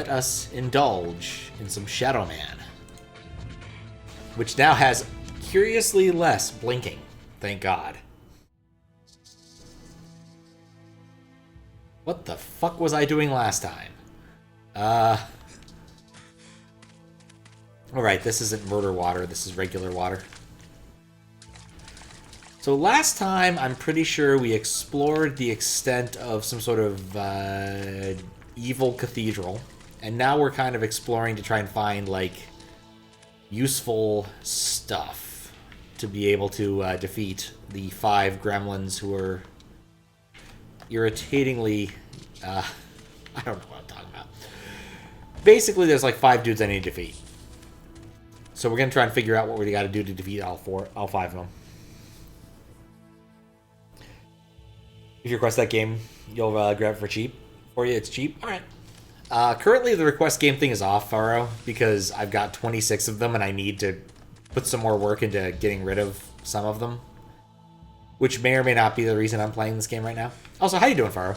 let us indulge in some Shadow Man, which now has curiously less blinking. Thank God. What the fuck was I doing last time? Alright, this isn't murder water, this is regular water. So last time, I'm pretty sure we explored the extent of some sort of evil cathedral. And now we're kind of exploring to try and find, like, useful stuff to be able to defeat the 5 gremlins who are irritatingly... I don't know what I'm talking about. Basically, there's like 5 dudes I need to defeat. So we're going to try and figure out what we got to do to defeat all 5 of them. If you request that game, you'll grab it for cheap. For you, it's cheap. All right. Currently, the request game thing is off, Faro, because I've got 26 of them and I need to put some more work into getting rid of some of them. Which may or may not be the reason I'm playing this game right now. Also, how you doing, Faro?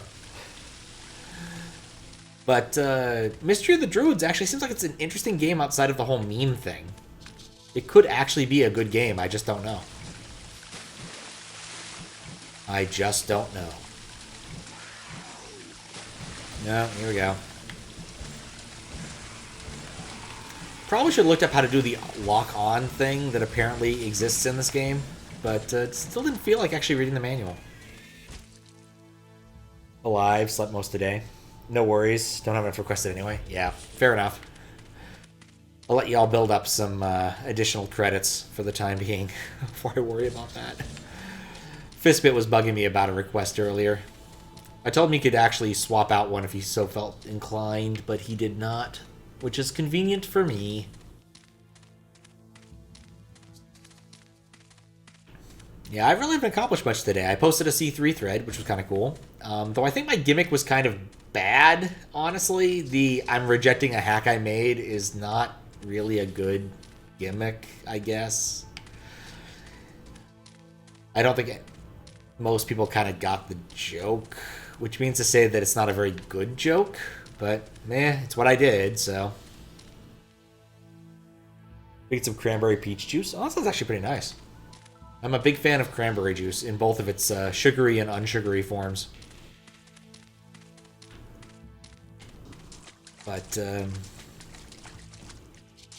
But Mystery of the Druids actually seems like it's an interesting game outside of the whole meme thing. It could actually be a good game, I just don't know. I just don't know. No, here we go. Probably should have looked up how to do the lock-on thing that apparently exists in this game, but it still didn't feel like actually reading the manual. Alive, slept most of the day. No worries, don't have enough requested anyway. Yeah, fair enough. I'll let y'all build up some additional credits for the time being before I worry about that. Fistbit was bugging me about a request earlier. I told him he could actually swap out one if he so felt inclined, but he did not, which is convenient for me. Yeah, I really haven't accomplished much today. I posted a C3 thread, which was kind of cool. Though I think my gimmick was kind of bad, honestly. The I'm rejecting a hack I made is not really a good gimmick, I guess. I don't think most people kind of got the joke, which means to say that it's not a very good joke, but it's what I did, so. Get some cranberry peach juice. Oh, that sounds actually pretty nice. I'm a big fan of cranberry juice in both of its sugary and unsugary forms. But,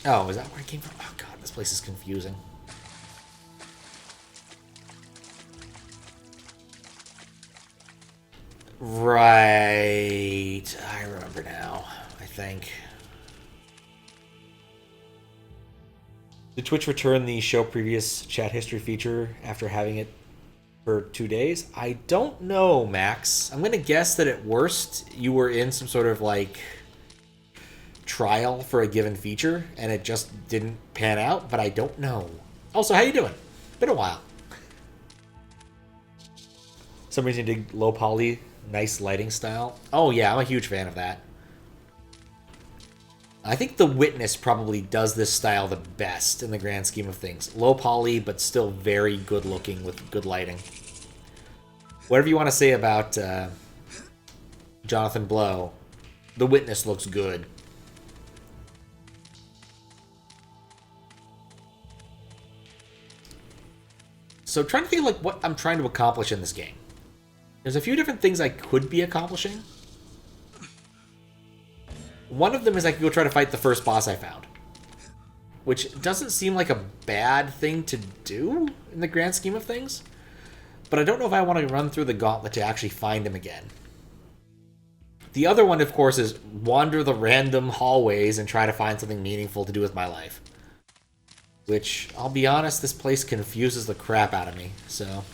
oh, is that where it came from? Oh, God, this place is confusing. Right. I remember now, I think. Did Twitch return the show previous chat history feature after having it for 2 days? I don't know, Max. I'm going to guess that at worst you were in some sort of, like, trial for a given feature and it just didn't pan out, but I don't know. Also, how you doing? Been a while. Some reason you dig low poly, nice lighting style. Oh yeah, I'm a huge fan of that. I think The Witness probably does this style the best in the grand scheme of things. Low poly, but still very good looking with good lighting. Whatever you want to say about Jonathan Blow, The Witness looks good. So trying to think like what I'm trying to accomplish in this game. There's a few different things I could be accomplishing. One of them is I could go try to fight the first boss I found. Which doesn't seem like a bad thing to do in the grand scheme of things. But I don't know if I want to run through the gauntlet to actually find him again. The other one, of course, is wander the random hallways and try to find something meaningful to do with my life. Which, I'll be honest, this place confuses the crap out of me, so...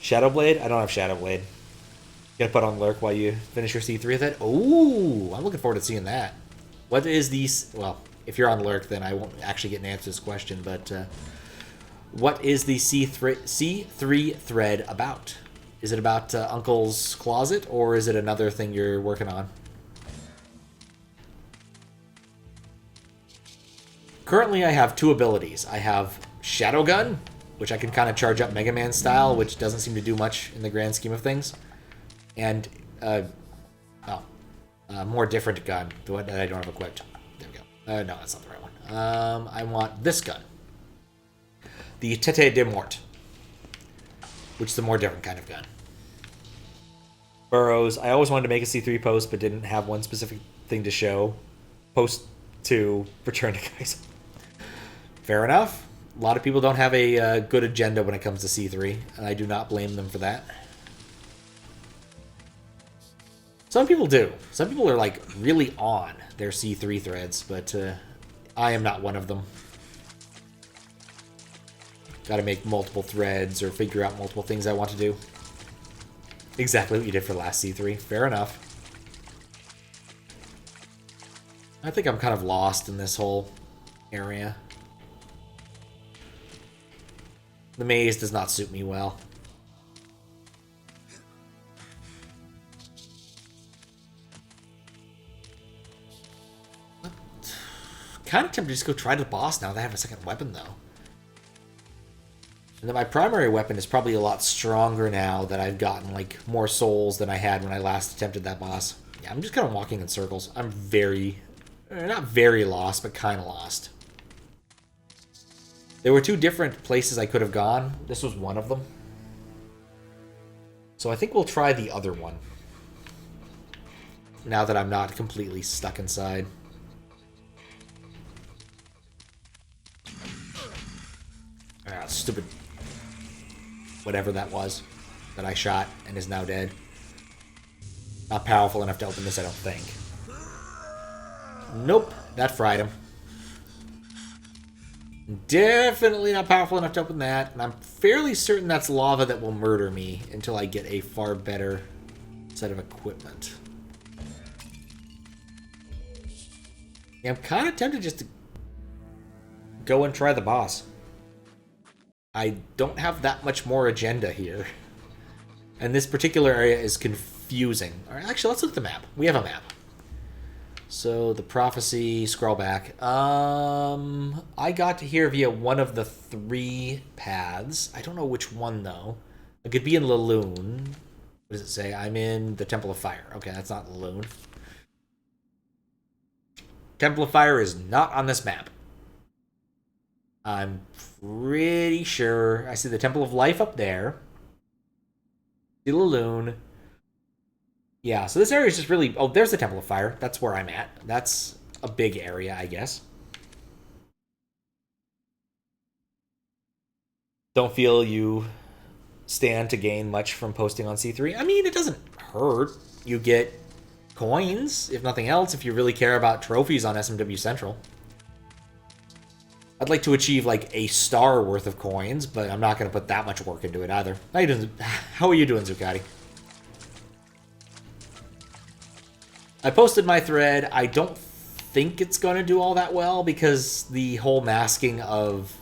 Shadowblade? I don't have Shadowblade. Gonna put on Lurk while you finish your C3 of that? Ooh, I'm looking forward to seeing that. What is these... Well, if you're on Lurk, then I won't actually get an answer to this question, but... what is the C3 thread about? Is it about Uncle's closet, or is it another thing you're working on? Currently, I have 2 abilities. I have Shadow Gun, which I can kind of charge up Mega Man style, which doesn't seem to do much in the grand scheme of things. And, more different gun, the one that I don't have equipped. There we go. No, that's not the right one. I want this gun. The Tete de Mort, which is a more different kind of gun. Burrows. I always wanted to make a C3 post, but didn't have one specific thing to show. Post to Return to Kaiser. Fair enough. A lot of people don't have a good agenda when it comes to C3, and I do not blame them for that. Some people do. Some people are, like, really on their C3 threads, but I am not one of them. Gotta make multiple threads or figure out multiple things I want to do. Exactly what you did for last C3. Fair enough. I think I'm kind of lost in this whole area. The maze does not suit me well. Kind of tempted to just go try the boss now that I have a second weapon, though. And then my primary weapon is probably a lot stronger now that I've gotten, like, more souls than I had when I last attempted that boss. Yeah, I'm just kind of walking in circles. I'm very... not very lost, but kind of lost. There were 2 different places I could have gone. This was one of them. So I think we'll try the other one. Now that I'm not completely stuck inside. Ah, stupid. Whatever that was that I shot and is now dead. Not powerful enough to open this, I don't think. Nope, that fried him. Definitely not powerful enough to open that, and I'm fairly certain that's lava that will murder me until I get a far better set of equipment. Yeah, I'm kind of tempted just to go and try the boss. I don't have that much more agenda here. And this particular area is confusing. Alright, actually, let's look at the map. We have a map. So, the prophecy, scroll back. I got to here via one of the 3 paths. I don't know which one, though. I could be in Laloon. What does it say? I'm in the Temple of Fire. Okay, that's not Laloon. Temple of Fire is not on this map. I'm pretty sure I see the Temple of Life up there. See Laloon. Yeah, so this area is just really... Oh, there's the Temple of Fire. That's where I'm at. That's a big area, I guess. Don't feel you stand to gain much from posting on C3. I mean, it doesn't hurt. You get coins, if nothing else, if you really care about trophies on SMW Central. I'd like to achieve, like, a star worth of coins, but I'm not going to put that much work into it either. How are you doing, Zuccotti? I posted my thread. I don't think it's going to do all that well, because the whole masking of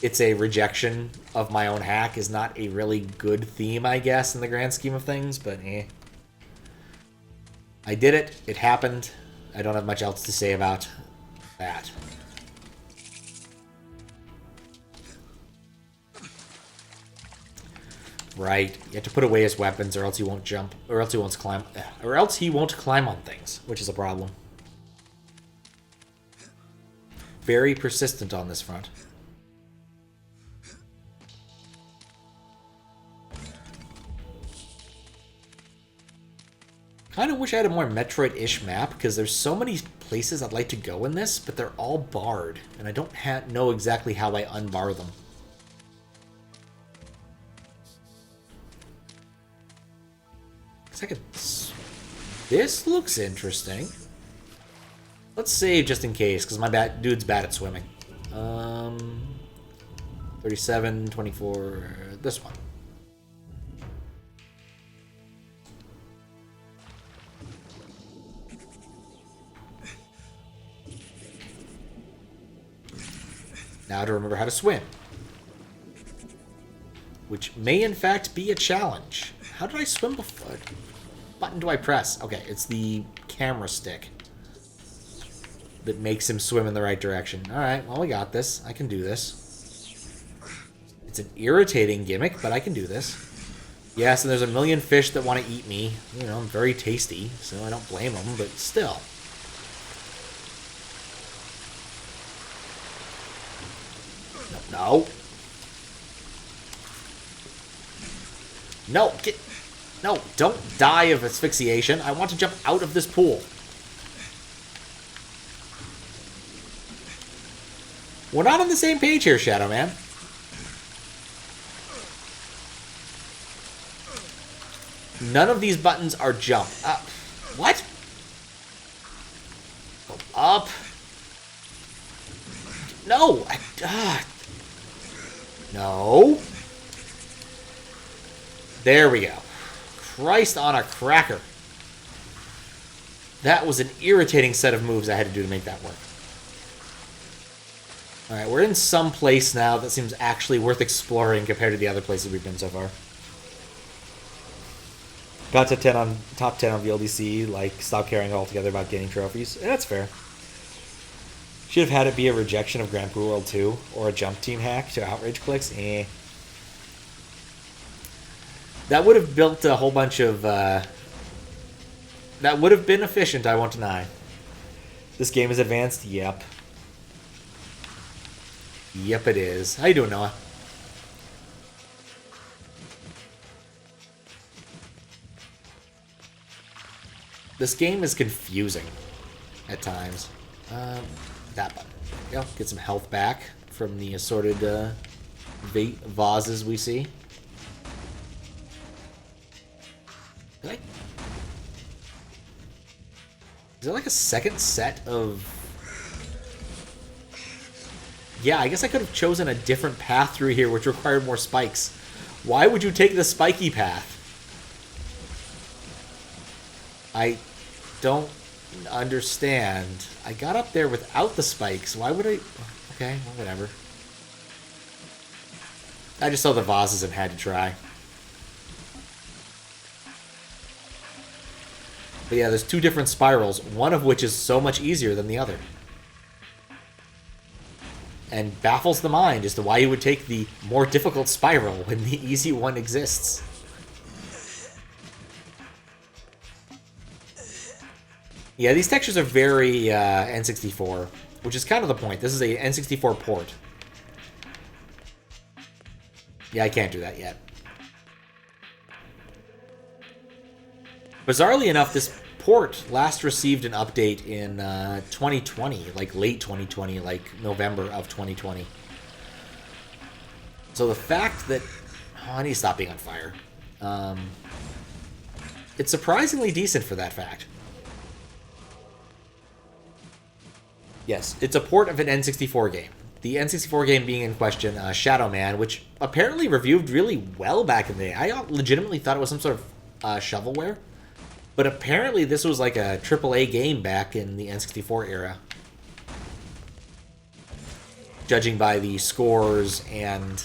it's a rejection of my own hack is not a really good theme, I guess, in the grand scheme of things, but eh. I did it. It happened. I don't have much else to say about that. Right. You have to put away his weapons, or else he won't jump, or else he won't climb, or else he won't climb on things, which is a problem. Very persistent on this front. Kind of wish I had a more Metroid-ish map, because there's so many places I'd like to go in this, but they're all barred, and I don't know exactly how I unbar them. This looks interesting. Let's save just in case, because my dude's bad at swimming. 37, 24, this one. Now to remember how to swim. Which may in fact be a challenge. How did I swim before? Button do I press? Okay, it's the camera stick that makes him swim in the right direction. Alright, well we got this. I can do this. It's an irritating gimmick, but I can do this. Yes, and there's a million fish that want to eat me. You know, I'm very tasty, so I don't blame them, but still. No. No, get... No, don't die of asphyxiation. I want to jump out of this pool. We're not on the same page here, Shadow Man. None of these buttons are jump. What? Go up. No. No. There we go. Christ on a cracker. That was an irritating set of moves I had to do to make that work. Alright, we're in some place now that seems actually worth exploring compared to the other places we've been so far. Got to top 10 on VLDC, like, stop caring altogether about getting trophies. That's fair. Should have had it be a rejection of Grand Prix World 2, or a jump team hack to outrage clicks. That would have built a whole bunch of, that would have been efficient, I won't deny. This game is advanced? Yep. Yep, it is. How you doing, Noah? This game is confusing at times. That button. Yeah, get some health back from the assorted vases we see. Is there like a second set of... Yeah, I guess I could have chosen a different path through here which required more spikes. Why would you take the spiky path? I don't understand. I got up there without the spikes. Why would I... Okay, well, whatever. I just saw the vases and had to try. But yeah, there's two different spirals, one of which is so much easier than the other. And baffles the mind as to why you would take the more difficult spiral when the easy one exists. Yeah, these textures are very N64, which is kind of the point. This is a N64 port. Yeah, I can't do that yet. Bizarrely enough, this port last received an update in 2020, like late 2020, like November of 2020. So the fact that... Oh, I need to stop being on fire. It's surprisingly decent for that fact. Yes, it's a port of an N64 game. The N64 game being in question, Shadow Man, which apparently reviewed really well back in the day. I legitimately thought it was some sort of shovelware. But apparently this was like a AAA game back in the N64 era. Judging by the scores and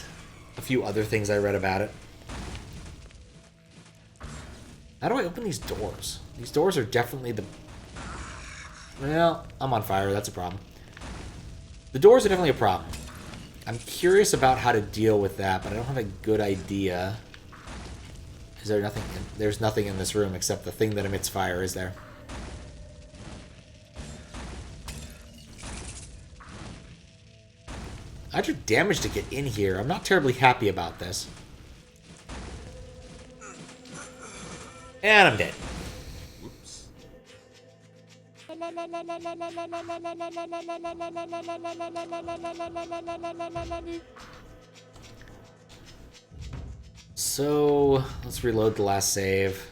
a few other things I read about it. How do I open these doors? These doors are definitely the... Well, I'm on fire. That's a problem. The doors are definitely a problem. I'm curious about how to deal with that, but I don't have a good idea. Is there nothing? There's nothing in this room except the thing that emits fire, is there? I took damage to get in here. I'm not terribly happy about this. And I'm dead. So, let's reload the last save.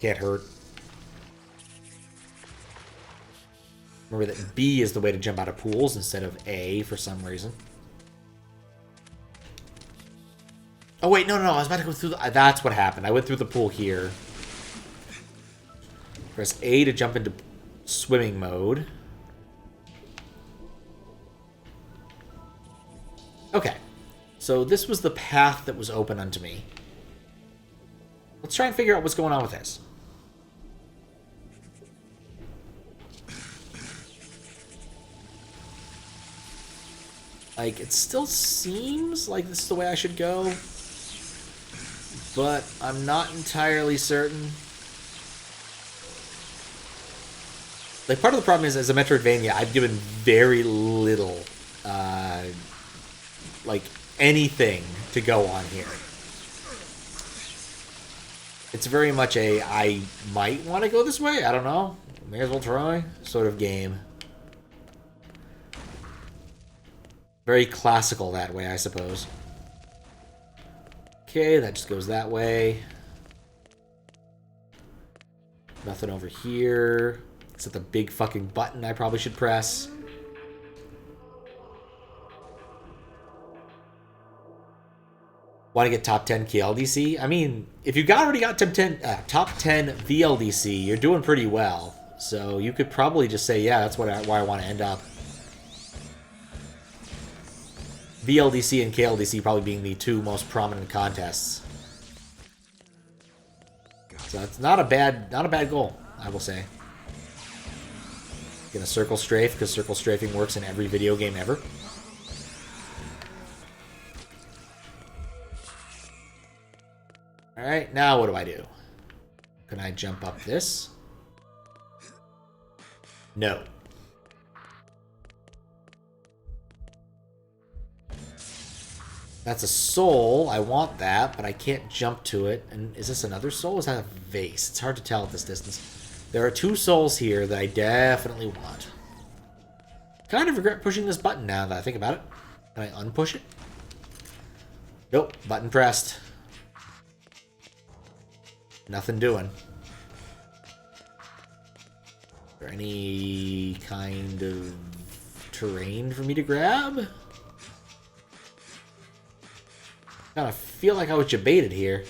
Can't hurt. Remember that B is the way to jump out of pools instead of A for some reason. Oh wait, no, I was about to go through the... That's what happened. I went through the pool here. Press A to jump into swimming mode. Okay. So this was the path that was open unto me. Let's try and figure out what's going on with this. Like, it still seems like this is the way I should go, but I'm not entirely certain. Like, part of the problem is, as a Metroidvania, I've given very little, like, anything to go on here. It's very much a, I might want to go this way, I don't know, may as well try, sort of game. Very classical that way, I suppose. Okay, that just goes that way. Nothing over here. Except the big fucking button I probably should press. Want to get top 10 KLDC? I mean, if you already got top 10 VLDC, you're doing pretty well. So you could probably just say, yeah, that's where I want to end up. VLDC and KLDC probably being the two most prominent contests. So it's not a bad goal, I will say. Gonna circle strafe, because circle strafing works in every video game ever. Alright, now what do I do? Can I jump up this? No. That's a soul. I want that, but I can't jump to it. And is this another soul? Is that a vase? It's hard to tell at this distance. There are two souls here that I definitely want. Kind of regret pushing this button now that I think about it. Can I unpush it? Nope. Button pressed. Nothing doing. Is there any kind of terrain for me to grab? Kind of feel like I was debated here.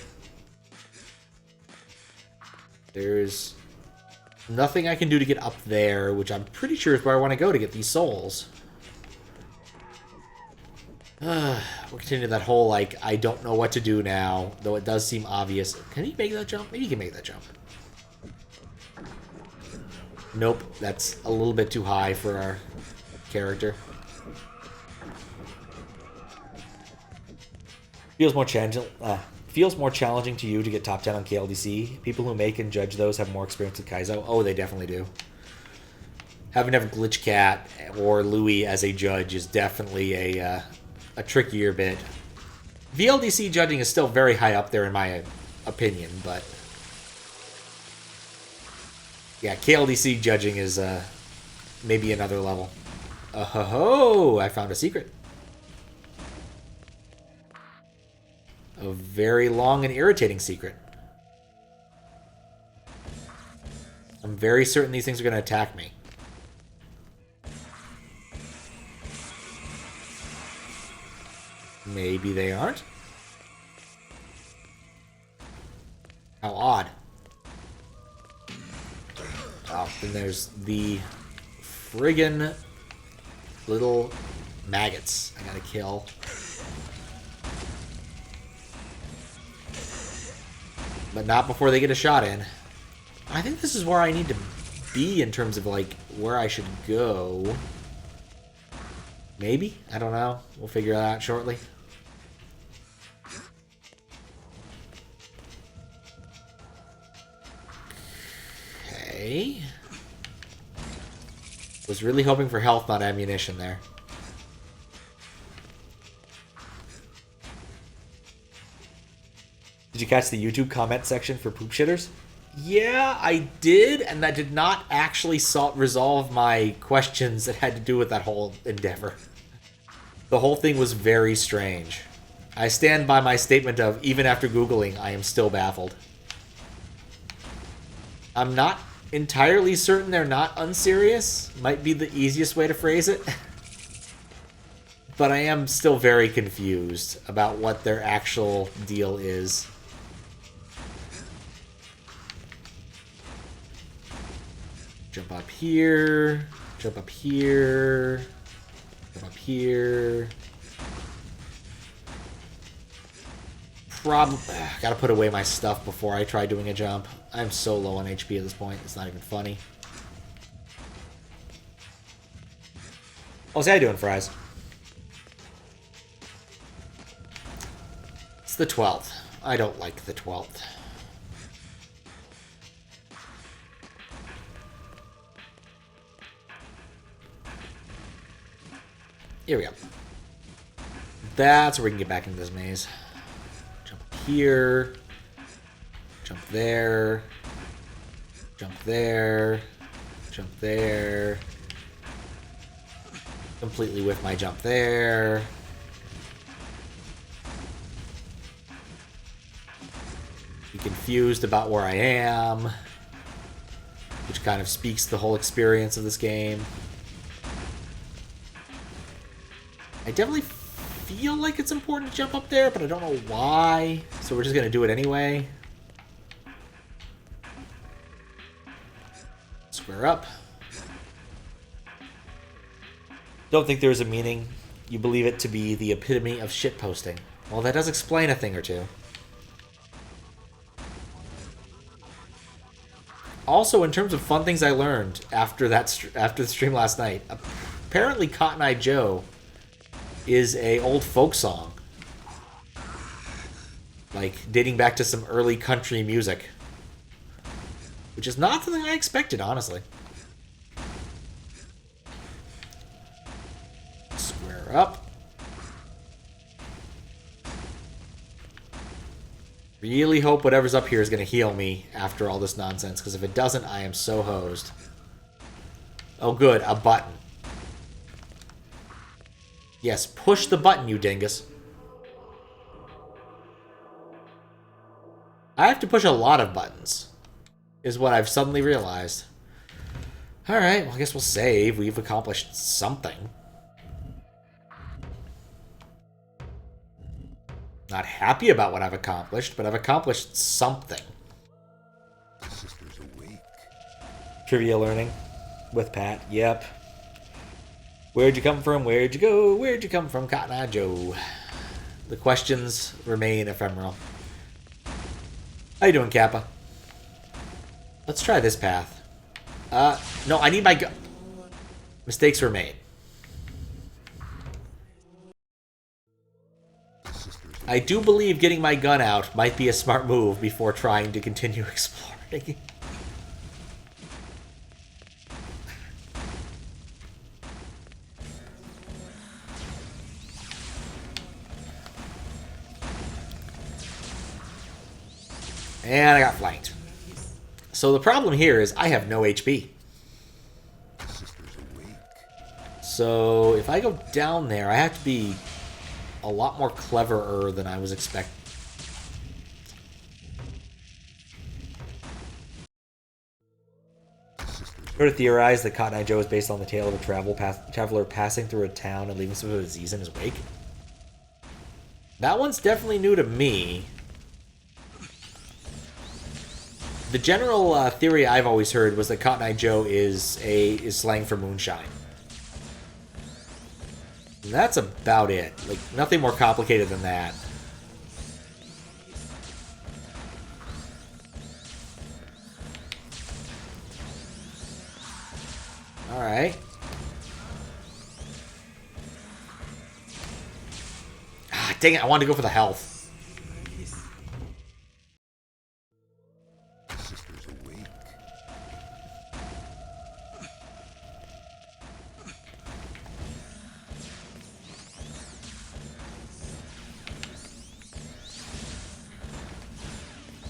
There's nothing I can do to get up there, which I'm pretty sure is where I want to go to get these souls. We'll continue that whole, like, I don't know what to do now, though it does seem obvious. Can he make that jump? Maybe he can make that jump. Nope, that's a little bit too high for our character. Feels more challenging to you to get top 10 on KLDC. People who make and judge those have more experience with Kaizo. Oh, they definitely do. Having to have Glitch Cat or Louie as a judge is definitely a trickier bit. VLDC judging is still very high up there in my opinion, but yeah, KLDC judging is maybe another level. Oh, I found a secret. A very long and irritating secret. I'm very certain these things are going to attack me. Maybe they aren't. How odd. Oh, then there's the friggin' little maggots I gotta kill. But not before they get a shot in. I think this is where I need to be in terms of, like, where I should go. Maybe? I don't know. We'll figure that out shortly. Okay. Was really hoping for health, not ammunition there. Did you catch the YouTube comment section for poop shitters? Yeah, I did, and that did not actually resolve my questions that had to do with that whole endeavor. The whole thing was very strange. I stand by my statement of, even after Googling, I am still baffled. I'm not entirely certain they're not unserious. Might be the easiest way to phrase it. But I am still very confused about what their actual deal is. Jump up here, jump up here, jump up here. Gotta put away my stuff before I try doing a jump. I'm so low on HP at this point, it's not even funny. How's that doing, Fries? the 12th. I don't like the 12th. Here we go. That's where we can get back into this maze. Jump here. Jump there. Jump there. Jump there. Completely with my jump there. Be confused about where I am, which kind of speaks to the whole experience of this game. I definitely feel like it's important to jump up there, but I don't know why, so we're just going to do it anyway. Square up. Don't think there's a meaning. You believe it to be the epitome of shitposting. Well, that does explain a thing or two. Also, in terms of fun things I learned after the stream last night, apparently Cotton Eye Joe is a old folk song, like dating back to some early country music, which is not something I expected, honestly. Square up. Really hope whatever's up here is going to heal me after all this nonsense, because if it doesn't, I am so hosed. Oh good, a button. Yes, push the button, you dingus. I have to push a lot of buttons, is what I've suddenly realized. Alright, well I guess we'll save. We've accomplished something. Not happy about what I've accomplished, but I've accomplished something. Sisters awake. Trivia learning with Pat. Yep. Where'd you come from? Where'd you go? Where'd you come from, Cotton Eye Joe? The questions remain ephemeral. How you doing, Kappa? Let's try this path. No, I need my gun. Mistakes were made. I do believe getting my gun out might be a smart move before trying to continue exploring. And I got flanked. So the problem here is I have no HP. So if I go down there, I have to be a lot more cleverer than I was expecting. Sort of theorized that Cotton Eye Joe is based on the tale of a traveler passing through a town and leaving some of a disease in his wake. That one's definitely new to me. The general theory I've always heard was that Cotton Eye Joe is slang for moonshine. And that's about it. Like, nothing more complicated than that. Alright. Ah, dang it, I wanted to go for the health.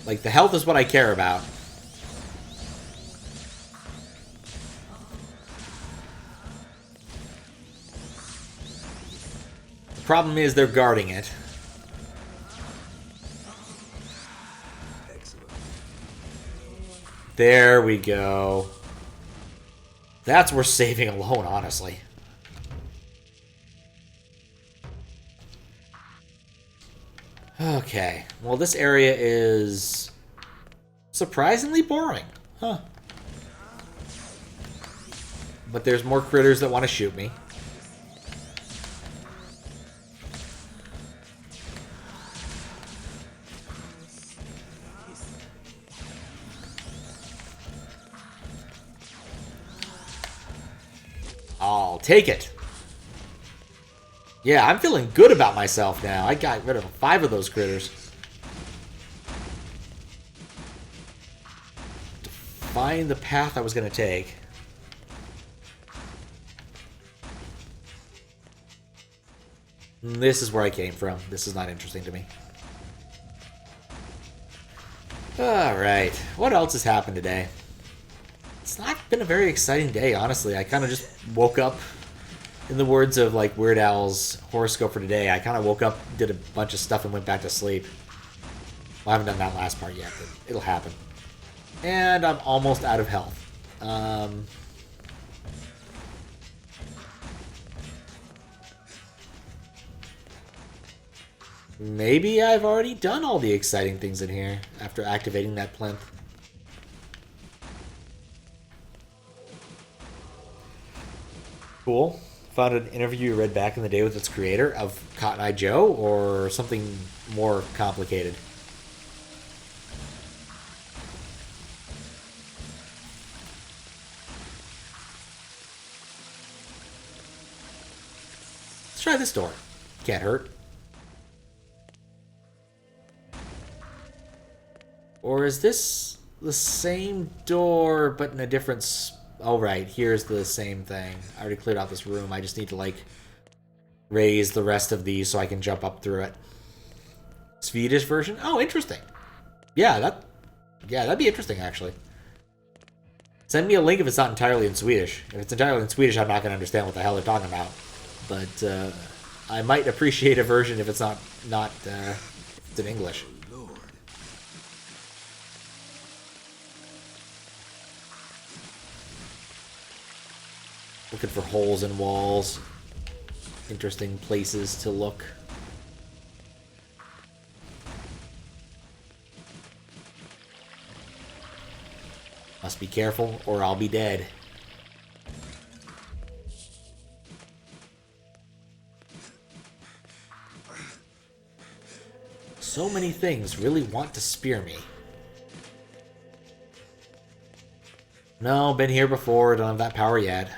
Like, the health is what I care about. The problem is they're guarding it. There we go. That's worth saving alone, honestly. Okay, well this area is surprisingly boring, huh? But there's more critters that want to shoot me. I'll take it. Yeah, I'm feeling good about myself now. I got rid of 5 of those critters. find the path I was going to take. This is where I came from. This is not interesting to me. Alright, what else has happened today? It's not been a very exciting day, honestly. I kind of just woke up, in the words of like Weird Al's horoscope for today, I kind of woke up, did a bunch of stuff, and went back to sleep. Well, I haven't done that last part yet, but it'll happen. And I'm almost out of health. Maybe I've already done all the exciting things in here after activating that plinth. Cool. Found an interview you read back in the day with its creator of Cotton Eye Joe, or something more complicated? Let's try this door. Can't hurt. Or is this the same door, but in a different... Oh, right. Here's the same thing. I already cleared out this room. I just need to, like, raise the rest of these so I can jump up through it. Swedish version? Oh, interesting. Yeah, that'd be interesting, actually. Send me a link if it's not entirely in Swedish. If it's entirely in Swedish, I'm not going to understand what the hell they're talking about. But I might appreciate a version if it's not if it's in English. Looking for holes in walls. Interesting places to look. Must be careful or I'll be dead. So many things really want to spear me. No, been here before, don't have that power yet.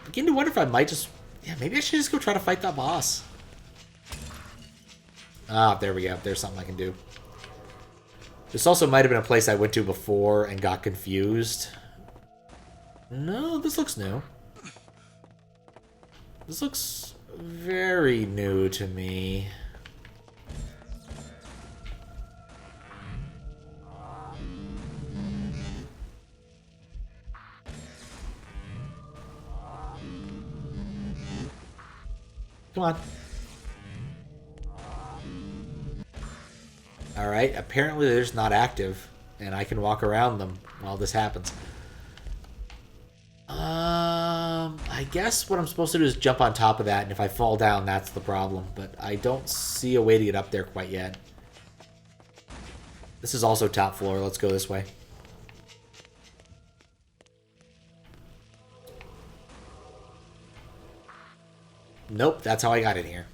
Begin to wonder if I might just... Yeah, maybe I should just go try to fight that boss. Ah, there we go. There's something I can do. This also might have been a place I went to before and got confused. No, this looks new. This looks very new to me. Come on. Alright, apparently they're just not active, and I can walk around them while this happens. I guess what I'm supposed to do is jump on top of that, and if I fall down, that's the problem. But I don't see a way to get up there quite yet. This is also top floor. Let's go this way. Nope, that's how I got in here.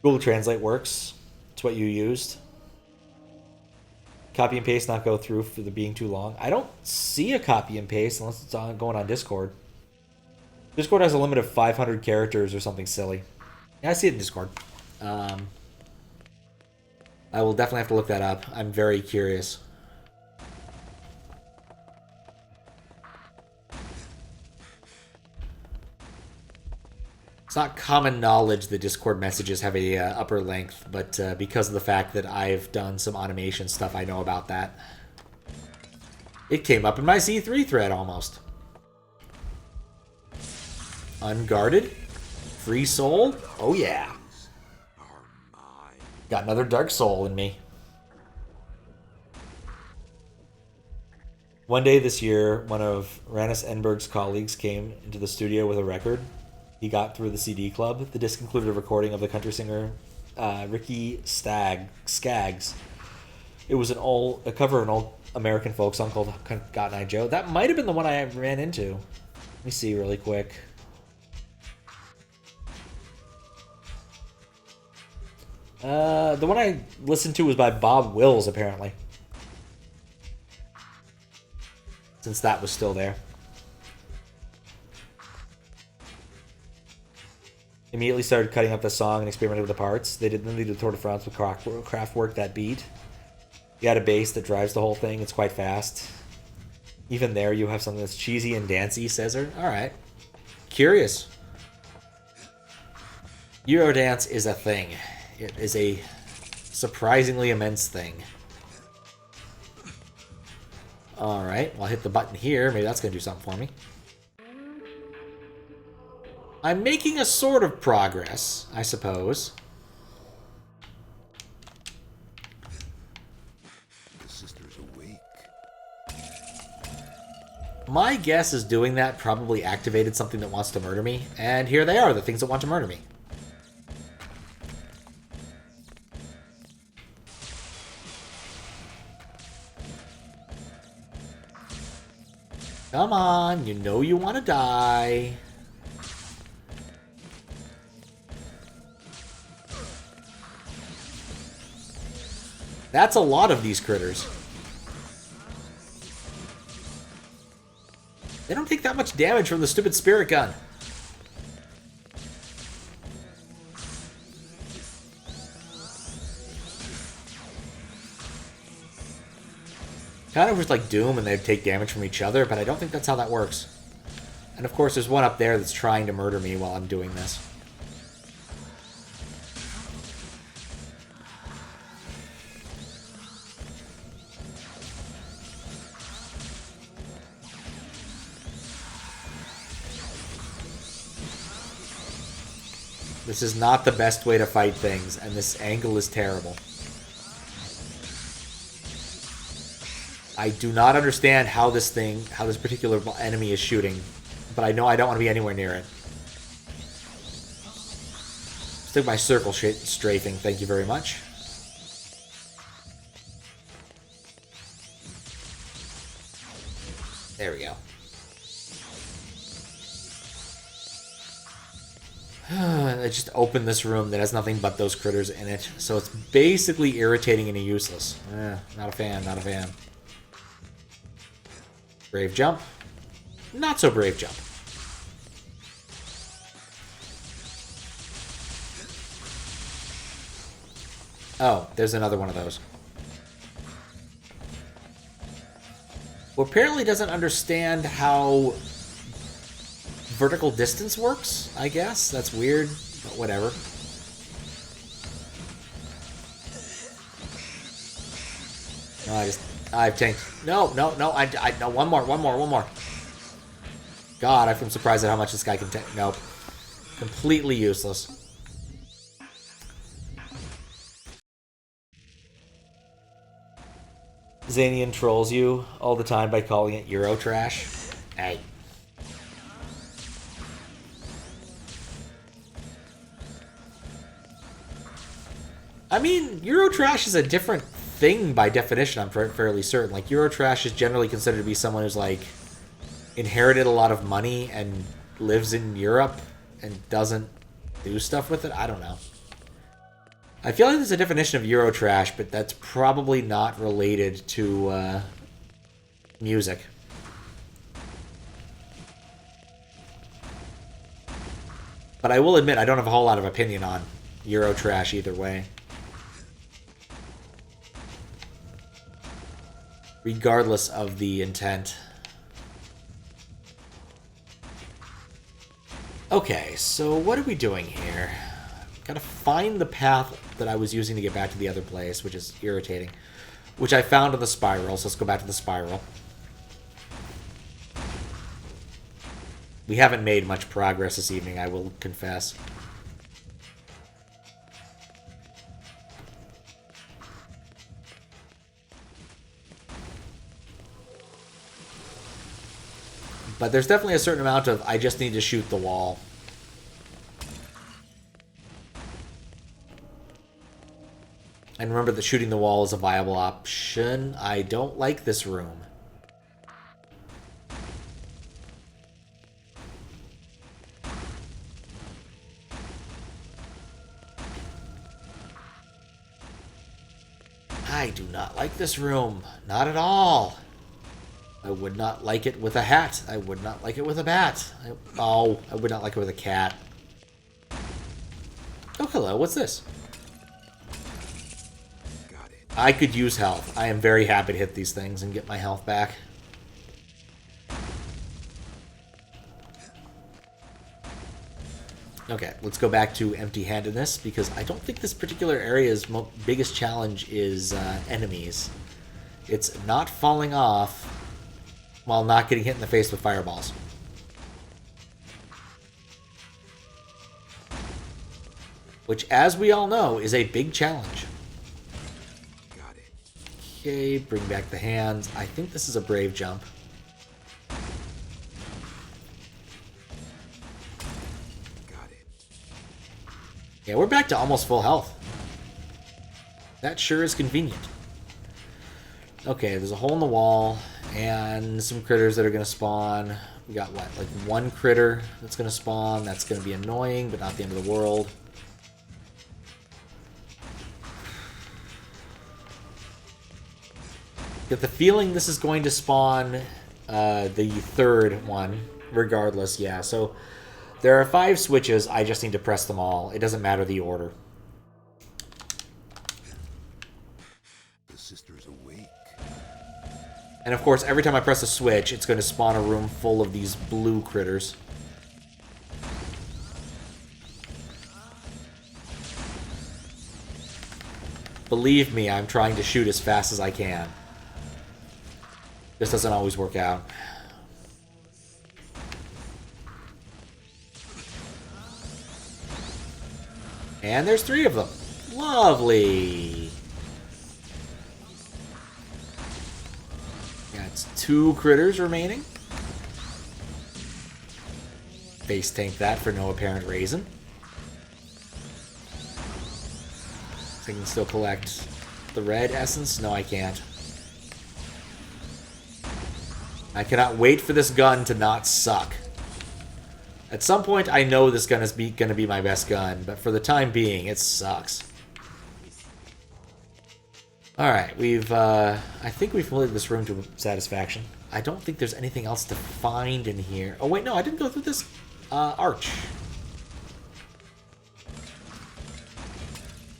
Google Translate works. It's what you used. Copy and paste not go through for the being too long. I don't see a copy and paste unless it's going on Discord. Discord has a limit of 500 characters or something silly. Yeah, I see it in Discord. I will definitely have to look that up. I'm very curious. It's not common knowledge that Discord messages have a upper length, but because of the fact that I've done some automation stuff, I know about that. It came up in my C3 thread almost. Unguarded? Free soul? Oh yeah. Got another dark soul in me. One day this year, one of Ranus Enberg's colleagues came into the studio with a record. He got through the CD club. The disc included a recording of the country singer Ricky Skaggs. It was a cover of an old American folk song called Cotton Eye Joe. That might have been the one I ran into. Let me see really quick. The one I listened to was by Bob Wills, apparently. Since that was still there. Immediately started cutting up the song and experimenting with the parts. Then they did the Tour de France with Kraftwerk that beat. You got a base that drives the whole thing. It's quite fast. Even there, you have something that's cheesy and dancey, says her. Alright. Curious. Eurodance is a thing. It is a surprisingly immense thing. Alright, well, I'll hit the button here. Maybe that's going to do something for me. I'm making a sort of progress, I suppose. The sister's awake. My guess is doing that probably activated something that wants to murder me. And here they are, the things that want to murder me. Come on, you know you want to die. That's a lot of these critters. They don't take that much damage from the stupid spirit gun. Kind of was like Doom and they'd take damage from each other, but I don't think that's how that works. And of course there's one up there that's trying to murder me while I'm doing this. This is not the best way to fight things, and this angle is terrible. I do not understand how this particular enemy is shooting, but I know I don't want to be anywhere near it. Stick my circle strafing, thank you very much. There we go. I just opened this room that has nothing but those critters in it, so it's basically irritating and useless. Not a fan, not a fan. Brave jump. Not so brave jump. Oh, there's another one of those. Who apparently doesn't understand how vertical distance works, I guess. That's weird, but whatever. No, I've tanked. No, one more. God, I'm surprised at how much this guy can tank. Nope. Completely useless. Xanian trolls you all the time by calling it Euro trash. Hey. I mean, Eurotrash is a different thing by definition, I'm fairly certain. Like, Eurotrash is generally considered to be someone who's, like, inherited a lot of money and lives in Europe and doesn't do stuff with it. I don't know. I feel like there's a definition of Eurotrash, but that's probably not related to music. But I will admit, I don't have a whole lot of opinion on Eurotrash either way. Regardless of the intent. Okay, so what are we doing here? Gotta find the path that I was using to get back to the other place, which is irritating. Which I found on the spiral, so let's go back to the spiral. We haven't made much progress this evening, I will confess. But there's definitely a certain amount of, I just need to shoot the wall. And remember that shooting the wall is a viable option. I don't like this room. I do not like this room. Not at all. I would not like it with a hat. I would not like it with a bat. I would not like it with a cat. Oh, hello. What's this? Got it. I could use health. I am very happy to hit these things and get my health back. Okay, let's go back to empty-handedness, because I don't think this particular area's biggest challenge is enemies. It's not falling off while not getting hit in the face with fireballs. Which, as we all know, is a big challenge. Got it. Okay, bring back the hands. I think this is a brave jump. Yeah, we're back to almost full health. That sure is convenient. Okay, there's a hole in the wall, and some critters that are going to spawn. We got, what, like one critter that's going to spawn. That's going to be annoying, but not the end of the world. Get the feeling this is going to spawn the third one, regardless, yeah, so... There are 5 switches, I just need to press them all. It doesn't matter the order. The sister's awake. And of course, every time I press a switch, it's going to spawn a room full of these blue critters. Believe me, I'm trying to shoot as fast as I can. This doesn't always work out. And there's 3 of them. Lovely. Yeah, it's 2 critters remaining. Face tank that for no apparent reason. I can still collect the red essence. No, I can't. I cannot wait for this gun to not suck. At some point, I know this gun is going to be my best gun, but for the time being, it sucks. Alright, I think we've completed this room to satisfaction. I don't think there's anything else to find in here. Oh, wait, no, I didn't go through this arch.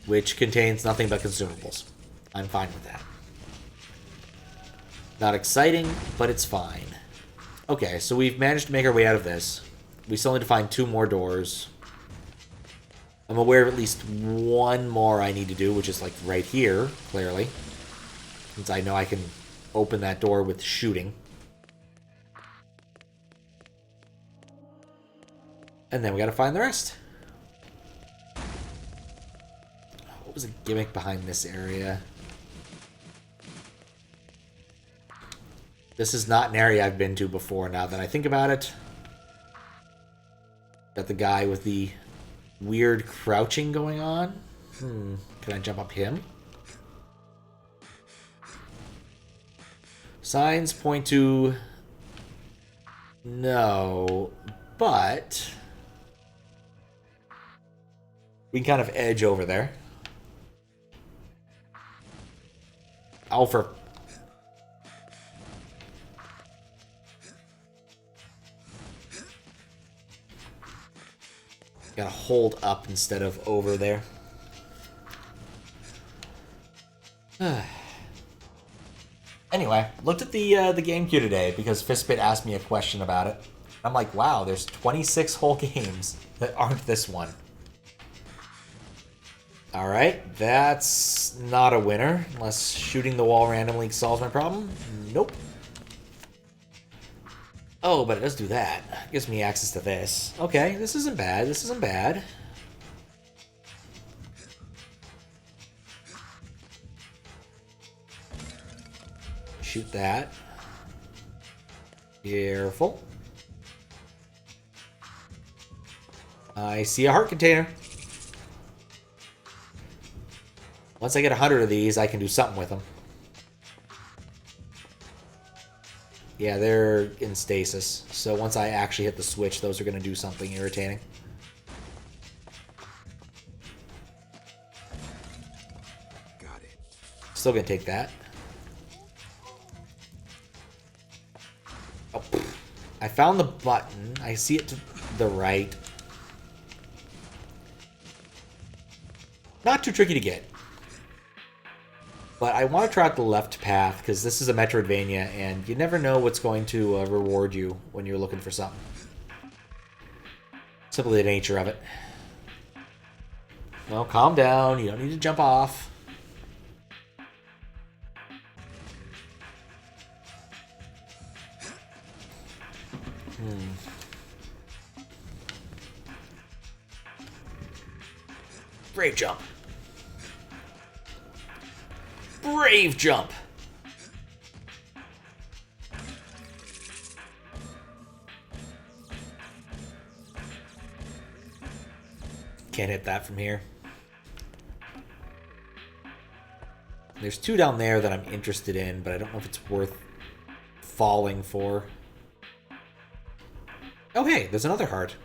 Which contains nothing but consumables. I'm fine with that. Not exciting, but it's fine. Okay, so we've managed to make our way out of this. We still need to find 2 more doors. I'm aware of at least 1 more I need to do, which is like right here, clearly. Since I know I can open that door with shooting. And then we gotta find the rest. What was the gimmick behind this area? This is not an area I've been to before, now that I think about it. Got the guy with the weird crouching going on. Can I jump up him? Signs point to... no, but... we can kind of edge over there. Oh, for... gotta hold up instead of over there. Anyway, looked at the game queue today because Fistbit asked me a question about it. I'm like, wow, there's 26 whole games that aren't this one. Alright, that's not a winner, unless shooting the wall randomly solves my problem. Nope. Oh, but it does do that. It gives me access to this. Okay, this isn't bad. This isn't bad. Shoot that. Careful. I see a heart container. Once I get 100 of these, I can do something with them. Yeah, they're in stasis. So once I actually hit the switch, those are going to do something irritating. Got it. Still going to take that. Oh, I found the button. I see it to the right. Not too tricky to get. But I want to try out the left path, because this is a Metroidvania, and you never know what's going to reward you when you're looking for something. Simply the nature of it. Well, calm down. You don't need to jump off. Brave jump. Brave jump. Can't hit that from here. There's two down there that I'm interested in, but I don't know if it's worth falling for. Oh, hey, there's another heart.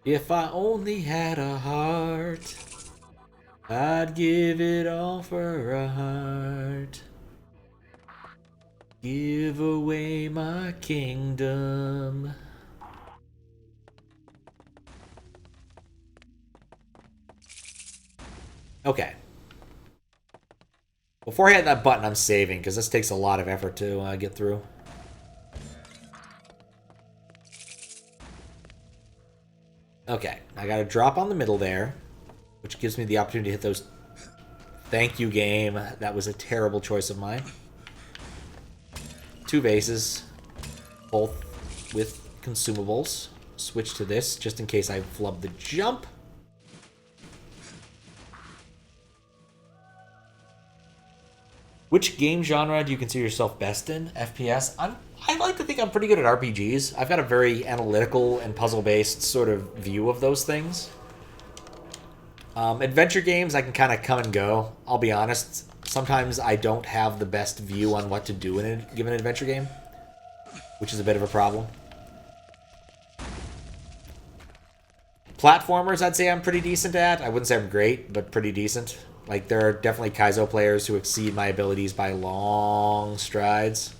If I only had a heart, I'd give it all for a heart. Give away my kingdom. Okay. Before I hit that button, I'm saving, because this takes a lot of effort to get through. Okay, I got a drop on the middle there, which gives me the opportunity to hit those. Thank you, game. That was a terrible choice of mine. Two vases, both with consumables. Switch to this, just in case I flub the jump. Which game genre do you consider yourself best in? FPS? I like to think I'm pretty good at RPGs. I've got a very analytical and puzzle-based sort of view of those things. Adventure games, I can kind of come and go. I'll be honest. Sometimes I don't have the best view on what to do in a given adventure game, which is a bit of a problem. Platformers, I'd say I'm pretty decent at. I wouldn't say I'm great, but pretty decent. Like, there are definitely Kaizo players who exceed my abilities by long strides.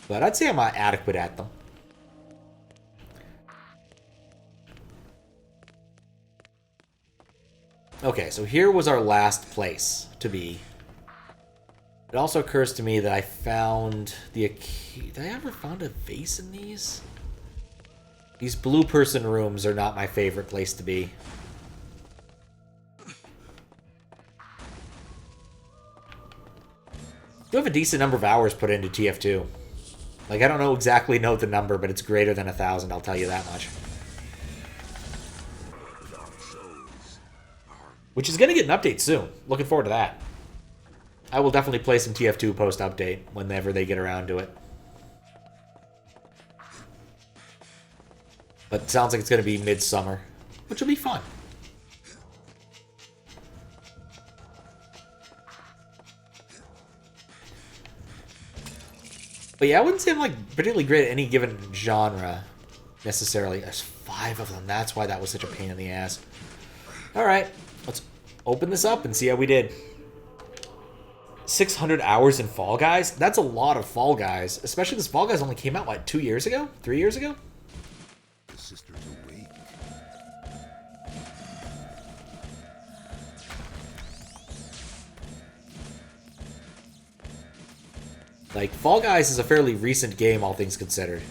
But I'd say I'm adequate at them. Okay, so here was our last place to be. It also occurs to me that I found the... Did I ever find a vase in these? These blue person rooms are not my favorite place to be. You have a decent number of hours put into TF2. Like, I don't exactly know the number, but it's greater than 1,000, I'll tell you that much. Which is going to get an update soon. Looking forward to that. I will definitely play some TF2 post-update whenever they get around to it. But it sounds like it's going to be midsummer, which will be fun. But yeah, I wouldn't say I'm like particularly great at any given genre, necessarily. There's 5 of them. That's why that was such a pain in the ass. Alright, let's open this up and see how we did. 600 hours in Fall Guys? That's a lot of Fall Guys. Especially because Fall Guys only came out, what, 2 years ago? 3 years ago? The sister's awake. Like, Fall Guys is a fairly recent game, all things considered.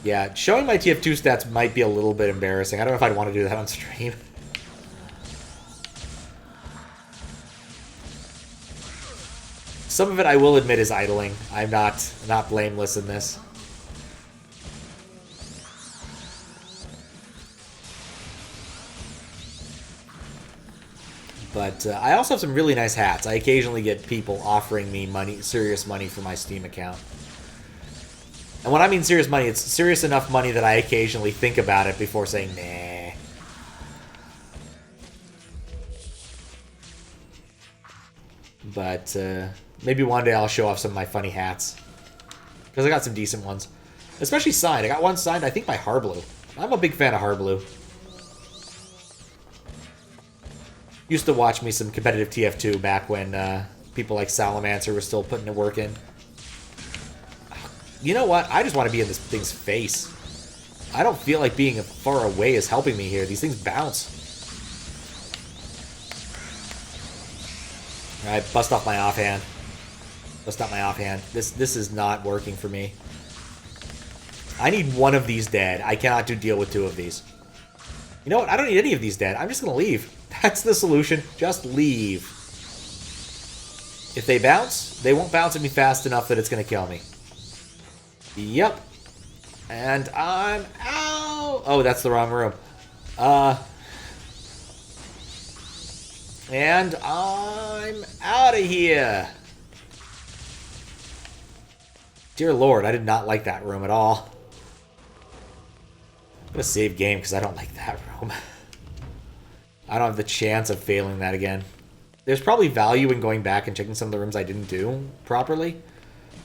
Yeah, showing my TF2 stats might be a little bit embarrassing. I don't know if I'd want to do that on stream. Some of it, I will admit, is idling. I'm not blameless in this. But I also have some really nice hats. I occasionally get people offering me money, serious money for my Steam account. And when I mean serious money, it's serious enough money that I occasionally think about it before saying, nah. But maybe one day I'll show off some of my funny hats. Because I got some decent ones. Especially signed. I got one signed, I think, by Harblue. I'm a big fan of Harblue. Used to watch me some competitive TF2 back when people like Salamancer were still putting the work in. You know what? I just want to be in this thing's face. I don't feel like being far away is helping me here. These things bounce. Alright, bust off my offhand. Bust out my offhand. This is not working for me. I need one of these dead. I cannot deal with two of these. You know what? I don't need any of these dead. I'm just going to leave. That's the solution. Just leave. If they bounce, they won't bounce at me fast enough that it's going to kill me. Yep. And I'm out. Oh, that's the wrong room. And I'm out of here. Dear Lord, I did not like that room at all. I'm going to save game because I don't like that room. I don't have the chance of failing that again. There's probably value in going back and checking some of the rooms I didn't do properly.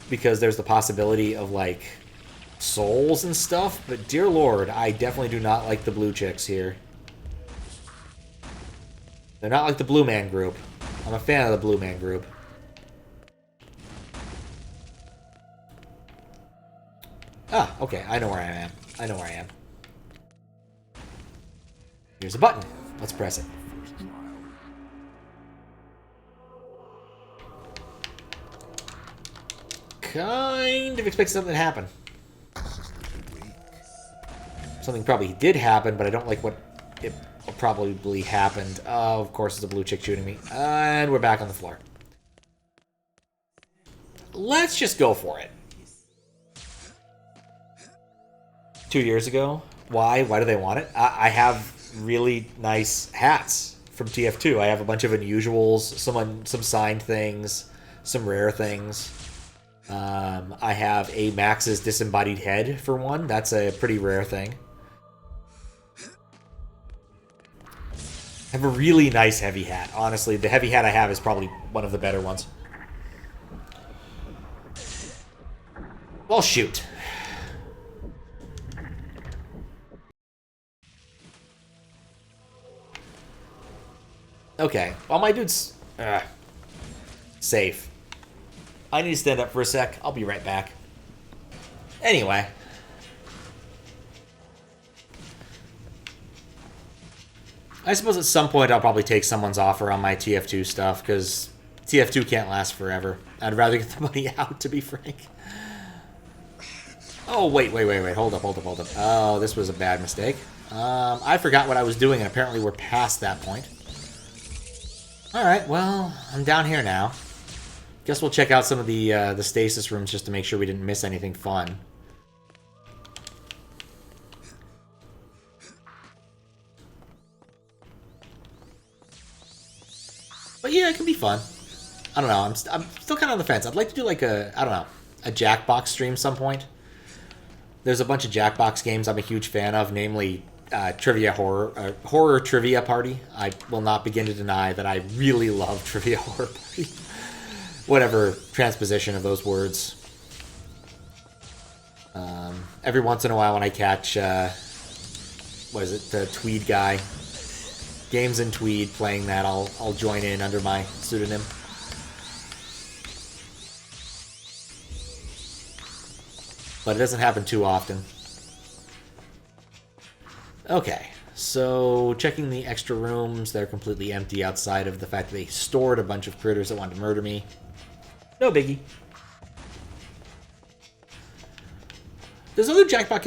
Because there's the possibility of, like, souls and stuff. But dear Lord, I definitely do not like the blue chicks here. They're not like the Blue Man group. I'm a fan of the Blue Man group. Ah, okay. I know where I am. I know where I am. Here's a button. Let's press it. Kind of expect something to happen. Something probably did happen, but I don't like what it probably happened. Oh, of course, it's a blue chick shooting me. And we're back on the floor. Let's just go for it. 2 years ago. Why? Why do they want it? I have really nice hats from TF2. I have a bunch of unusuals, some signed things, some rare things. I have a Max's disembodied head for one. That's a pretty rare thing. I have a really nice heavy hat. Honestly, the heavy hat I have is probably one of the better ones. Well, shoot. Okay, well, my dude's safe. I need to stand up for a sec. I'll be right back. Anyway. I suppose at some point I'll probably take someone's offer on my TF2 stuff, because TF2 can't last forever. I'd rather get the money out, to be frank. Oh, wait. Hold up. Oh, this was a bad mistake. I forgot what I was doing, and apparently we're past that point. Alright, well, I'm down here now. Guess we'll check out some of the stasis rooms just to make sure we didn't miss anything fun. But yeah, it can be fun. I don't know, I'm still kind of on the fence. I'd like to do like a Jackbox stream some point. There's a bunch of Jackbox games I'm a huge fan of, namely Horror Trivia Party. I will not begin to deny that I really love Trivia Horror Party. Whatever transposition of those words. Every once in a while when I catch, what is it, the Tweed guy, Games in Tweed, playing that, I'll join in under my pseudonym. But it doesn't happen too often. Okay, so checking the extra rooms, they're completely empty outside of the fact that they stored a bunch of critters that wanted to murder me. No biggie. There's other Jackbox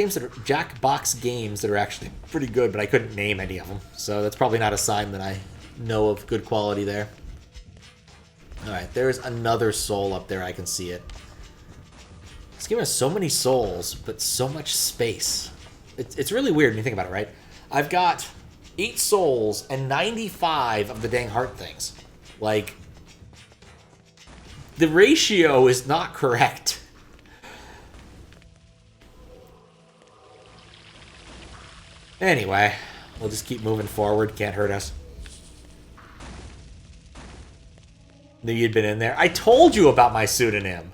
games that are actually pretty good, but I couldn't name any of them. So that's probably not a sign that I know of good quality there. Alright, there's another soul up there. I can see it. This game has so many souls, but so much space. It's really weird when you think about it, right? I've got 8 souls and 95 of the dang heart things. Like, the ratio is not correct. Anyway, we'll just keep moving forward. Can't hurt us. Knew you'd been in there. I told you about my pseudonym.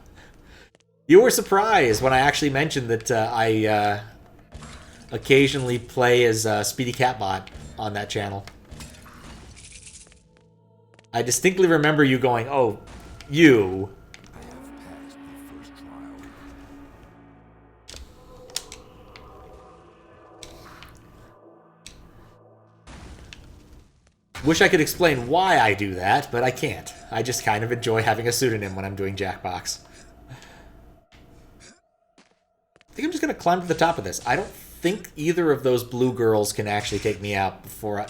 You were surprised when I actually mentioned that I occasionally play as Speedy Catbot on that channel. I distinctly remember you going, "Oh, you." I have passed the first trial. Wish I could explain why I do that, but I can't. I just kind of enjoy having a pseudonym when I'm doing Jackbox. I think I'm just going to climb to the top of this. I don't think either of those blue girls can actually take me out before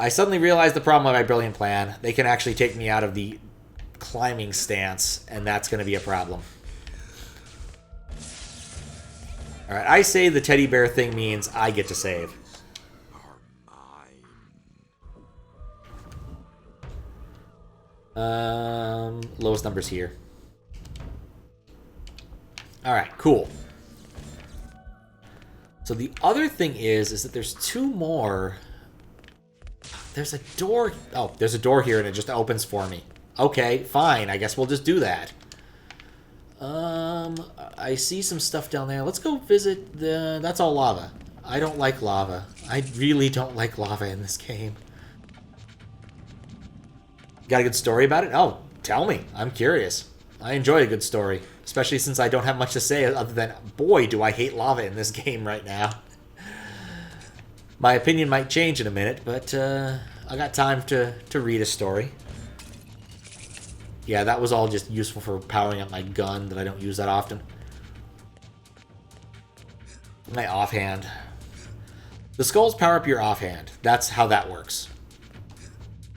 I suddenly realized the problem with my brilliant plan. They can actually take me out of the climbing stance, and that's going to be a problem. Alright, I say the teddy bear thing means I get to save. Lowest numbers here. Alright, cool. So the other thing is that there's two more. There's a door. Oh, there's a door here and it just opens for me. Okay, fine. I guess we'll just do that. I see some stuff down there. Let's go visit the... That's all lava. I don't like lava. I really don't like lava in this game. Got a good story about it? Oh, tell me. I'm curious. I enjoy a good story. Especially since I don't have much to say other than, boy, do I hate lava in this game right now. My opinion might change in a minute, but I got time to read a story. Yeah, that was all just useful for powering up my gun that I don't use that often. My offhand. The skulls power up your offhand. That's how that works.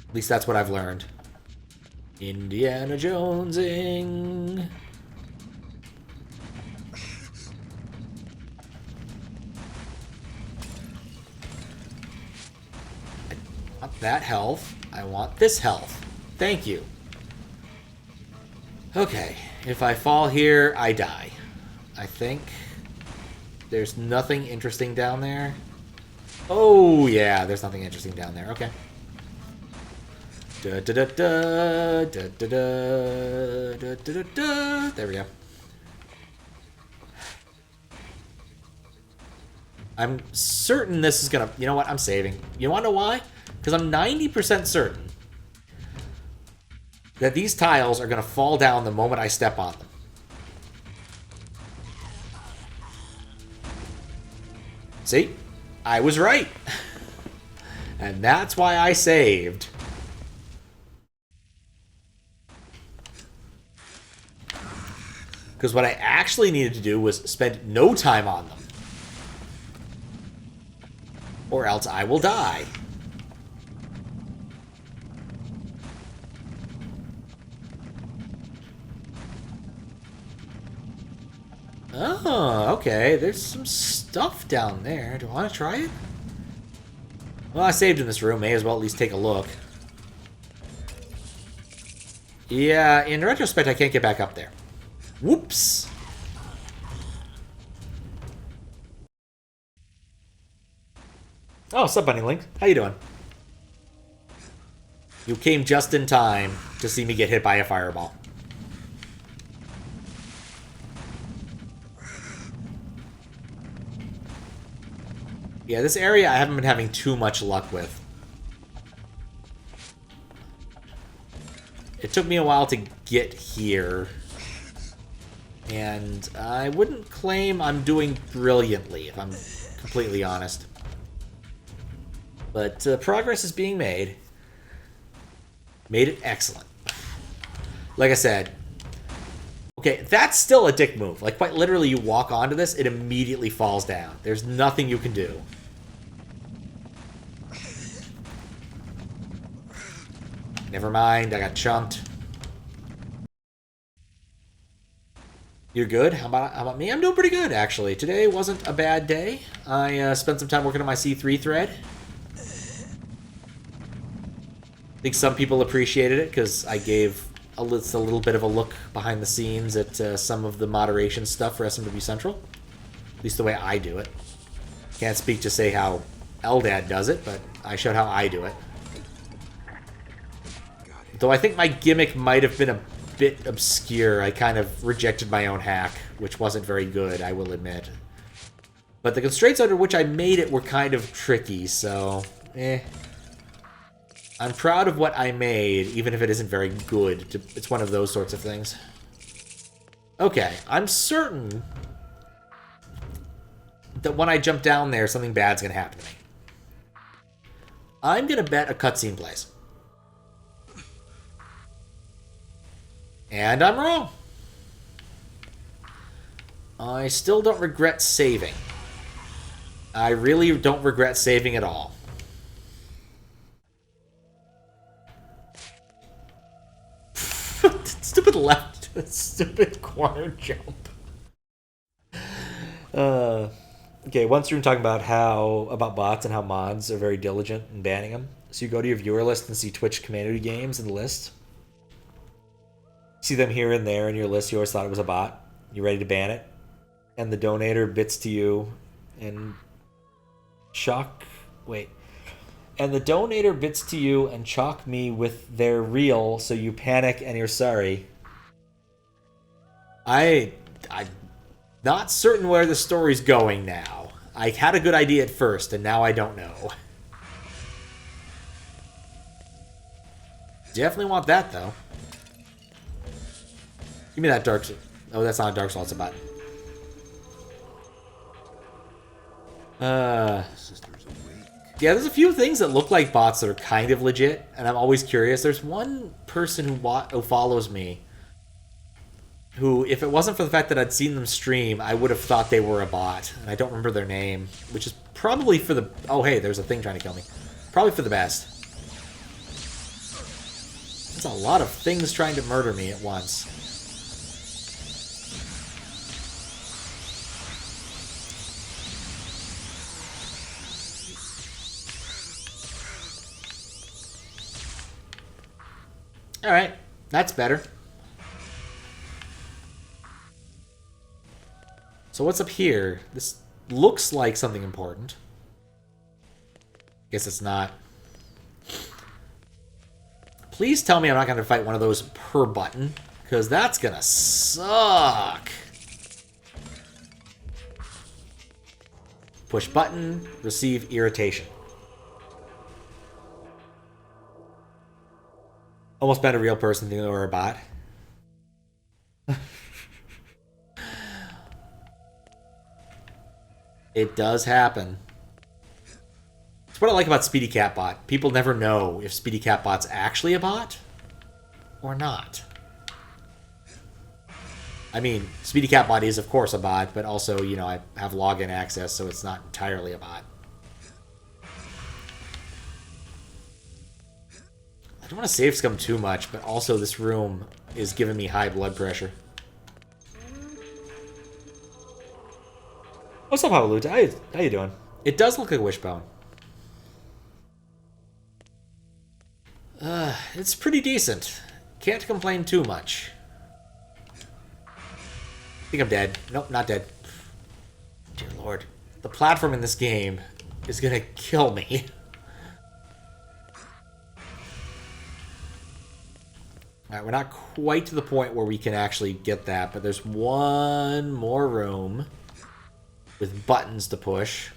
At least that's what I've learned. Indiana Jonesing. I want that health. I want this health. Thank you. Okay, if I fall here, I die. I think. There's nothing interesting down there. Oh, yeah, there's nothing interesting down there. Okay. Da, da, da, da, da, da, da, da, da, da. There we go. I'm certain this is gonna... You know what? I'm saving. You wanna know why? Because I'm 90% certain that these tiles are gonna fall down the moment I step on them. See? I was right. And that's why I saved. Because what I actually needed to do was spend no time on them. Or else I will die. Oh, okay. There's some stuff down there. Do I want to try it? Well, I saved in this room. May as well at least take a look. Yeah, in retrospect, I can't get back up there. Whoops. Oh, what's up, Bunnylink? How you doing? You came just in time to see me get hit by a fireball. Yeah, this area I haven't been having too much luck with. It took me a while to get here. And I wouldn't claim I'm doing brilliantly, if I'm completely honest. But progress is being made. Made it excellent. Like I said, okay, that's still a dick move. Like, quite literally, you walk onto this, it immediately falls down. There's nothing you can do. Never mind, I got chunked. You're good? How about me? I'm doing pretty good, actually. Today wasn't a bad day. I spent some time working on my C3 thread. I think some people appreciated it because I gave a little bit of a look behind the scenes at some of the moderation stuff for SMW Central. At least the way I do it. Can't speak to say how Eldad does it, but I showed how I do it. Though I think my gimmick might have been a bit obscure. I kind of rejected my own hack, which wasn't very good, I will admit. But the constraints under which I made it were kind of tricky, so... I'm proud of what I made, even if it isn't very good. It's one of those sorts of things. Okay, I'm certain that when I jump down there, something bad's gonna happen to me. I'm gonna bet a cutscene plays. And I'm wrong. I still don't regret saving. I really don't regret saving at all. Stupid left. Stupid corner jump. Okay, once you were talking about bots and how mods are very diligent in banning them. So you go to your viewer list and see Twitch community games in the list. See them here and there in your list. You always thought it was a bot. You're ready to ban it. And the donator bits to you and shock... Wait. And the donator bits to you and chalk me with their real, so you panic and you're sorry. I'm not certain where the story's going now. I had a good idea at first, and now I don't know. Definitely want that, though. Give me that Dark Soul. Oh, that's not a Dark Soul, it's a button. Yeah, there's a few things that look like bots that are kind of legit, and I'm always curious. There's one person who follows me who, if it wasn't for the fact that I'd seen them stream, I would have thought they were a bot, and I don't remember their name, which is probably for the... Oh, hey, there's a thing trying to kill me. Probably for the best. There's a lot of things trying to murder me at once. Alright, that's better. So what's up here? This looks like something important. Guess it's not. Please tell me I'm not going to fight one of those per button, because that's going to suck. Push button, receive irritation. Almost been a real person thinking they were a bot. It does happen. That's what I like about Speedy Cat Bot. People never know if Speedy Cat Bot's actually a bot or not. I mean, Speedy Cat Bot is, of course, a bot, but also, you know, I have login access, so it's not entirely a bot. I don't want to save scum too much, but also this room is giving me high blood pressure. What's up, Howlut? How you doing? It does look like a wishbone. It's pretty decent. Can't complain too much. I think I'm dead. Nope, not dead. Dear Lord. The platform in this game is gonna kill me. Alright, we're not quite to the point where we can actually get that, but there's one more room with buttons to push.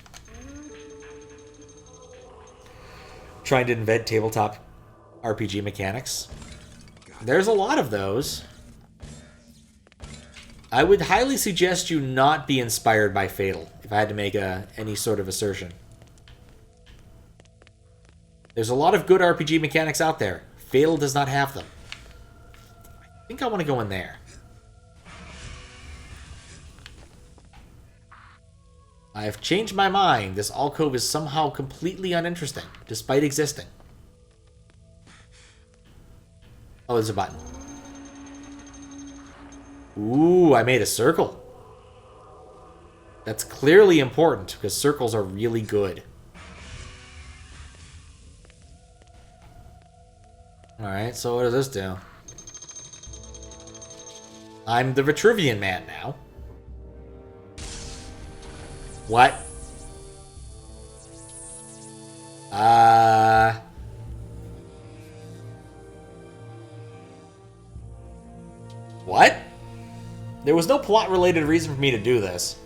Trying to invent tabletop RPG mechanics. There's a lot of those. I would highly suggest you not be inspired by Fatal, if I had to make any sort of assertion. There's a lot of good RPG mechanics out there. Fatal does not have them. I think I want to go in there. I've changed my mind. This alcove is somehow completely uninteresting, despite existing. Oh, there's a button. Ooh, I made a circle. That's clearly important, because circles are really good. Alright, so what does this do? I'm the Vitruvian man now. What? What? There was no plot-related reason for me to do this.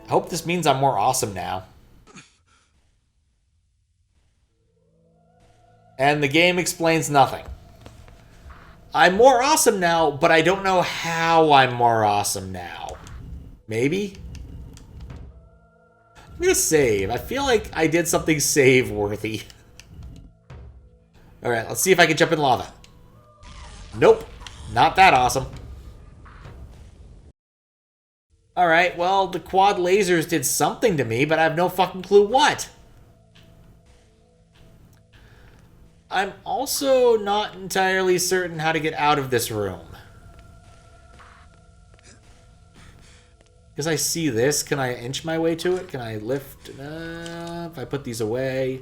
I hope this means I'm more awesome now. And the game explains nothing. I'm more awesome now, but I don't know how I'm more awesome now. Maybe? I'm gonna save. I feel like I did something save-worthy. Alright, let's see if I can jump in lava. Nope. Not that awesome. Alright, well, the quad lasers did something to me, but I have no fucking clue what. I'm also not entirely certain how to get out of this room. Because I see this, can I inch my way to it? Can I lift? If I put these away.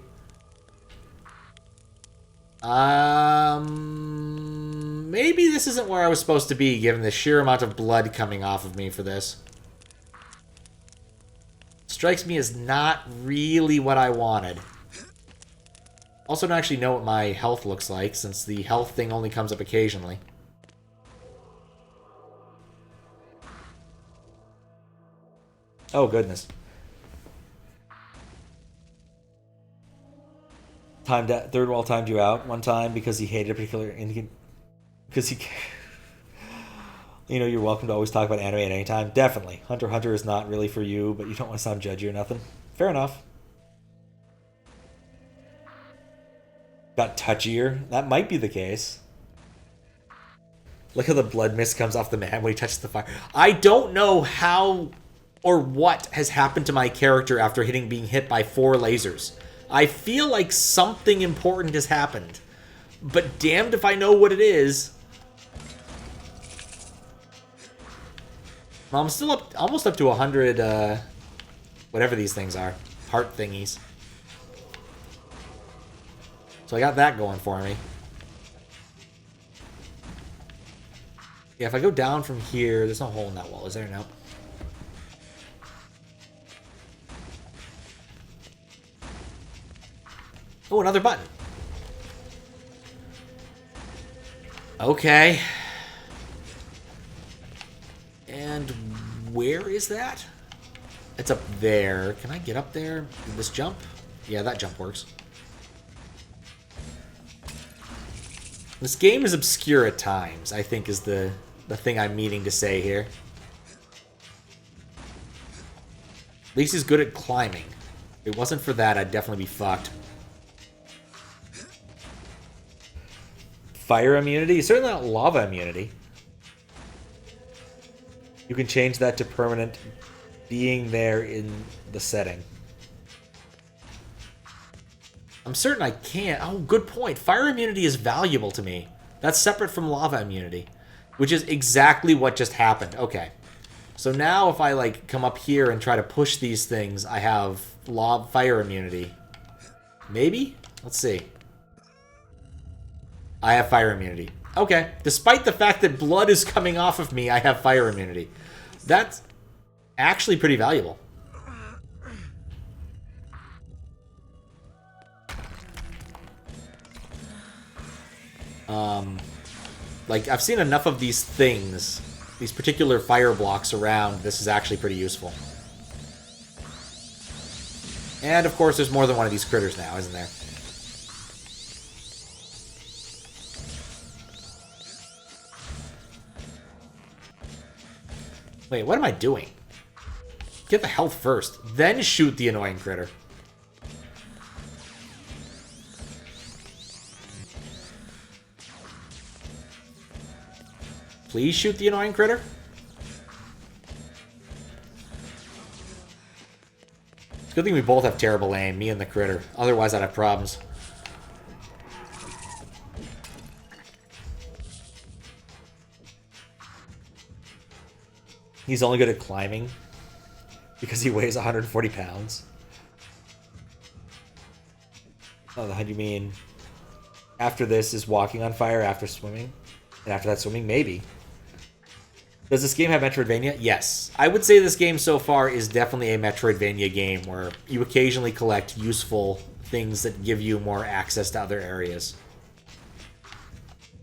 Maybe this isn't where I was supposed to be, given the sheer amount of blood coming off of me for this. Strikes me as not really what I wanted. Also don't actually know what my health looks like, since the health thing only comes up occasionally. Oh, goodness. Third wall timed you out one time because he hated a particular... Because he... You know, you're welcome to always talk about anime at any time. Definitely. Hunter x Hunter is not really for you, but you don't want to sound judgy or nothing. Fair enough. Got touchier. That might be the case. Look how the blood mist comes off the man when he touches the fire. I don't know how or what has happened to my character after being hit by 4 lasers. I feel like something important has happened. But damned if I know what it is. Well, I'm still almost up to 100, whatever these things are. Heart thingies. So I got that going for me. Yeah, if I go down from here, there's no hole in that wall, is there? No. Oh, another button. Okay. And where is that? It's up there. Can I get up there? Did this jump? Yeah, that jump works. This game is obscure at times, I think is the thing I'm meaning to say here. At least he's good at climbing. If it wasn't for that, I'd definitely be fucked. Fire immunity? Certainly not lava immunity. You can change that to permanent being there in the setting. I'm certain I can't. Oh, good point. Fire immunity is valuable to me. That's separate from lava immunity, which is exactly what just happened. Okay. So now if I like come up here and try to push these things, I have fire immunity. Maybe? Let's see. I have fire immunity. Okay. Despite the fact that blood is coming off of me, I have fire immunity. That's actually pretty valuable. Like, I've seen enough of these things, these particular fire blocks around, this is actually pretty useful. And, of course, there's more than one of these critters now, isn't there? Wait, what am I doing? Get the health first, then shoot the annoying critter. Please shoot the annoying critter. It's a good thing we both have terrible aim, me and the critter. Otherwise, I'd have problems. He's only good at climbing because he weighs 140 pounds. Oh, how do you mean? After this is walking on fire after swimming? And after that swimming? Maybe. Does this game have Metroidvania? Yes. I would say this game so far is definitely a Metroidvania game where you occasionally collect useful things that give you more access to other areas.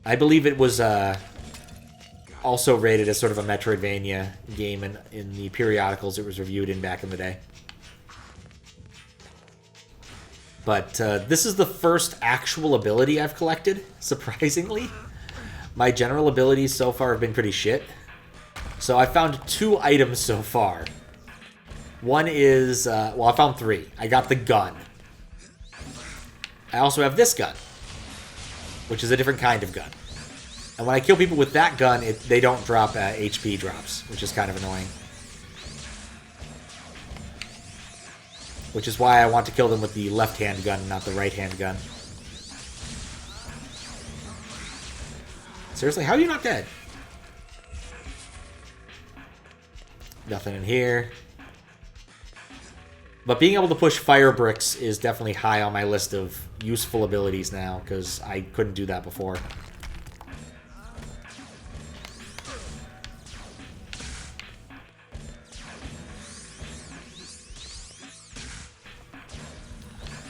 I believe it was also rated as sort of a Metroidvania game in the periodicals it was reviewed in back in the day. But this is the first actual ability I've collected, surprisingly. My general abilities so far have been pretty shit. So I found 2 items so far. One is, well, I found 3. I got the gun. I also have this gun, which is a different kind of gun. And when I kill people with that gun, they don't drop HP drops, which is kind of annoying. Which is why I want to kill them with the left-hand gun, not the right-hand gun. Seriously, how are you not dead? Nothing in here. But being able to push fire bricks is definitely high on my list of useful abilities now, because I couldn't do that before.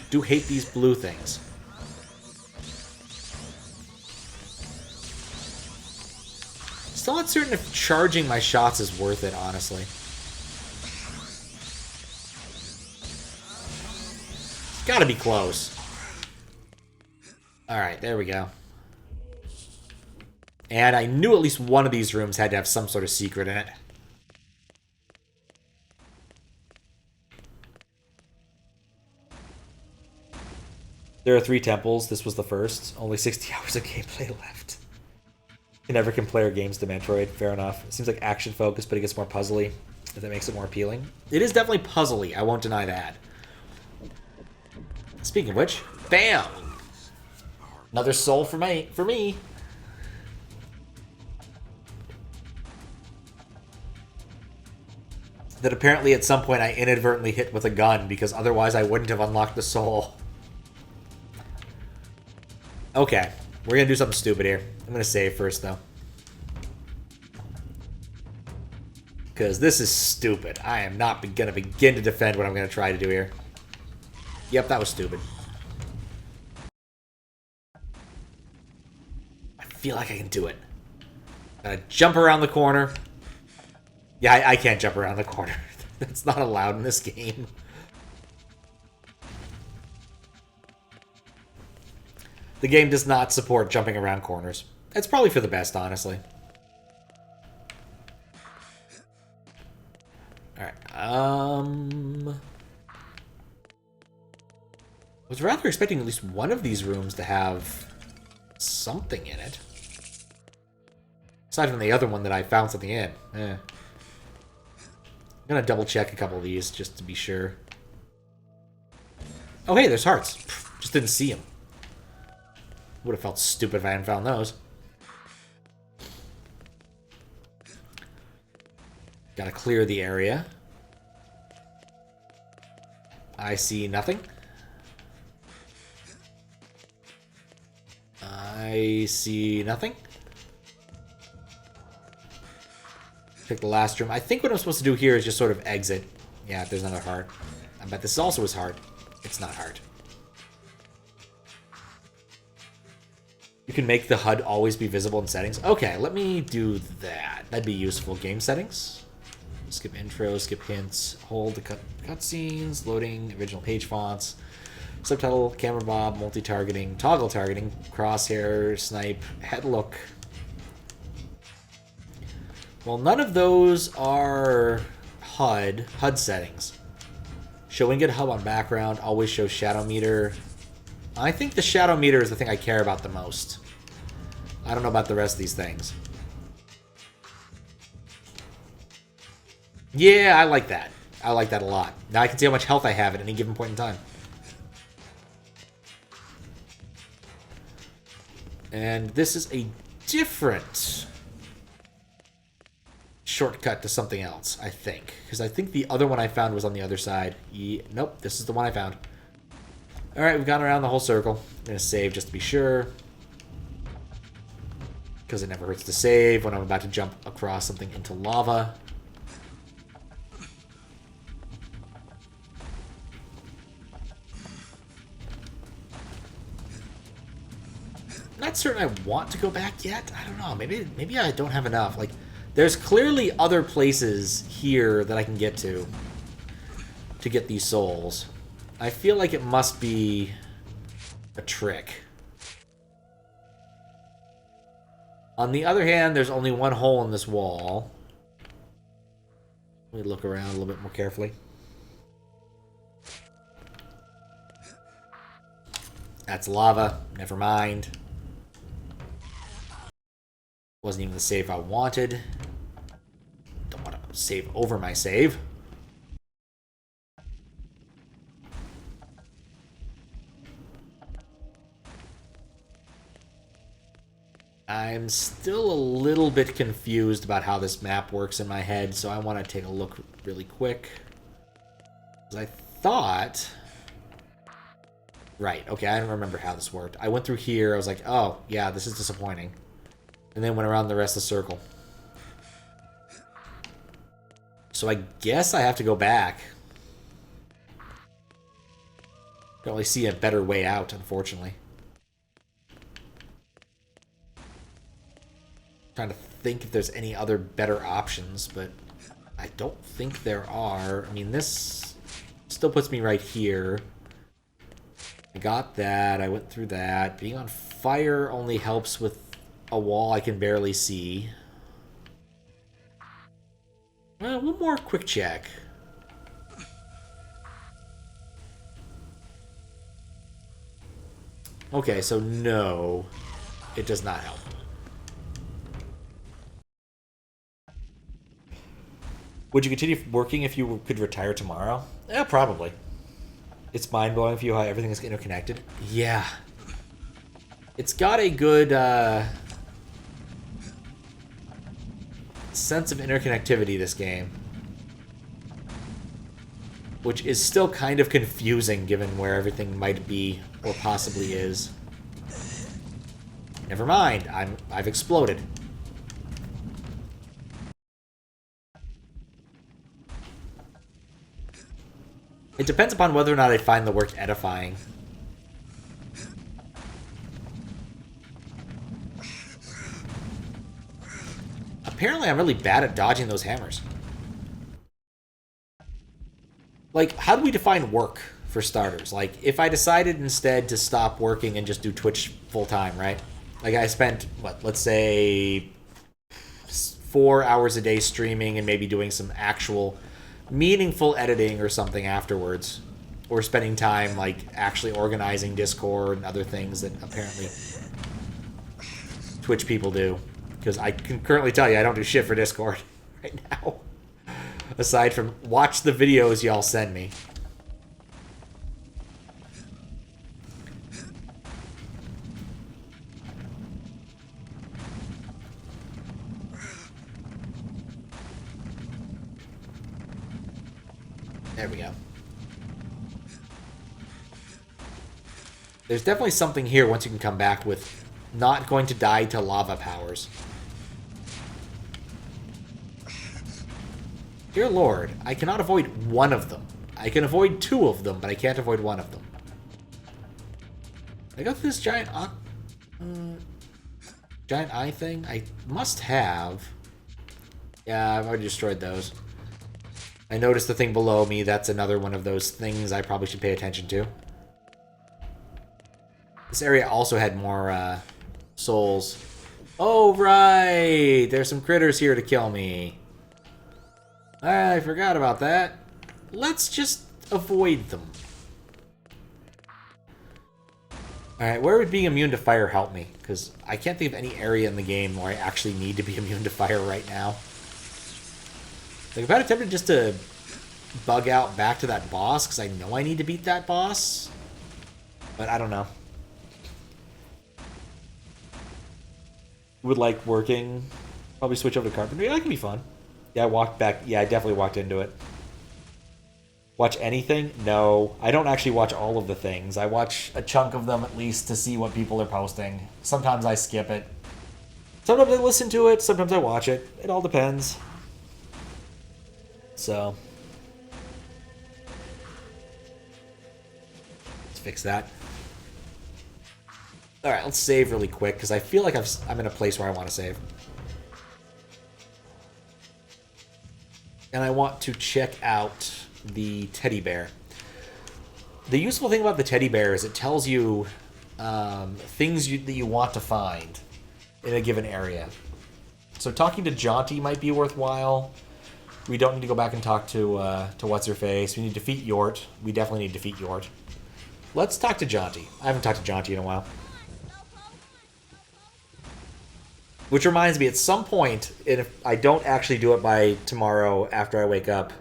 Do hate these blue things. Still not certain if charging my shots is worth it, honestly. It's gotta be close. Alright, there we go. And I knew at least one of these rooms had to have some sort of secret in it. There are 3 temples. This was the first. Only 60 hours of gameplay left. You never compare games to Metroid. Fair enough. It seems like action-focused, but it gets more puzzly, if that makes it more appealing. It is definitely puzzly. I won't deny that. Speaking of which, bam! Another soul for me. That apparently at some point I inadvertently hit with a gun, because otherwise I wouldn't have unlocked the soul. Okay, we're gonna do something stupid here. I'm gonna save first, though. Because this is stupid. I am not gonna begin to defend what I'm gonna try to do here. Yep, that was stupid. I feel like I can do it. Gotta jump around the corner. Yeah, I can't jump around the corner. That's not allowed in this game. The game does not support jumping around corners. It's probably for the best, honestly. Alright, I was rather expecting at least one of these rooms to have something in it. Aside from the other one that I found something in. I'm gonna double check a couple of these just to be sure. Oh hey, there's hearts. Just didn't see them. Would have felt stupid if I hadn't found those. Gotta clear the area. I see nothing. I see nothing. Pick the last room. I think what I'm supposed to do here is just sort of exit. Yeah, there's another heart. I bet this also is heart. It's not heart. You can make the HUD always be visible in settings. Okay, let me do that. That'd be useful. Game settings. Skip intro, skip hints, hold the cutscenes, loading, original page fonts, subtitle, camera bob, multi-targeting, toggle targeting, crosshair, snipe, head look. Well, none of those are HUD settings. Show ingot hub on background, always show shadow meter. I think the shadow meter is the thing I care about the most. I don't know about the rest of these things. Yeah, I like that. I like that a lot. Now I can see how much health I have at any given point in time. And this is a different shortcut to something else, I think. Because I think the other one I found was on the other side. Nope, this is the one I found. Alright, we've gone around the whole circle. I'm going to save just to be sure. Because it never hurts to save when I'm about to jump across something into lava. Not certain I want to go back yet. I don't know. Maybe I don't have enough. Like, there's clearly other places here that I can get to get these souls. I feel like it must be a trick. On the other hand, there's only one hole in this wall. Let me look around a little bit more carefully. That's lava. Never mind. Wasn't even the save I wanted. Don't want to save over my save. I'm still a little bit confused about how this map works in my head, so I want to take a look really quick. I thought... Right, okay, I don't remember how this worked. I went through here, I was like, oh, yeah, this is disappointing. And then went around the rest of the circle. So I guess I have to go back. Don't really see a better way out, unfortunately. Trying to think if there's any other better options, but I don't think there are. I mean, this still puts me right here. I got that. I went through that. Being on fire only helps with a wall I can barely see. One more quick check. Okay, so no, it does not help. Would you continue working if you could retire tomorrow? Yeah, probably. It's mind-blowing for you how everything is interconnected. Yeah. It's got a good sense of interconnectivity, this game. Which is still kind of confusing given where everything might be or possibly is. Never mind, I've exploded. It depends upon whether or not I find the work edifying. Apparently I'm really bad at dodging those hammers. Like, how do we define work, for starters? Like, if I decided instead to stop working and just do Twitch full-time, right? Like, I spent, what, let's say 4 hours a day streaming and maybe doing some actual meaningful editing or something afterwards, or spending time like actually organizing Discord and other things that apparently Twitch people do, because I can currently tell you I don't do shit for Discord right now aside from watch the videos y'all send me. There we go. There's definitely something here once you can come back with not going to die to lava powers. Dear Lord, I cannot avoid one of them. I can avoid 2 of them, but I can't avoid one of them. I got this giant eye thing? I must have. Yeah, I've already destroyed those. I noticed the thing below me. That's another one of those things I probably should pay attention to. This area also had more souls. Oh, right! There's some critters here to kill me. I forgot about that. Let's just avoid them. Alright, where would being immune to fire help me? Because I can't think of any area in the game where I actually need to be immune to fire right now. Like, if I had attempted just to bug out back to that boss, because I know I need to beat that boss. But I don't know. Would like working. Probably switch over to carpentry. That can be fun. Yeah, I walked back. Yeah, I definitely walked into it. Watch anything? No. I don't actually watch all of the things. I watch a chunk of them at least to see what people are posting. Sometimes I skip it. Sometimes I listen to it. Sometimes I watch it. It all depends. So, let's fix that. Alright, let's save really quick, because I feel like I'm in a place where I want to save. And I want to check out the teddy bear. The useful thing about the teddy bear is it tells you things that you want to find in a given area. So talking to Jaunty might be worthwhile. We don't need to go back and talk to What's-Her-Face. We need to defeat Yort. We definitely need to defeat Yort. let's talk to Jaunty. I haven't talked to Jaunty in a while. Which reminds me, at some point, and if I don't actually do it by tomorrow after I wake up,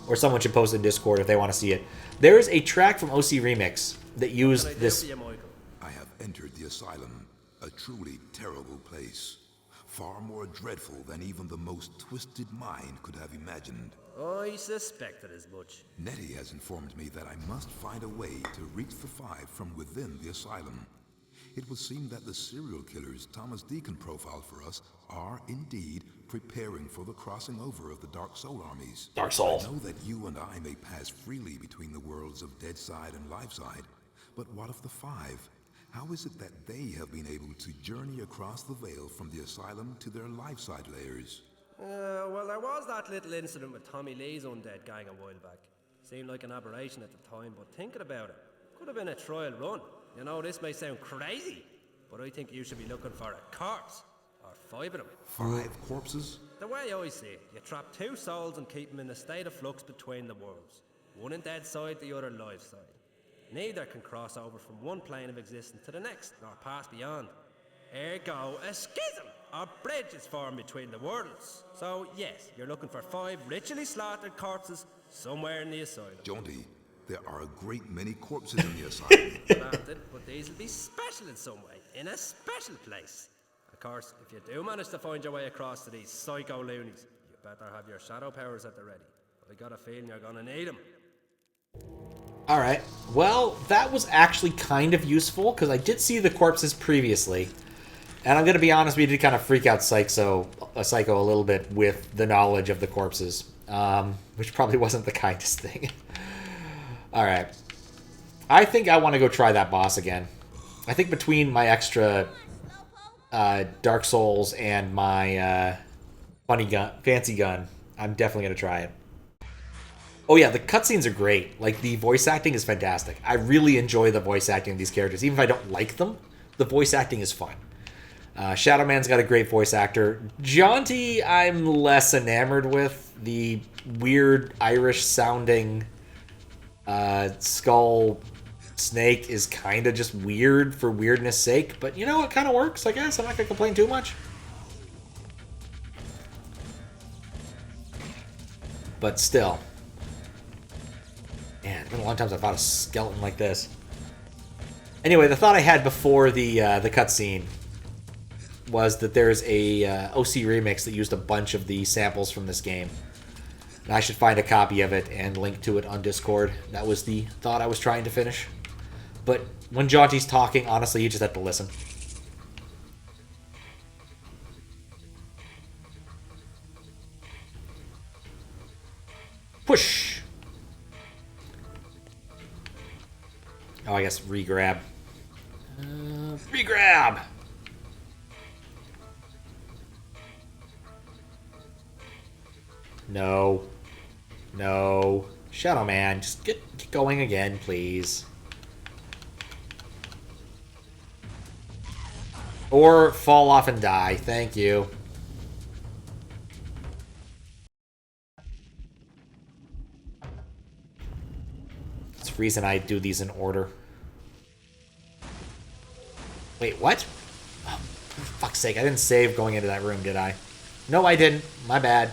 or someone should post in Discord if they want to see it, there is a track from OC Remix that used this... I have entered the asylum, a truly terrible place. Far more dreadful than even the most twisted mind could have imagined. I suspected as much. Nettie has informed me that I must find a way to reach the Five from within the asylum. It would seem that the serial killers Thomas Deacon profiled for us are indeed preparing for the crossing over of the Dark Soul armies. Dark Soul. I know that you and I may pass freely between the worlds of Dead Side and Live Side, but what of the Five? How is it that they have been able to journey across the veil from the asylum to their Live Side layers? Well, there was that little incident with Tommy Lee's undead gang a while back. Seemed like an aberration at the time, but thinking about it, could have been a trial run. You know, this may sound crazy, but I think you should be looking for a corpse. Or 5 of them. 5 corpses? The way I see it, you trap 2 souls and keep them in a state of flux between the worlds. One in dead side, the other live side. Neither can cross over from one plane of existence to the next, nor pass beyond. Ergo, a schism, or bridge is formed between the worlds. So, yes, you're looking for 5 ritually slaughtered corpses somewhere in the asylum. Jaunty, there are a great many corpses in the asylum. Granted, but these will be special in some way, in a special place. Of course, if you do manage to find your way across to these psycho loonies, you better have your shadow powers at the ready. I got a feeling you're gonna need them. Alright, well, that was actually kind of useful, because I did see the corpses previously. And I'm going to be honest, we did kind of freak out Psycho a little bit with the knowledge of the corpses. Which probably wasn't the kindest thing. Alright. I think I want to go try that boss again. I think between my extra Dark Souls and my fancy gun, I'm definitely going to try it. Oh yeah, the cutscenes are great. Like, the voice acting is fantastic. I really enjoy the voice acting of these characters. Even if I don't like them, the voice acting is fun. Shadow Man's got a great voice actor. Jaunty, I'm less enamored with. The weird Irish-sounding skull snake is kind of just weird for weirdness sake. But, you know, it kind of works, I guess. I'm not going to complain too much. But still. Man, it's been a long time since I fought a skeleton like this. Anyway, the thought I had before the cutscene was that there's a OC remix that used a bunch of the samples from this game. And I should find a copy of it and link to it on Discord. That was the thought I was trying to finish. But when Jaunty's talking, honestly, you just have to listen. Push! Oh, I guess re-grab. Re-grab! No. No. Shadow Man, just get going again, please. Or fall off and die. Thank you. That's the reason I do these in order. Wait, what? Oh, for fuck's sake, I didn't save going into that room, did I? No, I didn't. My bad.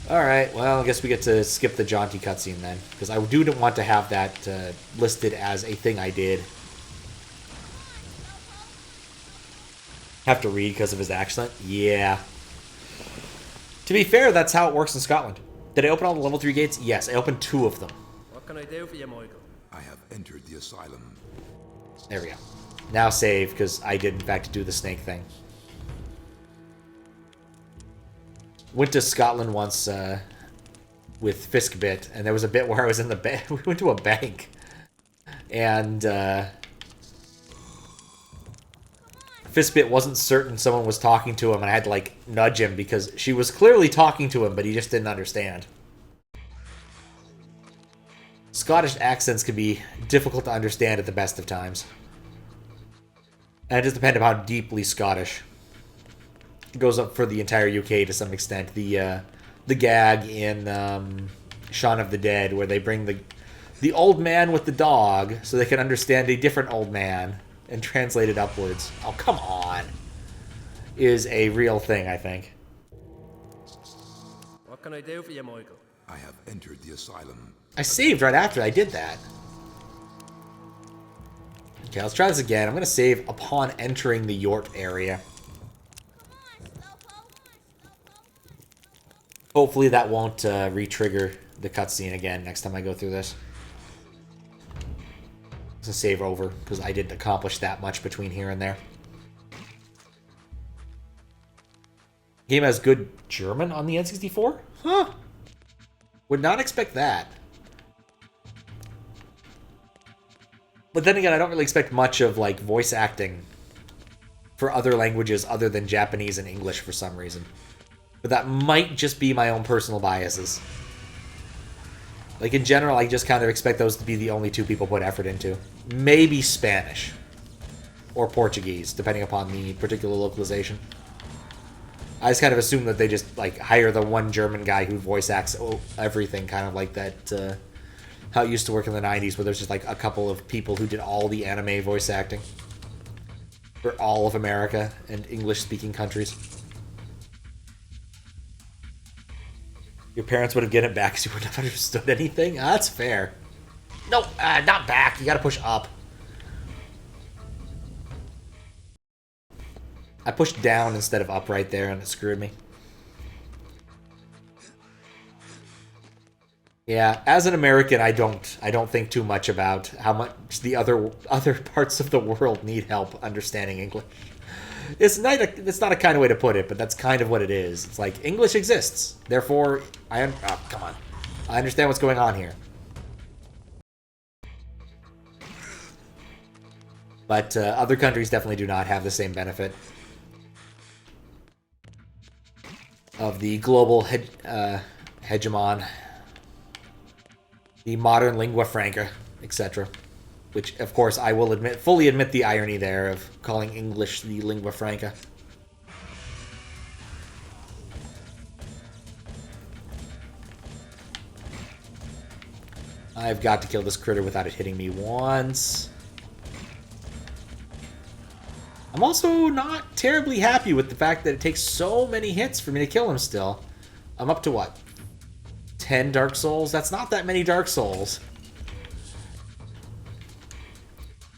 Alright, well, I guess we get to skip the Jaunty cutscene then. Because I do want to have that listed as a thing I did. Have to read because of his accent? Yeah. To be fair, that's how it works in Scotland. Did I open all the level 3 gates? Yes, I opened 2 of them. What can I do for you, Michael? I have entered the asylum. There we go. Now save, because I did in fact do the snake thing. Went to Scotland once with Fiskbit, and there was a bit where I was in the bank. We went to a bank, and Fiskbit wasn't certain someone was talking to him, and I had to like nudge him because she was clearly talking to him, but he just didn't understand. Scottish accents can be difficult to understand at the best of times. And it just depends on how deeply Scottish. It goes up for the entire UK to some extent. The gag in Shaun of the Dead, where they bring the old man with the dog so they can understand a different old man and translate it upwards. Oh, come on. Is a real thing, I think. What can I do for you, Michael? I have entered the asylum. I saved right after I did that. Okay, let's try this again. I'm going to save upon entering the Yort area. Hopefully that won't re-trigger the cutscene again next time I go through this. It's a save over, because I didn't accomplish that much between here and there. Game has good German on the N64? Huh. Would not expect that. But then again, I don't really expect much of, like, voice acting for other languages other than Japanese and English for some reason. But that might just be my own personal biases. Like, in general, I just kind of expect those to be the only two people put effort into. Maybe Spanish. Or Portuguese, depending upon the particular localization. I just kind of assume that they just, like, hire the one German guy who voice acts everything, kind of like that, how it used to work in the 90s, where there's just, like, a couple of people who did all the anime voice acting. For all of America and English-speaking countries. Your parents would have given it back because you wouldn't have understood anything? That's fair. No, not back. You gotta push up. I pushed down instead of up right there, and it screwed me. Yeah, as an American, I don't think too much about how much the other parts of the world need help understanding English. It's not a kind of way to put it, but that's kind of what it is. It's like, English exists. Therefore, oh, come on. I understand what's going on here. But other countries definitely do not have the same benefit of the global hegemon, the modern lingua franca, etc. Which, of course, I will fully admit the irony there of calling English the lingua franca. I've got to kill this critter without it hitting me once. I'm also not terribly happy with the fact that it takes so many hits for me to kill him still. I'm up to what? 10 Dark Souls? That's not that many Dark Souls.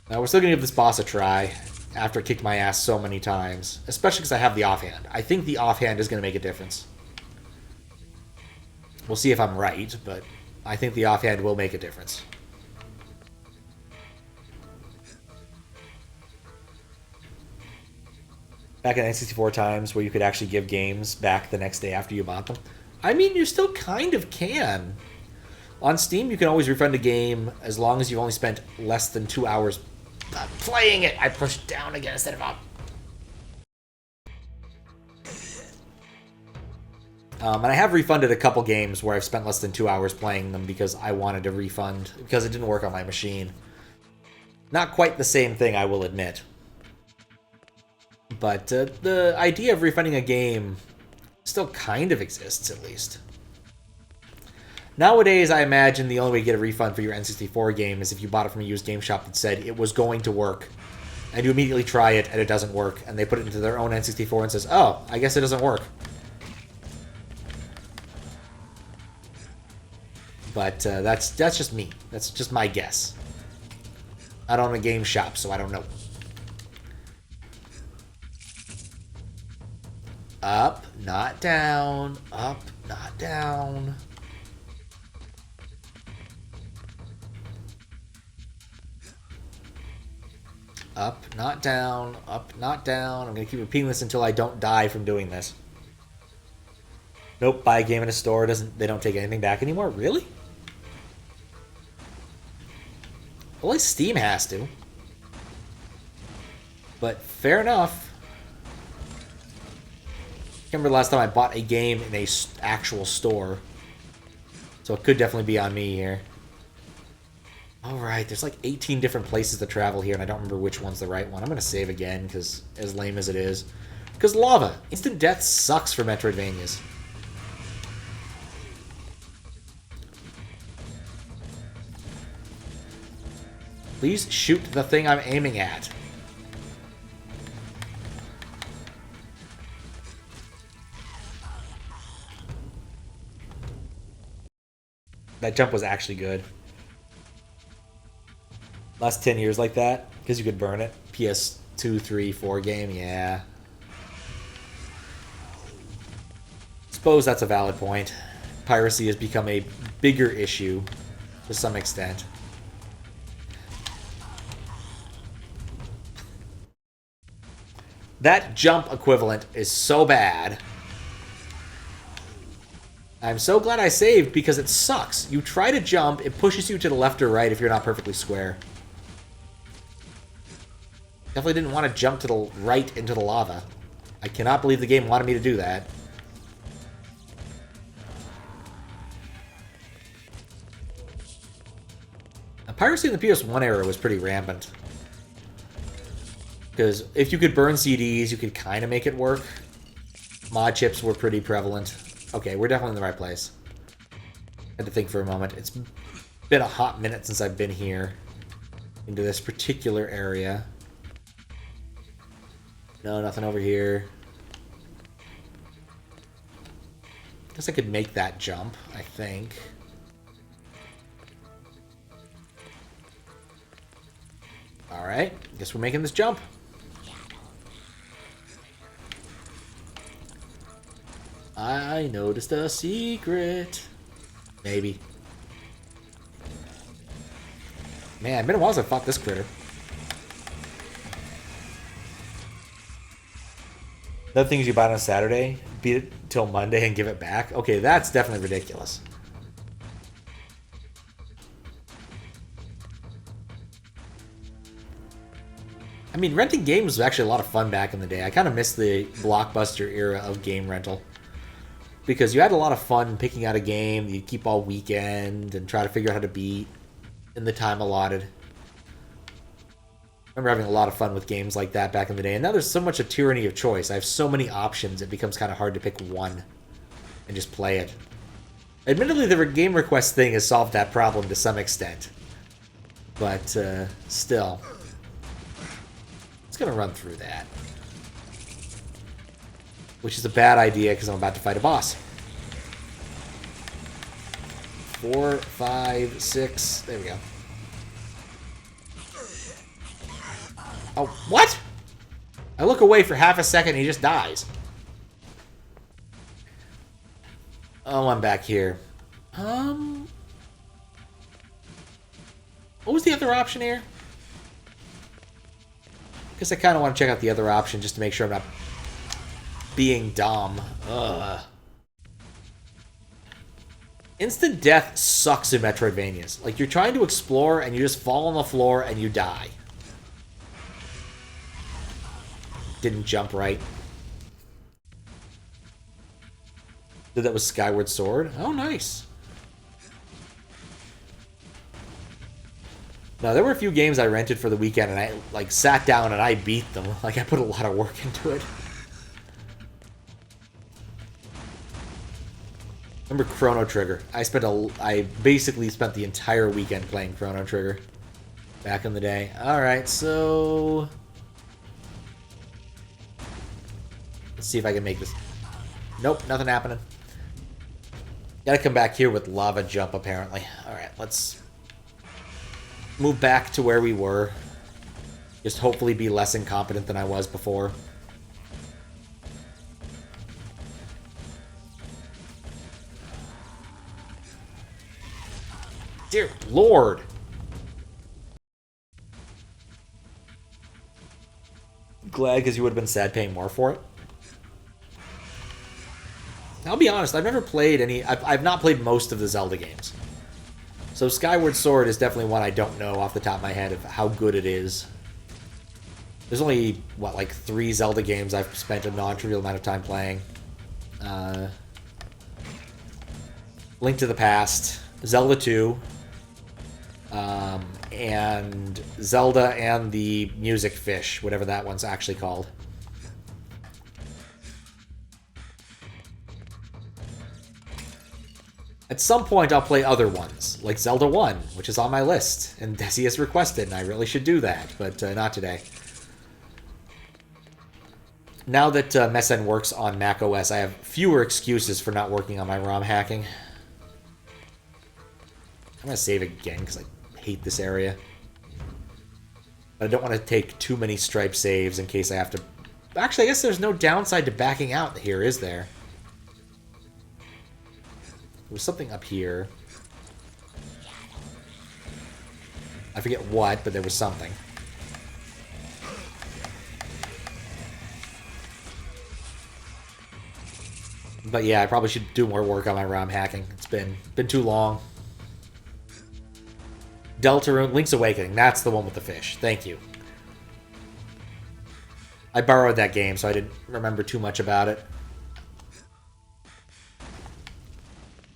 Now, we're still going to give this boss a try after it kicked my ass so many times. Especially because I have the offhand. I think the offhand is going to make a difference. We'll see if I'm right, but I think the offhand will make a difference. Back in N64 times where you could actually give games back the next day after you bought them. I mean, you still kind of can. On Steam, you can always refund a game as long as you've only spent less than 2 hours playing it. I pushed down again instead of up. And I have refunded a couple games where I've spent less than 2 hours playing them because I wanted to refund, because it didn't work on my machine. Not quite the same thing, I will admit. But the idea of refunding a game still kind of exists, at least. Nowadays, I imagine the only way to get a refund for your N64 game is if you bought it from a used game shop that said it was going to work, and you immediately try it and it doesn't work, and they put it into their own N64 and says, oh, I guess it doesn't work. But that's just me. That's just my guess. I don't own a game shop, so I don't know. Up, not down. Up, not down. Up, not down. Up, not down. I'm going to keep repeating this until I don't die from doing this. Nope, buy a game in a store. They don't take anything back anymore? Really? Well, at least Steam has to. But fair enough. I can't remember the last time I bought a game in a actual store. So it could definitely be on me here. Alright, there's like 18 different places to travel here, and I don't remember which one's the right one. I'm going to save again, because as lame as it is. Because lava. Instant death sucks for Metroidvanias. Please shoot the thing I'm aiming at. That jump was actually good. Last 10 years like that, because you could burn it. PS2, 3, 4 game, yeah. Suppose that's a valid point. Piracy has become a bigger issue to some extent. That jump equivalent is so bad. I'm so glad I saved because it sucks. You try to jump, it pushes you to the left or right if you're not perfectly square. Definitely didn't want to jump to the right into the lava. I cannot believe the game wanted me to do that. Now, piracy in the PS1 era was pretty rampant. Because if you could burn CDs, you could kind of make it work. Mod chips were pretty prevalent. Okay, we're definitely in the right place. Had to think for a moment. It's been a hot minute since I've been here. Into this particular area. No, nothing over here. Guess I could make that jump, I think. Alright, guess we're making this jump. I noticed a secret. Maybe. Man, it's been a while since I fought this critter. Other things you buy on a Saturday, beat it till Monday and give it back. Okay, that's definitely ridiculous. I mean, renting games was actually a lot of fun back in the day. I kind of miss the Blockbuster era of game rental. Because you had a lot of fun picking out a game you'd keep all weekend and try to figure out how to beat in the time allotted. I remember having a lot of fun with games like that back in the day. And now there's so much a tyranny of choice. I have so many options, it becomes kind of hard to pick one and just play it. Admittedly, the game request thing has solved that problem to some extent. But still. It's going to run through that. Which is a bad idea because I'm about to fight a boss. 4, 5, 6. There we go. Oh, what? I look away for half a second and he just dies. Oh, I'm back here. What was the other option here? Guess I kind of want to check out the other option just to make sure I'm not being dumb. Ugh. Instant death sucks in Metroidvanias. Like, you're trying to explore and you just fall on the floor and you die. Didn't jump right. Did that with Skyward Sword? Oh, nice. Now, there were a few games I rented for the weekend and I, like, sat down and I beat them. Like, I put a lot of work into it. Remember Chrono Trigger? I basically spent the entire weekend playing Chrono Trigger back in the day. Alright, so let's see if I can make this. Nope, nothing happening. Gotta come back here with lava jump, apparently. Alright, let's move back to where we were. Just hopefully be less incompetent than I was before. Dear Lord. Glad because you would have been sad paying more for it. I'll be honest, I've never played any. I've not played most of the Zelda games. So Skyward Sword is definitely one I don't know off the top of my head of how good it is. There's only, what, like 3 Zelda games I've spent a non-trivial amount of time playing. Link to the Past, Zelda 2, and Zelda and the Music Fish, whatever that one's actually called. At some point, I'll play other ones, like Zelda 1, which is on my list, and Desi has requested, and I really should do that, but not today. Now that Messen works on Mac OS, I have fewer excuses for not working on my ROM hacking. I'm going to save again, because I hate this area. But I don't want to take too many stripe saves in case I have to... Actually, I guess there's no downside to backing out here, is there? There was something up here. I forget what, but there was something. But yeah, I probably should do more work on my ROM hacking. It's been too long. Deltarune, Link's Awakening. That's the one with the fish. Thank you. I borrowed that game, so I didn't remember too much about it.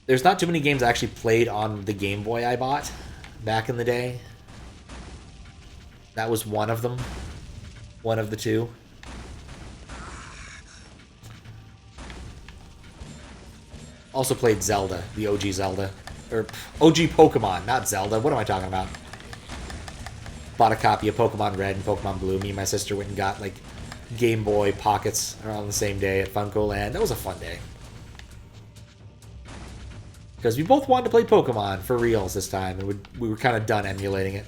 There's not too many games I actually played on the Game Boy I bought back in the day. That was one of them. One of the two. Also played Zelda, the OG Zelda. Or OG Pokemon, not Zelda. What am I talking about? Bought a copy of Pokemon Red and Pokemon Blue. Me and my sister went and got, like, Game Boy Pockets around the same day at Funko Land. That was a fun day. Because we both wanted to play Pokemon for reals this time, and we were kind of done emulating it.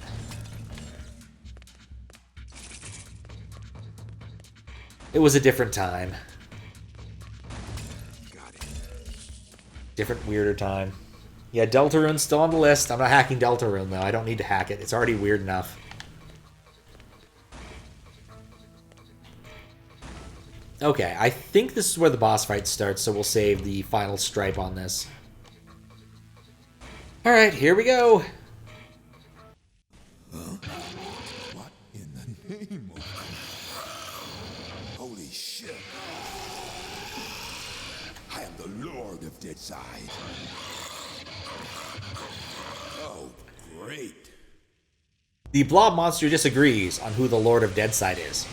It was a different time. Different, weirder time. Yeah, Deltarune's still on the list. I'm not hacking Deltarune, though. I don't need to hack it. It's already weird enough. Okay, I think this is where the boss fight starts, so we'll save the final stripe on this. Alright, here we go. What in the name of... Holy shit. I am the Lord of Deadside. Oh, great. The blob monster disagrees on who the Lord of Deadside is.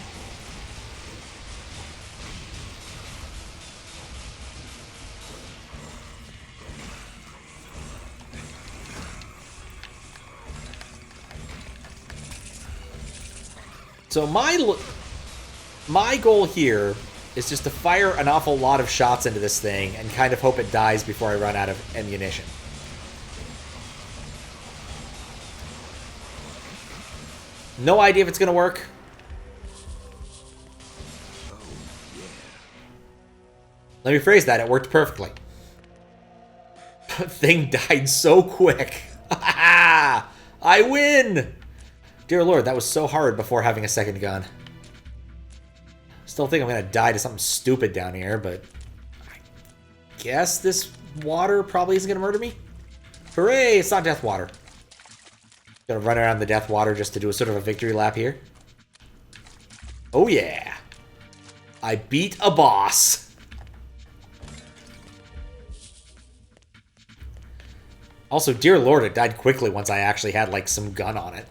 So my goal here is just to fire an awful lot of shots into this thing and kind of hope it dies before I run out of ammunition. No idea if it's going to work. Oh, yeah. Let me phrase that. It worked perfectly. Thing died so quick. I win! Dear Lord, that was so hard before having a second gun. Still think I'm going to die to something stupid down here, but I guess this water probably isn't going to murder me. Hooray, it's not death water. Gonna run around the death water just to do a sort of a victory lap here. Oh yeah. I beat a boss. Also, dear Lord, it died quickly once I actually had, like, some gun on it.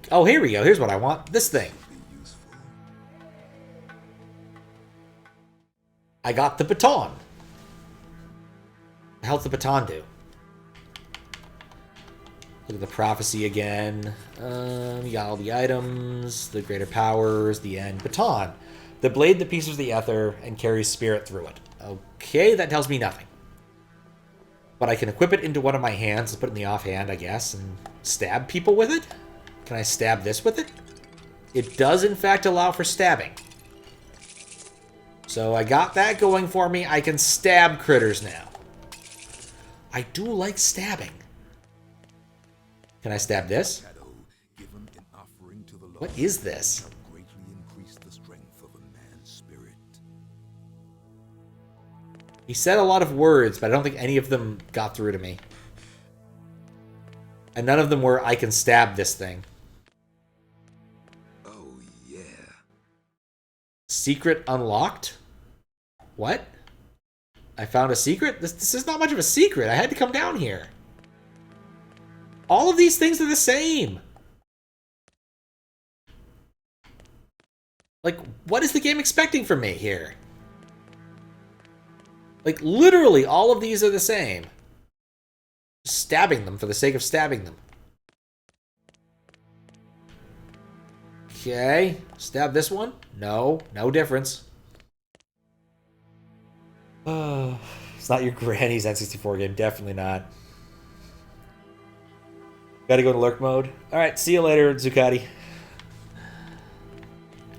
Oh, here we go. Here's what I want. This thing. I got the baton. What the hell's the baton do? Look at the prophecy again. You got all the items, the greater powers, the end. Baton. The blade that pieces the ether and carries spirit through it. Okay, that tells me nothing. But I can equip it into one of my hands, put it in the offhand, I guess, and stab people with it? Can I stab this with it? It does, in fact, allow for stabbing. So I got that going for me. I can stab critters now. I do like stabbing. Can I stab this? What is this? He said a lot of words, but I don't think any of them got through to me. And none of them were, I can stab this thing. Oh, yeah. Secret unlocked? What? I found a secret? This is not much of a secret. I had to come down here. All of these things are the same. Like, what is the game expecting from me here? Like, literally, all of these are the same. Just stabbing them for the sake of stabbing them. Okay. Stab this one? No. No difference. It's not your granny's N64 game. Definitely not. Gotta go to lurk mode. Alright, see you later, Zuccotti.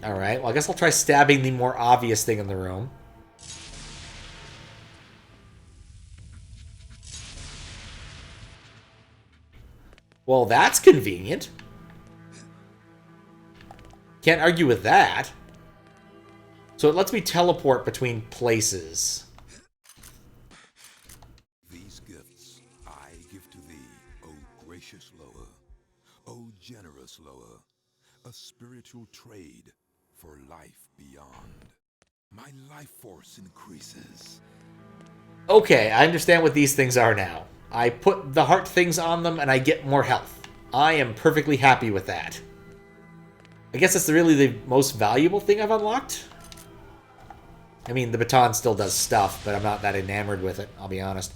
Alright, well, I guess I'll try stabbing the more obvious thing in the room. Well, that's convenient. Can't argue with that. So it lets me teleport between places. These gifts I give to thee, O gracious Loa, O generous Loa, a spiritual trade for life beyond. My life force increases. Okay, I understand what these things are now. I put the heart things on them and I get more health. I am perfectly happy with that. I guess that's really the most valuable thing I've unlocked. I mean, the baton still does stuff, but I'm not that enamored with it, I'll be honest.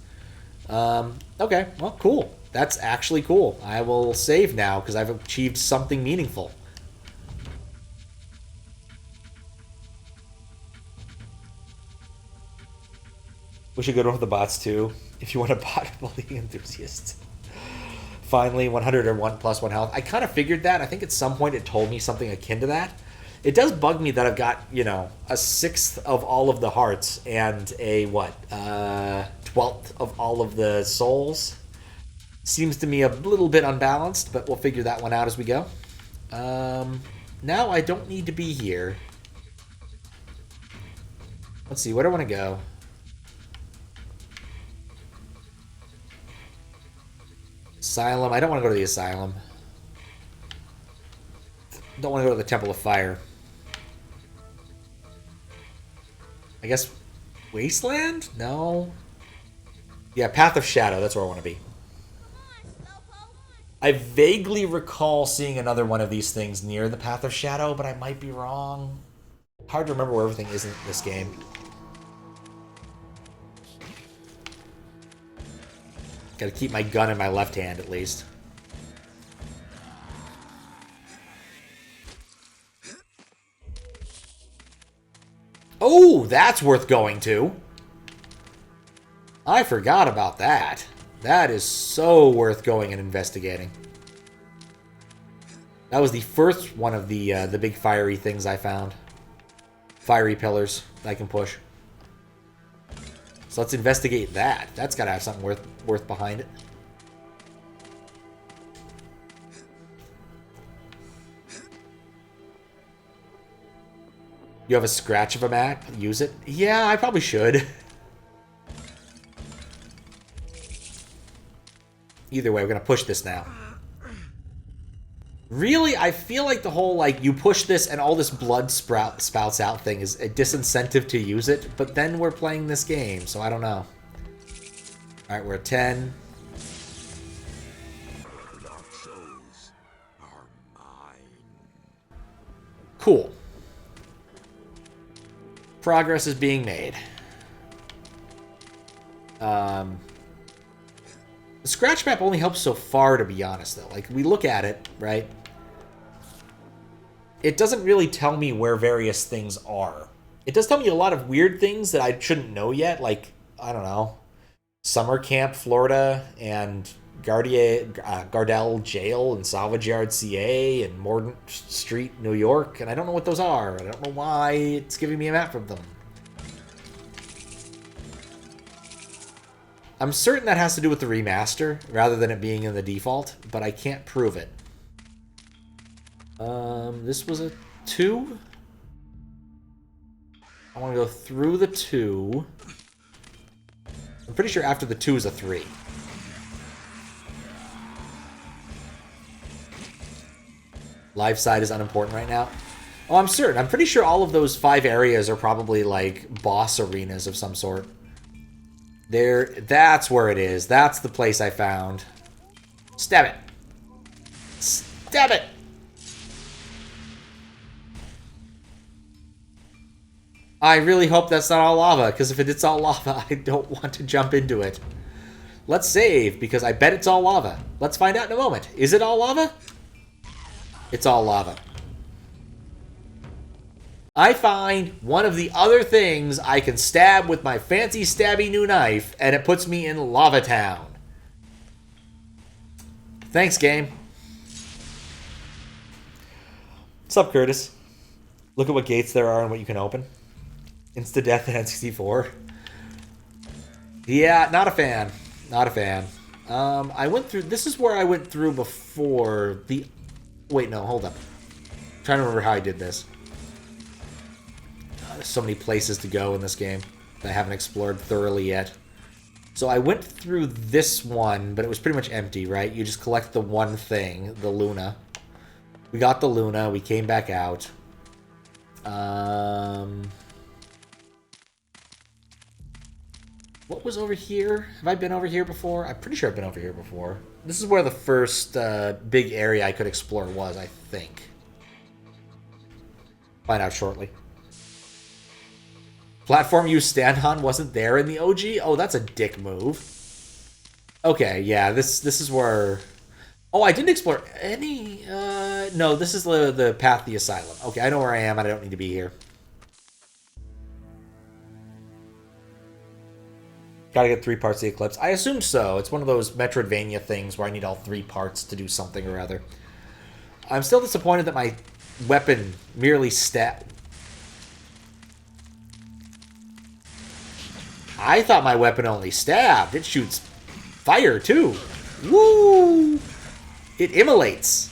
Okay, well, cool. That's actually cool. I will save now because I've achieved something meaningful. We should go to the bots too, if you want a bot bullying enthusiast. Finally, 100 or 1 plus 1 health. I kind of figured that. I think at some point it told me something akin to that. It does bug me that I've got, you know, a 1/6 of all of the hearts and a, 12th of all of the souls. Seems to me a little bit unbalanced, but we'll figure that one out as we go. Now I don't need to be here. Let's see, where do I want to go? Asylum. I don't want to go to the asylum. Don't want to go to the Temple of Fire. I guess Wasteland? No. Yeah, Path of Shadow. That's where I want to be. I vaguely recall seeing another one of these things near the Path of Shadow, but I might be wrong. Hard to remember where everything is in this game. Gotta keep my gun in my left hand, at least. Oh, that's worth going to. I forgot about that. That is so worth going and investigating. That was the first one of the big fiery things I found. Fiery pillars that I can push. So let's investigate that. That's got to have something worth behind it. You have a scratch of a map? Use it? Yeah, I probably should. Either way, we're going to push this now. Really? I feel like the whole, like, you push this and all this blood spouts out thing is a disincentive to use it, but then we're playing this game, so I don't know. Alright, we're at 10. Cool. Progress is being made. The scratch map only helps so far, to be honest, though. Like, we look at it, right? It doesn't really tell me where various things are. It does tell me a lot of weird things that I shouldn't know yet, like, I don't know, Summer Camp, Florida, and Gardell Jail and Salvage Yard, CA, and Mordant Street, New York, and I don't know what those are. I don't know why it's giving me a map of them. I'm certain that has to do with the remaster, rather than it being in the default, but I can't prove it. This was a 2? I want to go through the 2. I'm pretty sure after the 2 is a 3. Live side is unimportant right now. Oh, I'm certain. I'm pretty sure all of those 5 areas are probably, like, boss arenas of some sort. There, that's where it is. That's the place I found. Stab it. Stab it! I really hope that's not all lava, because if it's all lava, I don't want to jump into it. Let's save, because I bet it's all lava. Let's find out in a moment. Is it all lava? It's all lava. I find one of the other things I can stab with my fancy stabby new knife, and it puts me in Lava Town. Thanks, game. What's up, Curtis? Look at what gates there are and what you can open. Insta-death at N64. Yeah, not a fan. Not a fan. I went through... This is where I went through before the... Wait, no, hold up. I'm trying to remember how I did this. There's so many places to go in this game that I haven't explored thoroughly yet. So I went through this one, but it was pretty much empty, right? You just collect the one thing, the Luna. We got the Luna. We came back out. What was over here? Have I been over here before? I'm pretty sure I've been over here before. This is where the first big area I could explore was, I think. Find out shortly. Platform you stand on wasn't there in the OG? Oh, that's a dick move. Okay, yeah, this is where... Oh, I didn't explore any... no, this is the path to the asylum. Okay, I know where I am, and I don't need to be here. Gotta get 3 parts of the Eclipse. I assume so. It's one of those Metroidvania things where I need all 3 parts to do something or other. I'm still disappointed that my weapon merely I thought my weapon only stabbed. It shoots fire, too. Woo! It immolates.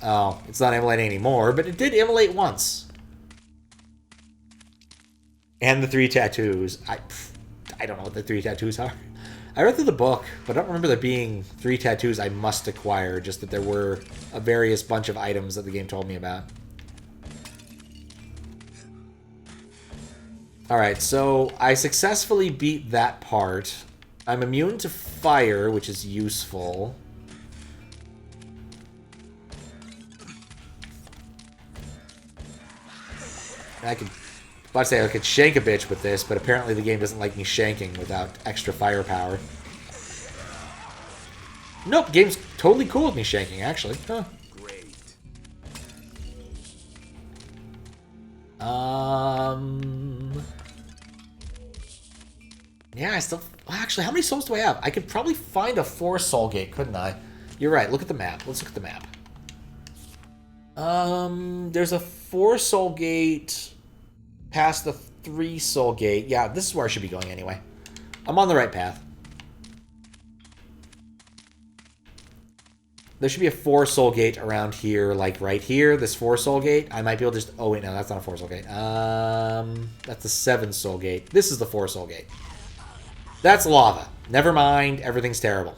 Oh, it's not immolating anymore, but it did immolate once. And the 3 tattoos. I don't know what the 3 tattoos are. I read through the book, but I don't remember there being 3 tattoos I must acquire, just that there were a various bunch of items that the game told me about. Alright, so I successfully beat that part. I'm immune to fire, which is useful. I could shank a bitch with this, but apparently the game doesn't like me shanking without extra firepower. Nope, game's totally cool with me shanking, actually. Huh. Yeah, I still... Actually, how many souls do I have? I could probably find a 4 soul gate, couldn't I? You're right, look at the map. Let's look at the map. There's a 4 soul gate past the 3 soul gate. Yeah, this is where I should be going anyway. I'm on the right path. There should be a 4 soul gate around here, like right here. This 4 soul gate. I might be able to just... Oh, wait, no, that's not a 4 soul gate. That's a 7 soul gate. This is the 4 soul gate. That's lava. Never mind. Everything's terrible.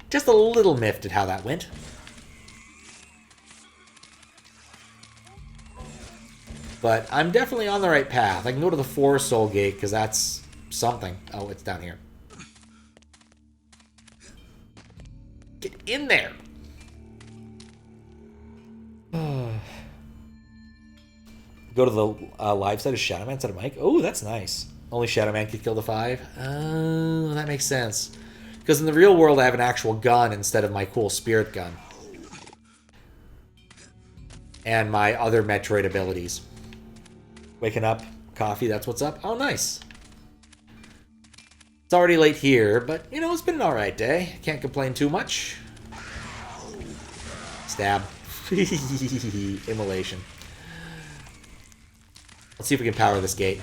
Just a little miffed at how that went. But I'm definitely on the right path. I can go to the 4 soul gate, because that's something. Oh, it's down here. Get in there! Go to the live side of Shadow Man instead of Mike. Oh, that's nice. Only Shadow Man could kill the 5. Oh, that makes sense. Because in the real world, I have an actual gun instead of my cool spirit gun. And my other Metroid abilities. Waking up, coffee, that's what's up. Oh, nice. It's already late here, but, you know, it's been an alright day. Can't complain too much. Stab. Immolation. Let's see if we can power this gate.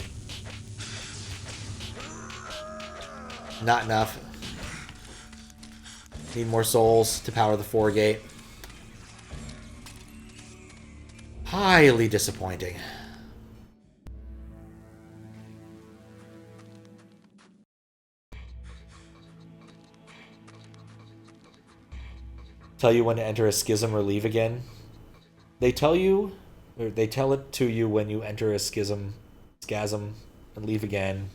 Not enough. Need more souls to power the 4 gate. Highly disappointing. Tell you when to enter a schism or leave again. They tell you, or they tell it to you when you enter a schism, and leave again,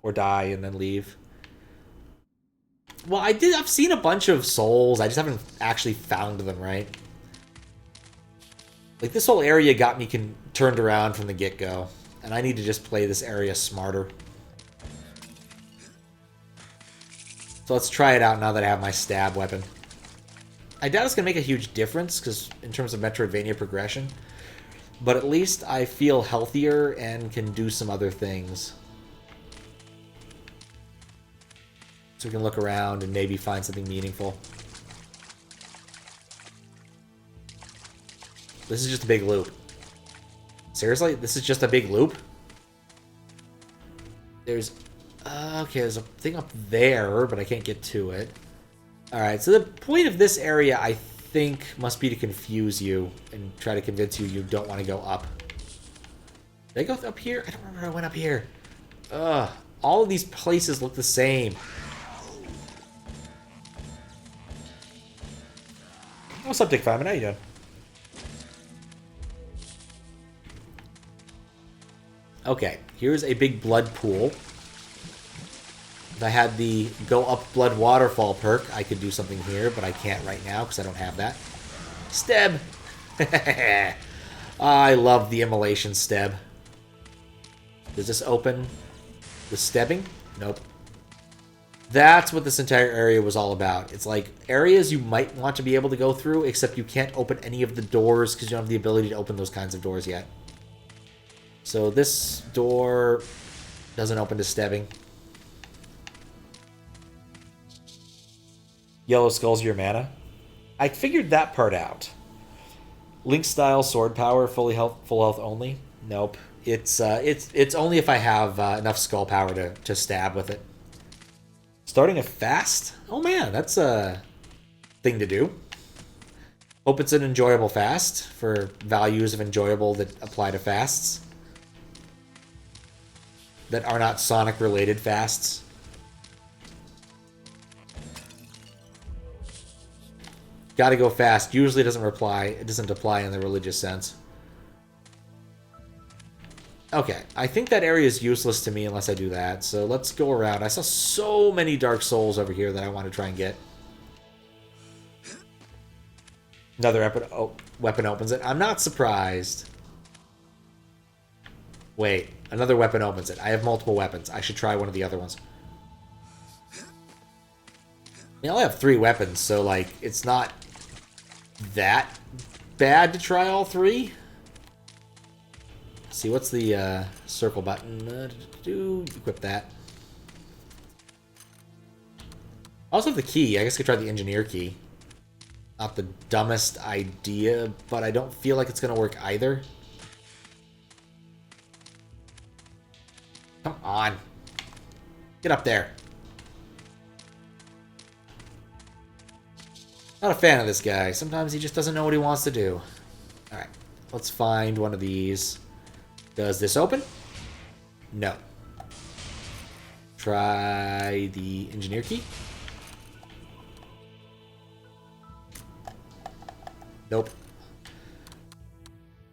or die and then leave. Well, I've seen a bunch of souls. I just haven't actually found them, right? Like, this whole area got me turned around from the get-go. And I need to just play this area smarter. So let's try it out now that I have my stab weapon. I doubt it's going to make a huge difference, because in terms of Metroidvania progression. But at least I feel healthier and can do some other things. So we can look around and maybe find something meaningful. This is just a big loop. Seriously? This is just a big loop? There's... okay, there's a thing up there, but I can't get to it. Alright, so the point of this area, I think, must be to confuse you and try to convince you you don't want to go up. Did I go up here? I don't remember I went up here. Ugh. All of these places look the same. What's up, Dick Fireman? How you doing? Okay, here's a big blood pool. If I had the go up blood waterfall perk, I could do something here, but I can't right now because I don't have that. Steb! I love the immolation steb. Does this open the stebbing? Nope. That's what this entire area was all about. It's like areas you might want to be able to go through, except you can't open any of the doors because you don't have the ability to open those kinds of doors yet. So this door doesn't open to stebbing. Yellow skull's your mana. I figured that part out. Link style sword power, full health only. Nope. It's only if I have enough skull power to stab with it. Starting a fast? Oh man, that's a thing to do. Hope it's an enjoyable fast for values of enjoyable that apply to fasts. That are not Sonic related fasts. Gotta go fast. Usually doesn't apply in the religious sense. Okay, I think that area is useless to me unless I do that. So let's go around. I saw so many Dark Souls over here that I want to try and get. Another weapon opens it. I'm not surprised. Wait, another weapon opens it. I have multiple weapons. I should try one of the other ones. I mean, I only have 3 weapons, so, like, it's not that bad to try all 3. Let's see, what's the circle button? Equip that. I also have the key. I guess I could try the engineer key. Not the dumbest idea, but I don't feel like it's going to work either. Come on. Get up there. Not a fan of this guy. Sometimes he just doesn't know what he wants to do. Alright. Let's find one of these. Does this open? No. Try the engineer key. Nope.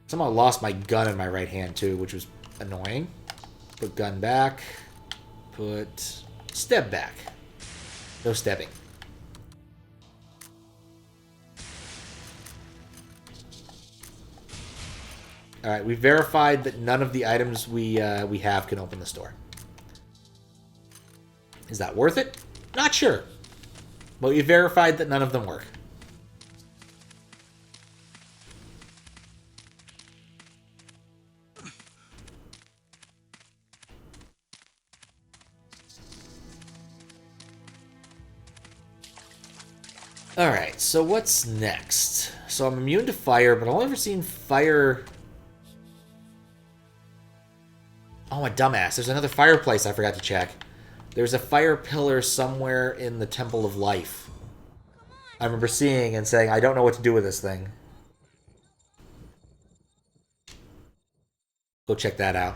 Somehow lost my gun in my right hand too, which was annoying. Put gun back. Put steb back. No stebbing. Alright, we verified that none of the items we have can open this door. Is that worth it? Not sure. But we verified that none of them work. Alright, so what's next? So I'm immune to fire, but I've only ever seen fire... Oh, a dumbass. There's another fireplace I forgot to check. There's a fire pillar somewhere in the Temple of Life. I remember seeing and saying, I don't know what to do with this thing. Go check that out.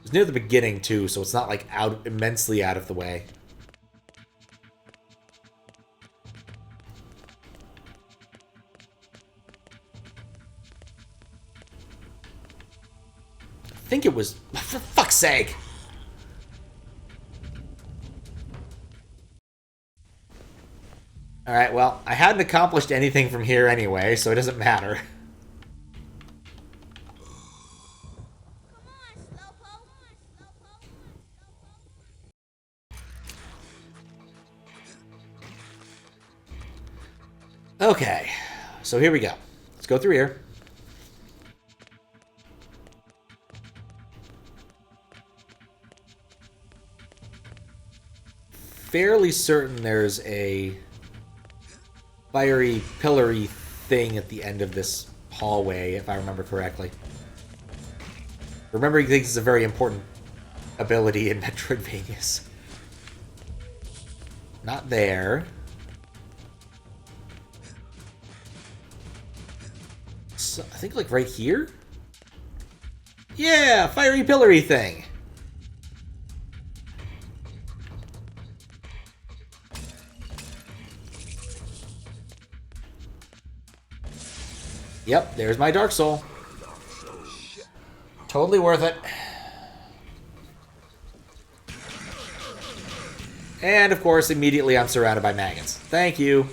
It's near the beginning, too, so it's not, like, immensely out of the way. I think it was... For fuck's sake! Alright, well, I hadn't accomplished anything from here anyway, so it doesn't matter. Okay, so here we go. Let's go through here. Fairly certain there's a fiery, pillory thing at the end of this hallway, if I remember correctly. Remembering things is a very important ability in Metroidvanias. Not there. So, I think like right here? Yeah, fiery pillory thing. Yep, there's my Dark Soul. Totally worth it. And, of course, immediately I'm surrounded by maggots. Thank you.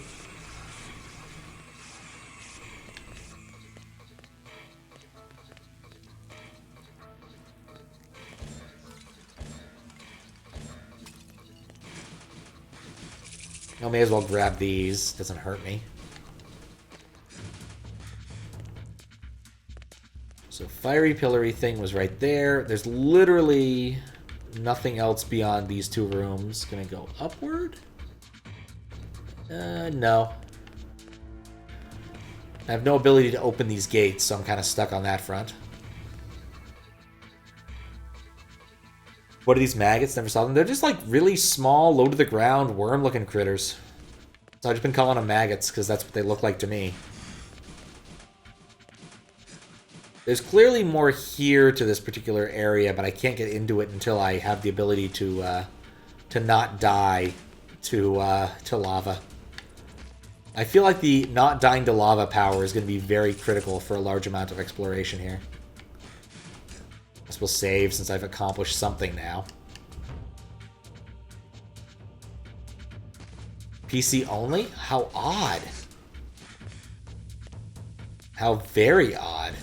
I may as well grab these. Doesn't hurt me. So fiery pillory thing was right there. There's literally nothing else beyond these two rooms. Gonna go upward? No. I have no ability to open these gates, so I'm kind of stuck on that front. What are these maggots? Never saw them. They're just like really small, low to the ground, worm-looking critters. So I've just been calling them maggots because that's what they look like to me. There's clearly more here to this particular area, but I can't get into it until I have the ability to not die to lava. I feel like the not dying to lava power is going to be very critical for a large amount of exploration here. I guess we'll save since I've accomplished something now. PC only? How odd. How very odd.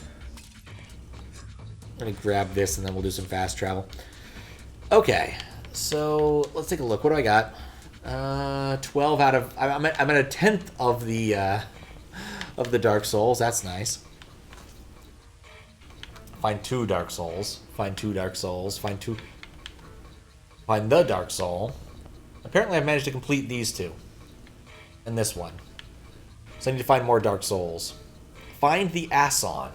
I'm going to grab this and then we'll do some fast travel. Okay, so let's take a look. What do I got? 12 out of... I'm at a 10th of the Dark Souls. That's nice. Find 2 Dark Souls. Find 2 Dark Souls. Find the Dark Soul. Apparently I've managed to complete these 2. And this one. So I need to find more Dark Souls. Find the Ason.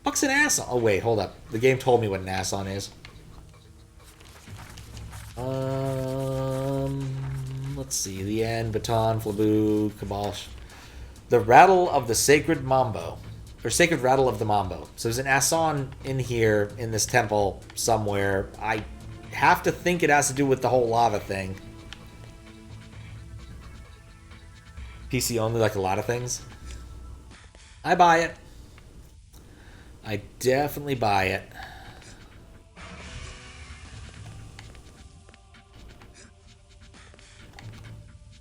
What's an Ason? Oh wait, hold up. The game told me what an Ason is. Let's see. The End, Baton, Flambeau, Kabosh. The Rattle of the Sacred Mambo. Or Sacred Rattle of the Mambo. So there's an Ason in here, in this temple, somewhere. I have to think it has to do with the whole lava thing. PC only, like a lot of things. I buy it. I definitely buy it.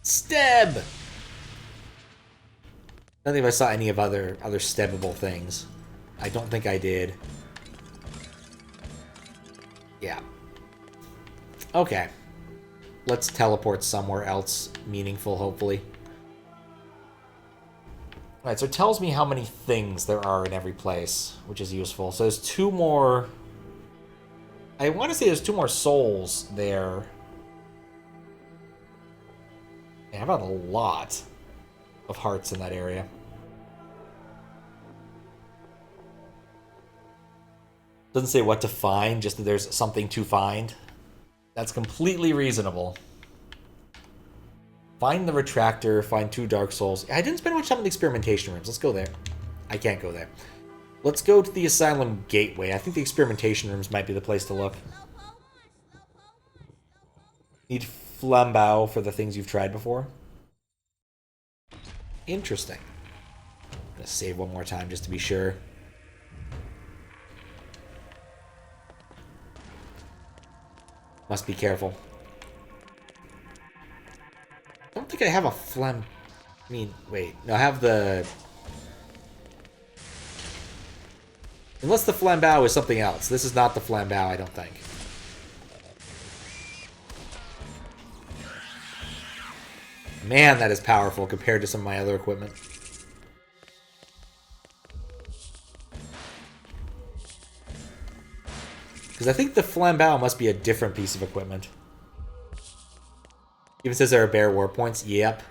Steb! I don't think if I saw any of other stebbable things. I don't think I did. Yeah. Okay. Let's teleport somewhere else meaningful, hopefully. Alright, so it tells me how many things there are in every place, which is useful. So there's 2 more... I want to say there's 2 more souls there. Yeah, how about a lot of hearts in that area? Doesn't say what to find, just that there's something to find. That's completely reasonable. Find the retractor, find 2 Dark Souls. I didn't spend much time in the experimentation rooms. Let's go there. I can't go there. Let's go to the Asylum Gateway. I think the experimentation rooms might be the place to look. Need Flambeau for the things you've tried before. Interesting. I'm gonna save one more time just to be sure. Must be careful. don't think I have a I mean, wait. No, I have the... Unless the Flambeau is something else. This is not the Flambeau, I don't think. Man, that is powerful compared to some of my other equipment. Because I think the Flambeau must be a different piece of equipment. Even says there are bare war points. Yep.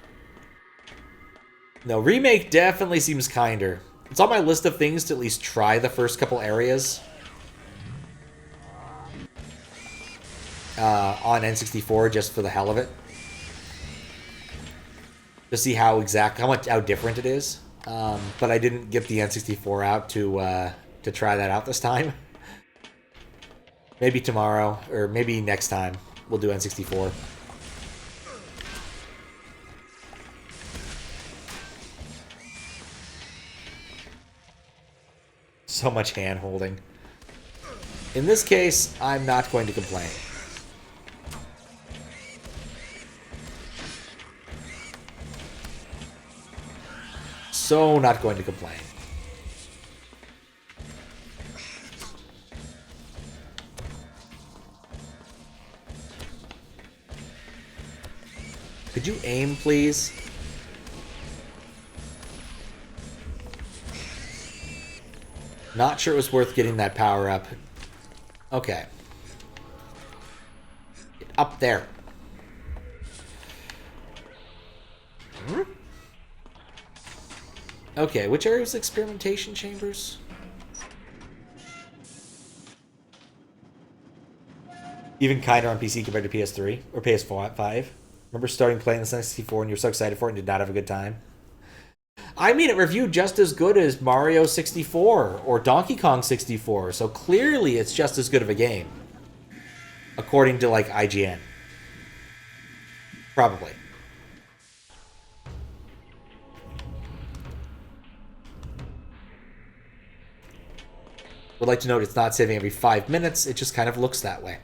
No, remake definitely seems kinder. It's on my list of things to at least try the first couple areas. On N64, just for the hell of it. To see how different it is. But I didn't get the N64 out to try that out this time. Maybe tomorrow, or maybe next time, we'll do N64. So much hand-holding. In this case, I'm not going to complain. So not going to complain. Could you aim, please? Not sure it was worth getting that power up. Okay. Get up there. Hmm? Okay, which area was experimentation chambers? Even kinder on PC compared to PS3 or PS5. Remember starting playing the N64 and you were so excited for it and did not have a good time? I mean, it reviewed just as good as Mario 64 or Donkey Kong 64, so clearly it's just as good of a game. According to, like, IGN. Probably. Would like to note it's not saving every 5 minutes, it just kind of looks that way.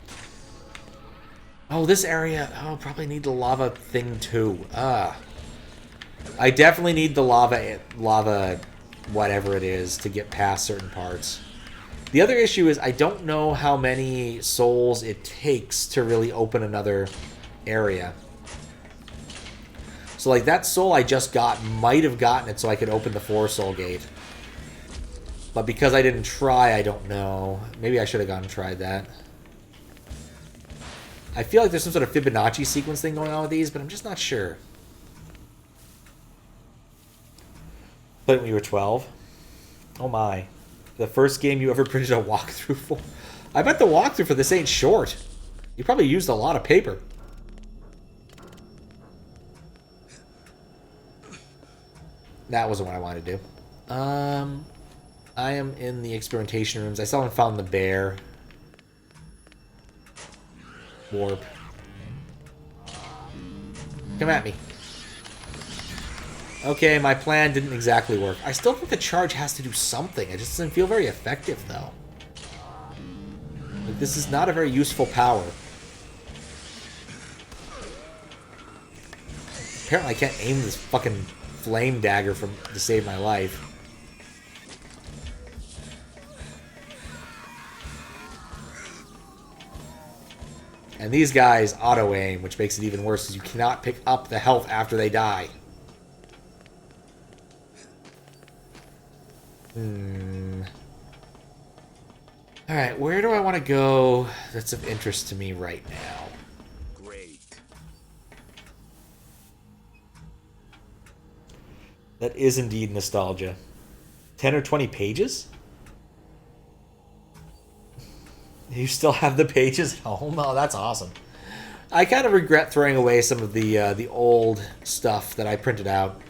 Oh, this area... Oh, probably need the lava thing, too. I definitely need the lava whatever it is to get past certain parts. The other issue is I don't know how many souls it takes to really open another area. So, like, that soul I just got might have gotten it so I could open the 4-soul gate. But because I didn't try, I don't know. Maybe I should have gone and tried that. I feel like there's some sort of Fibonacci sequence thing going on with these, but I'm just not sure. Played when you were 12? Oh my. The first game you ever printed a walkthrough for? I bet the walkthrough for this ain't short. You probably used a lot of paper. That wasn't what I wanted to do. I am in the experimentation rooms. I still haven't found the bear. Warp. Come at me. Okay, my plan didn't exactly work. I still think the charge has to do something. It just doesn't feel very effective, though. Like, this is not a very useful power. Apparently I can't aim this fucking flame dagger to save my life. And these guys auto-aim, which makes it even worse because you cannot pick up the health after they die. Alright, where do I want to go that's of interest to me right now? Great. That is indeed nostalgia. 10 or 20 pages? You still have the pages at home? Oh, that's awesome. I kind of regret throwing away some of the old stuff that I printed out.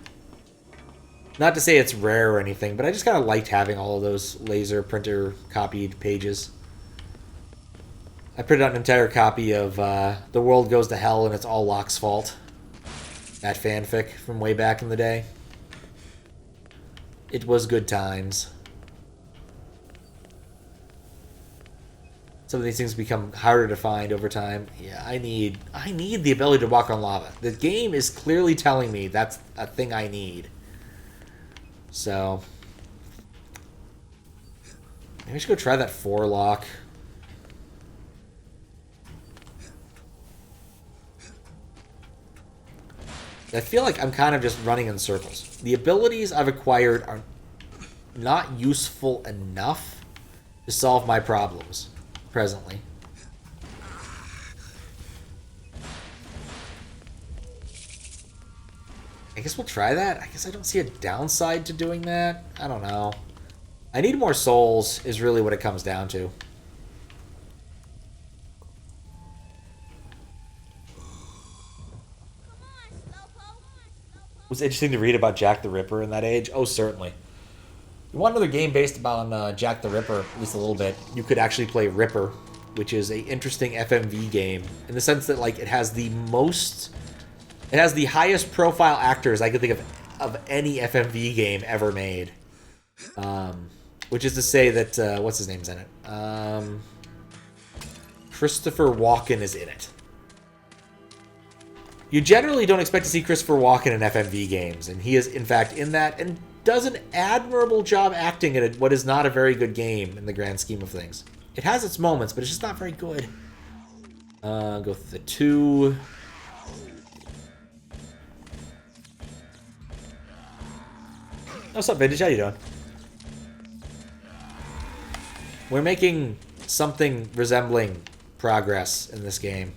Not to say it's rare or anything, but I just kind of liked having all of those laser printer copied pages. I printed out an entire copy of The World Goes to Hell and It's All Locke's Fault. That fanfic from way back in the day. It was good times. Some of these things become harder to find over time. Yeah, I need the ability to walk on lava. The game is clearly telling me that's a thing I need. So maybe I should go try that 4-lock. I feel like I'm kind of just running in circles. The abilities I've acquired are not useful enough to solve my problems presently. I guess we'll try that. I guess I don't see a downside to doing that. I don't know. I need more souls is really what it comes down to. It was interesting to read about Jack the Ripper in that age. Oh, certainly. You want another game based on Jack the Ripper, at least a little bit, you could actually play Ripper, which is a interesting FMV game in the sense that like it has the highest profile actors I could think of any FMV game ever made. Which is to say that what's his name's in it? Christopher Walken is in it. You generally don't expect to see Christopher Walken in FMV games, and he is in fact in that and does an admirable job acting in what is not a very good game in the grand scheme of things. It has its moments, but it's just not very good. Go through the 2. What's up, Vintage? How you doing? We're making something resembling progress in this game.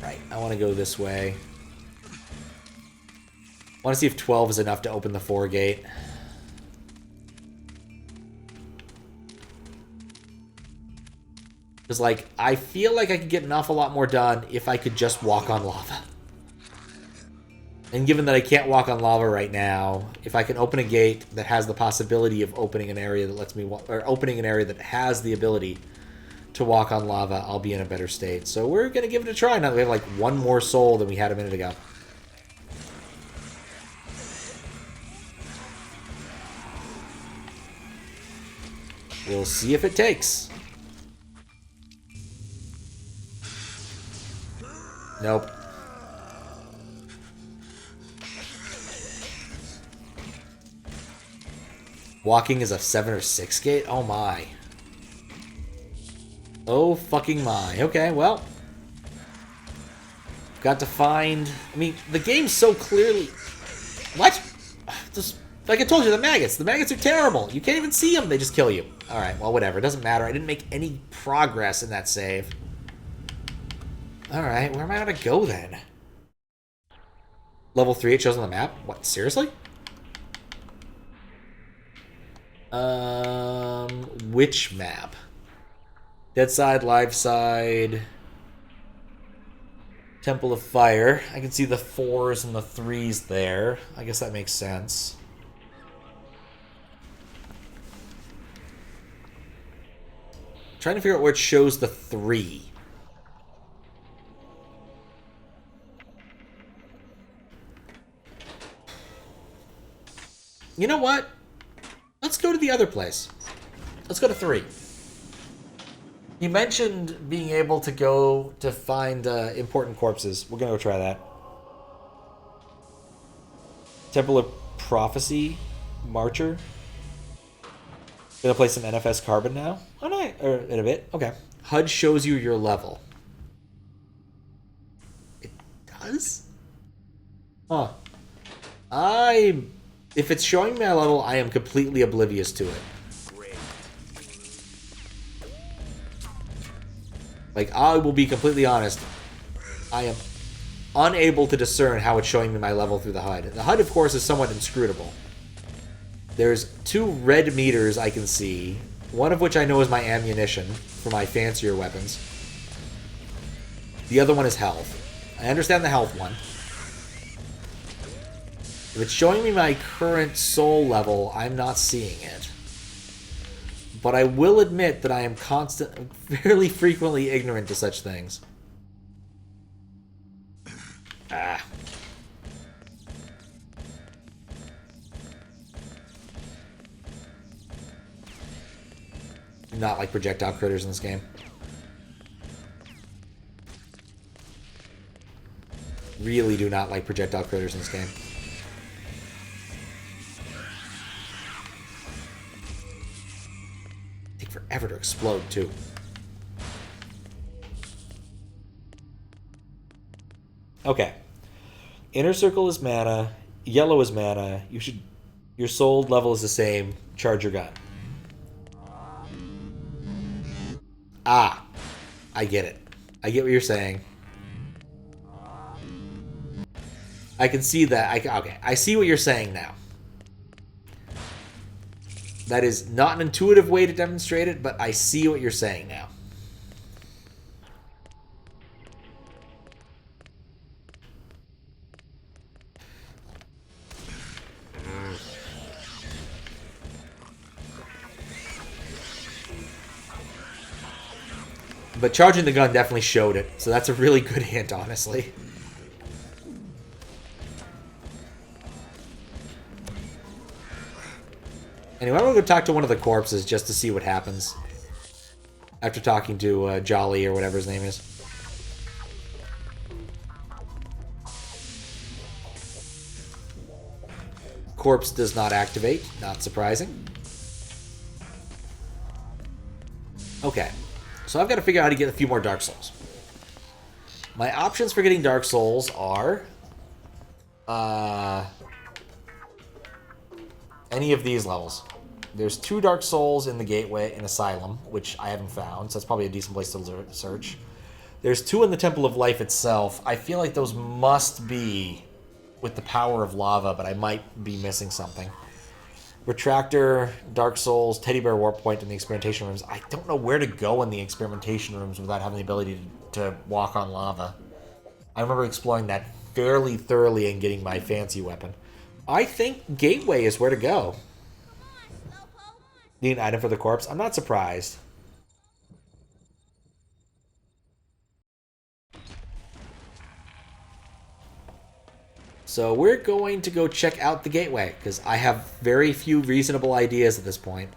Right, I want to go this way. I want to see if 12 is enough to open the 4 gate. Because, like, I feel like I could get an awful lot more done if I could just walk on lava. And given that I can't walk on lava right now, if I can open a gate that has the possibility of opening an area that lets me or opening an area that has the ability to walk on lava, I'll be in a better state. So we're going to give it a try now that we have like one more soul than we had a minute ago. We'll see if it takes. Nope. Walking is a 7 or 6 gate? Oh my. Oh fucking my. Okay, well. Got to find... I mean, the game's so clearly... What? Just, like I told you, the maggots. The maggots are terrible. You can't even see them. They just kill you. Alright, well, whatever. It doesn't matter. I didn't make any progress in that save. Alright, where am I going to go then? Level 3 it shows on the map? What, seriously? Which map? Dead side, live side, Temple of Fire. I can see the 4s and the 3s there. I guess that makes sense. Trying to figure out where it shows the 3. You know what? Let's go to the other place. Let's go to 3. You mentioned being able to go to find important corpses. We're going to go try that. Temple of Prophecy, Marcher. Gonna play some NFS Carbon now? Oh, no, or in a bit. Okay. HUD shows you your level. It does? Huh. If it's showing me my level, I am completely oblivious to it. Like, I will be completely honest. I am unable to discern how it's showing me my level through the HUD. The HUD, of course, is somewhat inscrutable. There's 2 red meters I can see, one of which I know is my ammunition for my fancier weapons. The other one is health. I understand the health one. If it's showing me my current soul level, I'm not seeing it. But I will admit that I am fairly frequently ignorant to such things. Ah. not like projectile critters in this game. Really do not like projectile critters in this game. Take forever to explode, too. Okay. Inner circle is mana. Yellow is mana. Your soul level is the same. Charge your gun. Ah. I get it. I get what you're saying. I can see that. Okay, I see what you're saying now. That is not an intuitive way to demonstrate it, but I see what you're saying now. But charging the gun definitely showed it, so that's a really good hint, honestly. Anyway, I'm going to go talk to one of the corpses just to see what happens. After talking to Jolly, or whatever his name is. Corpse does not activate. Not surprising. Okay. So I've got to figure out how to get a few more Dark Souls. My options for getting Dark Souls are... any of these levels. There's 2 Dark Souls in the Gateway in Asylum, which I haven't found, so that's probably a decent place to search. There's 2 in the Temple of Life itself. I feel like those must be with the power of lava, but I might be missing something. Retractor, Dark Souls, Teddy Bear Warp Point in the experimentation rooms. I don't know where to go in the experimentation rooms without having the ability to walk on lava. I remember exploring that fairly thoroughly and getting my fancy weapon. I think Gateway is where to go. Need an item for the corpse? I'm not surprised. So we're going to go check out the Gateway, because I have very few reasonable ideas at this point.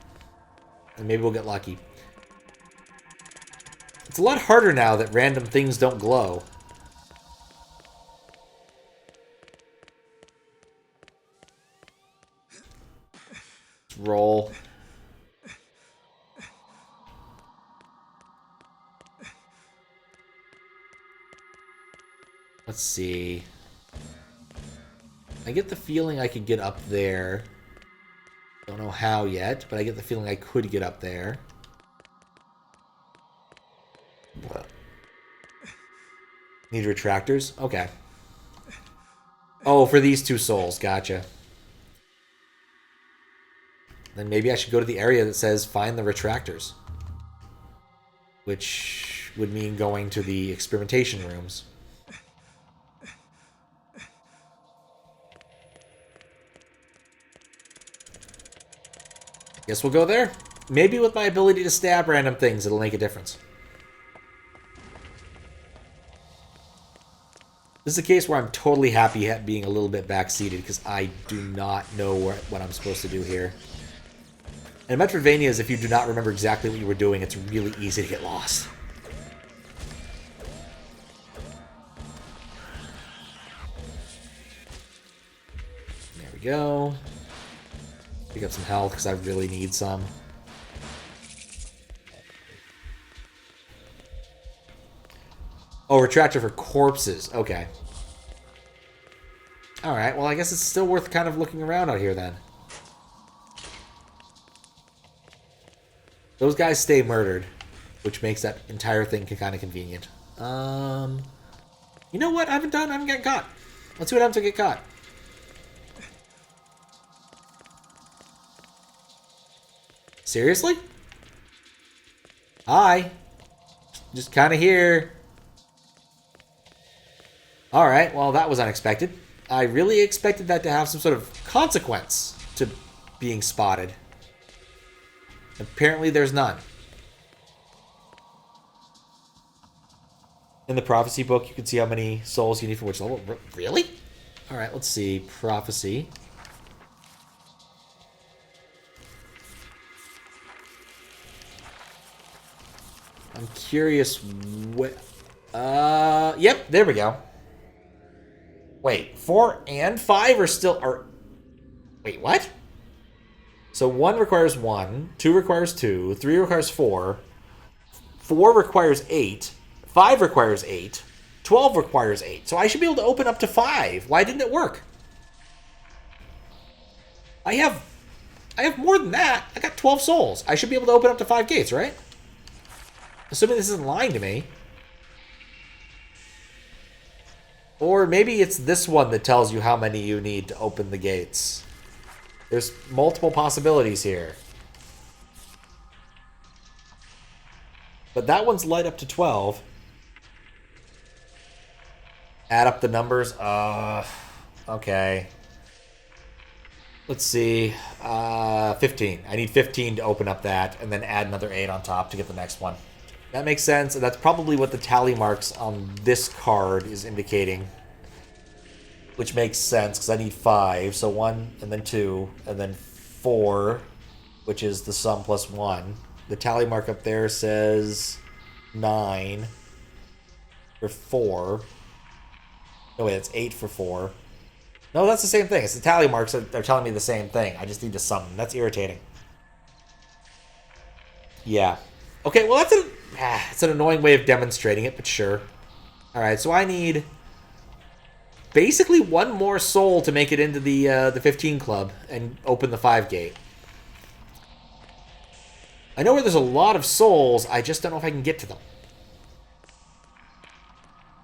And maybe we'll get lucky. It's a lot harder now that random things don't glow. Let's roll. Let's see. I get the feeling I could get up there. Don't know how yet, but I get the feeling I could get up there. Need retractors? Okay. Oh, for these 2 souls. Gotcha. Then maybe I should go to the area that says find the retractors. Which would mean going to the experimentation rooms. Guess we'll go there. Maybe with my ability to stab random things, it'll make a difference. This is a case where I'm totally happy at being a little bit backseated because I do not know what I'm supposed to do here. And Metroidvanias, if you do not remember exactly what you were doing, it's really easy to get lost. There we go. Pick up some health because I really need some. Oh, retractor for corpses. Okay. Alright, well I guess it's still worth kind of looking around out here then. Those guys stay murdered, which makes that entire thing kind of convenient. You know what? I haven't gotten caught. Let's see what happens to get caught. Seriously? Hi. Just kind of here. Alright, well that was unexpected. I really expected that to have some sort of consequence to being spotted. Apparently there's none. In the prophecy book, you can see how many souls you need for which level. Really? Alright, let's see. Prophecy. I'm curious what... yep, there we go. Wait, 4 and 5 are still... Wait, what? So 1 requires 1, 2 requires 2, 3 requires 4, 4 requires 8, 5 requires 8, 12 requires 8. So I should be able to open up to 5. Why didn't it work? I have more than that. I got 12 souls. I should be able to open up to 5 gates, right? Assuming this isn't lying to me. Or maybe it's this one that tells you how many you need to open the gates. There's multiple possibilities here. But that one's light up to 12. Add up the numbers. Okay. Let's see. 15. I need 15 to open up that, and then add another 8 on top to get the next one. That makes sense, and that's probably what the tally marks on this card is indicating. Which makes sense, because I need 5. So 1, and then 2, and then 4, which is the sum plus 1. The tally mark up there says 9 for 4. No, wait, it's 8 for 4. No, that's the same thing. It's the tally marks that are telling me the same thing. I just need to sum them. That's irritating. Yeah. Okay, well, it's an annoying way of demonstrating it, but sure. Alright, so I need basically 1 more soul to make it into the 15 club and open the 5 gate. I know where there's a lot of souls, I just don't know if I can get to them.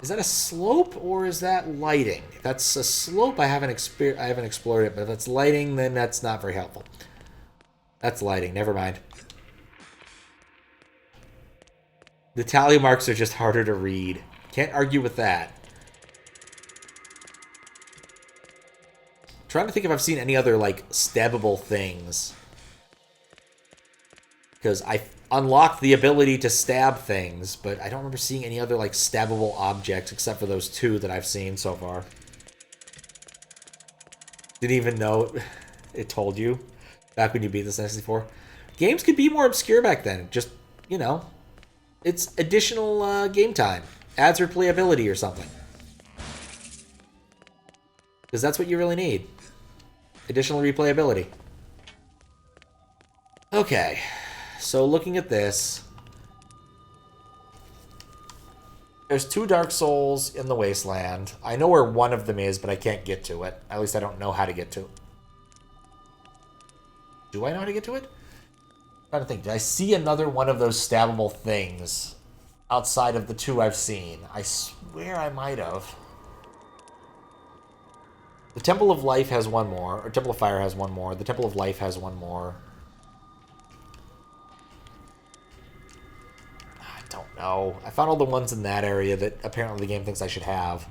Is that a slope or is that lighting? If that's a slope, I haven't explored it, but if it's lighting, then that's not very helpful. That's lighting, never mind. The tally marks are just harder to read. Can't argue with that. Trying to think if I've seen any other, like, stabbable things. Because I unlocked the ability to stab things, but I don't remember seeing any other, like, stabbable objects except for those 2 that I've seen so far. Didn't even know it told you back when you beat this N64. Games could be more obscure back then. Just, you know, it's additional game time. Adds replayability or something. Because that's what you really need. Additional replayability. Okay. So looking at this, there's 2 Dark Souls in the Wasteland. I know where one of them is, but I can't get to it. At least I don't know how to get to it. Do I know how to get to it? I'm trying to think. Did I see another one of those stabbable things outside of the 2 I've seen? I swear I might have. The Temple of Life has 1 more. Or Temple of Fire has 1 more. The Temple of Life has 1 more. No, I found all the ones in that area that apparently the game thinks I should have.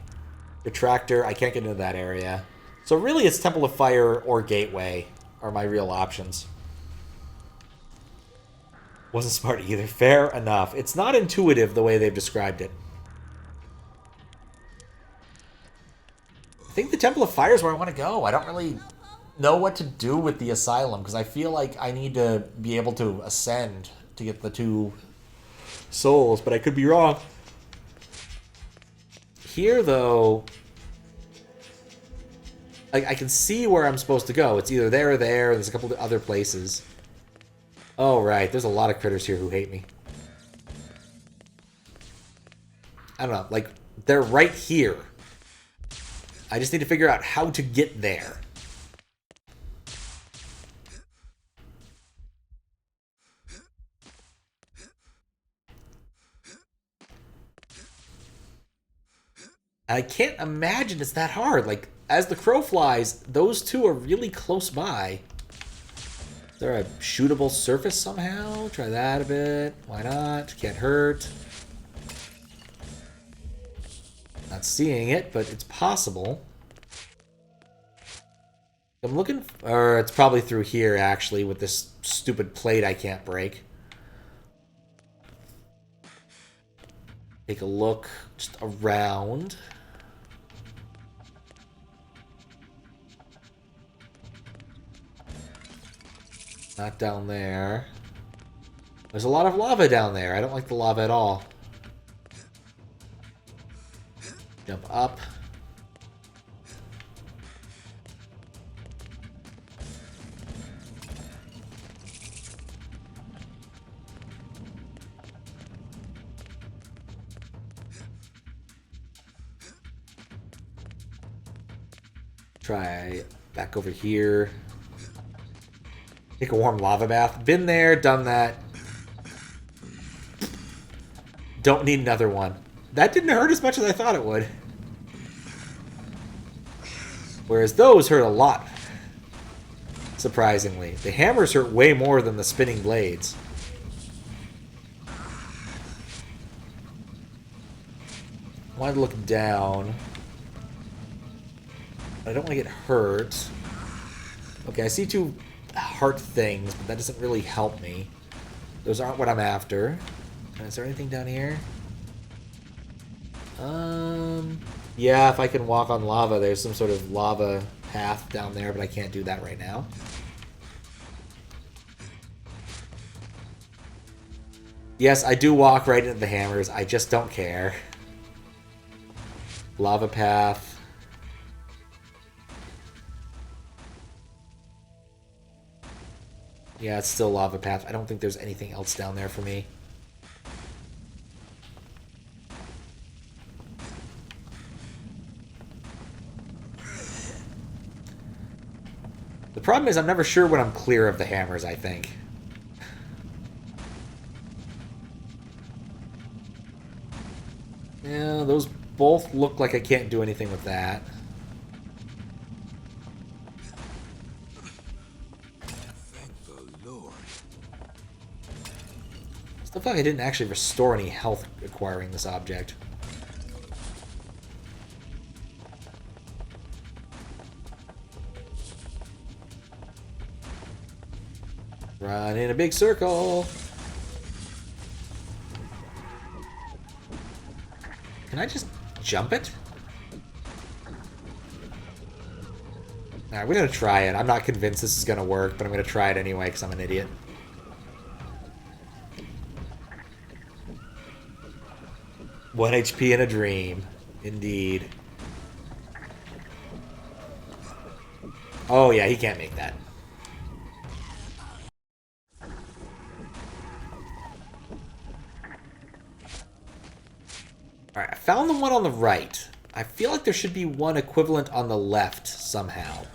The Tractor, I can't get into that area. So really it's Temple of Fire or Gateway are my real options. Wasn't smart either. Fair enough. It's not intuitive the way they've described it. I think the Temple of Fire is where I want to go. I don't really know what to do with the Asylum because I feel like I need to be able to ascend to get the 2 souls, but I could be wrong. Here, though, I can see where I'm supposed to go. It's either there or there. There's a couple of other places. Oh, right. There's a lot of critters here who hate me. I don't know. Like, they're right here. I just need to figure out how to get there. I can't imagine it's that hard. Like, as the crow flies, those 2 are really close by. Is there a shootable surface somehow? Try that a bit. Why not? Can't hurt. Not seeing it, but it's possible. I'm looking... Or it's probably through here, actually, with this stupid plate I can't break. Take a look just around. Not down there. There's a lot of lava down there. I don't like the lava at all. Jump up. Try back over here. Take a warm lava bath. Been there, done that. Don't need another one. That didn't hurt as much as I thought it would. Whereas those hurt a lot. Surprisingly. The hammers hurt way more than the spinning blades. I wanted to look down. I don't want to get hurt. Okay, I see 2 heart things, but that doesn't really help me. Those aren't what I'm after. Is there anything down here? Yeah, if I can walk on lava, there's some sort of lava path down there, but I can't do that right now. Yes, I do walk right into the hammers. I just don't care. Lava path. Yeah, it's still lava path. I don't think there's anything else down there for me. The problem is I'm never sure when I'm clear of the hammers, I think. Yeah, those both look like I can't do anything with that. Still feel like I didn't actually restore any health acquiring this object. Run in a big circle. Can I just jump it? Alright, we're gonna try it. I'm not convinced this is gonna work, but I'm gonna try it anyway because I'm an idiot. One HP in a dream. Indeed. Oh yeah, he can't make that. Alright, I found the one on the right. I feel like there should be one equivalent on the left somehow.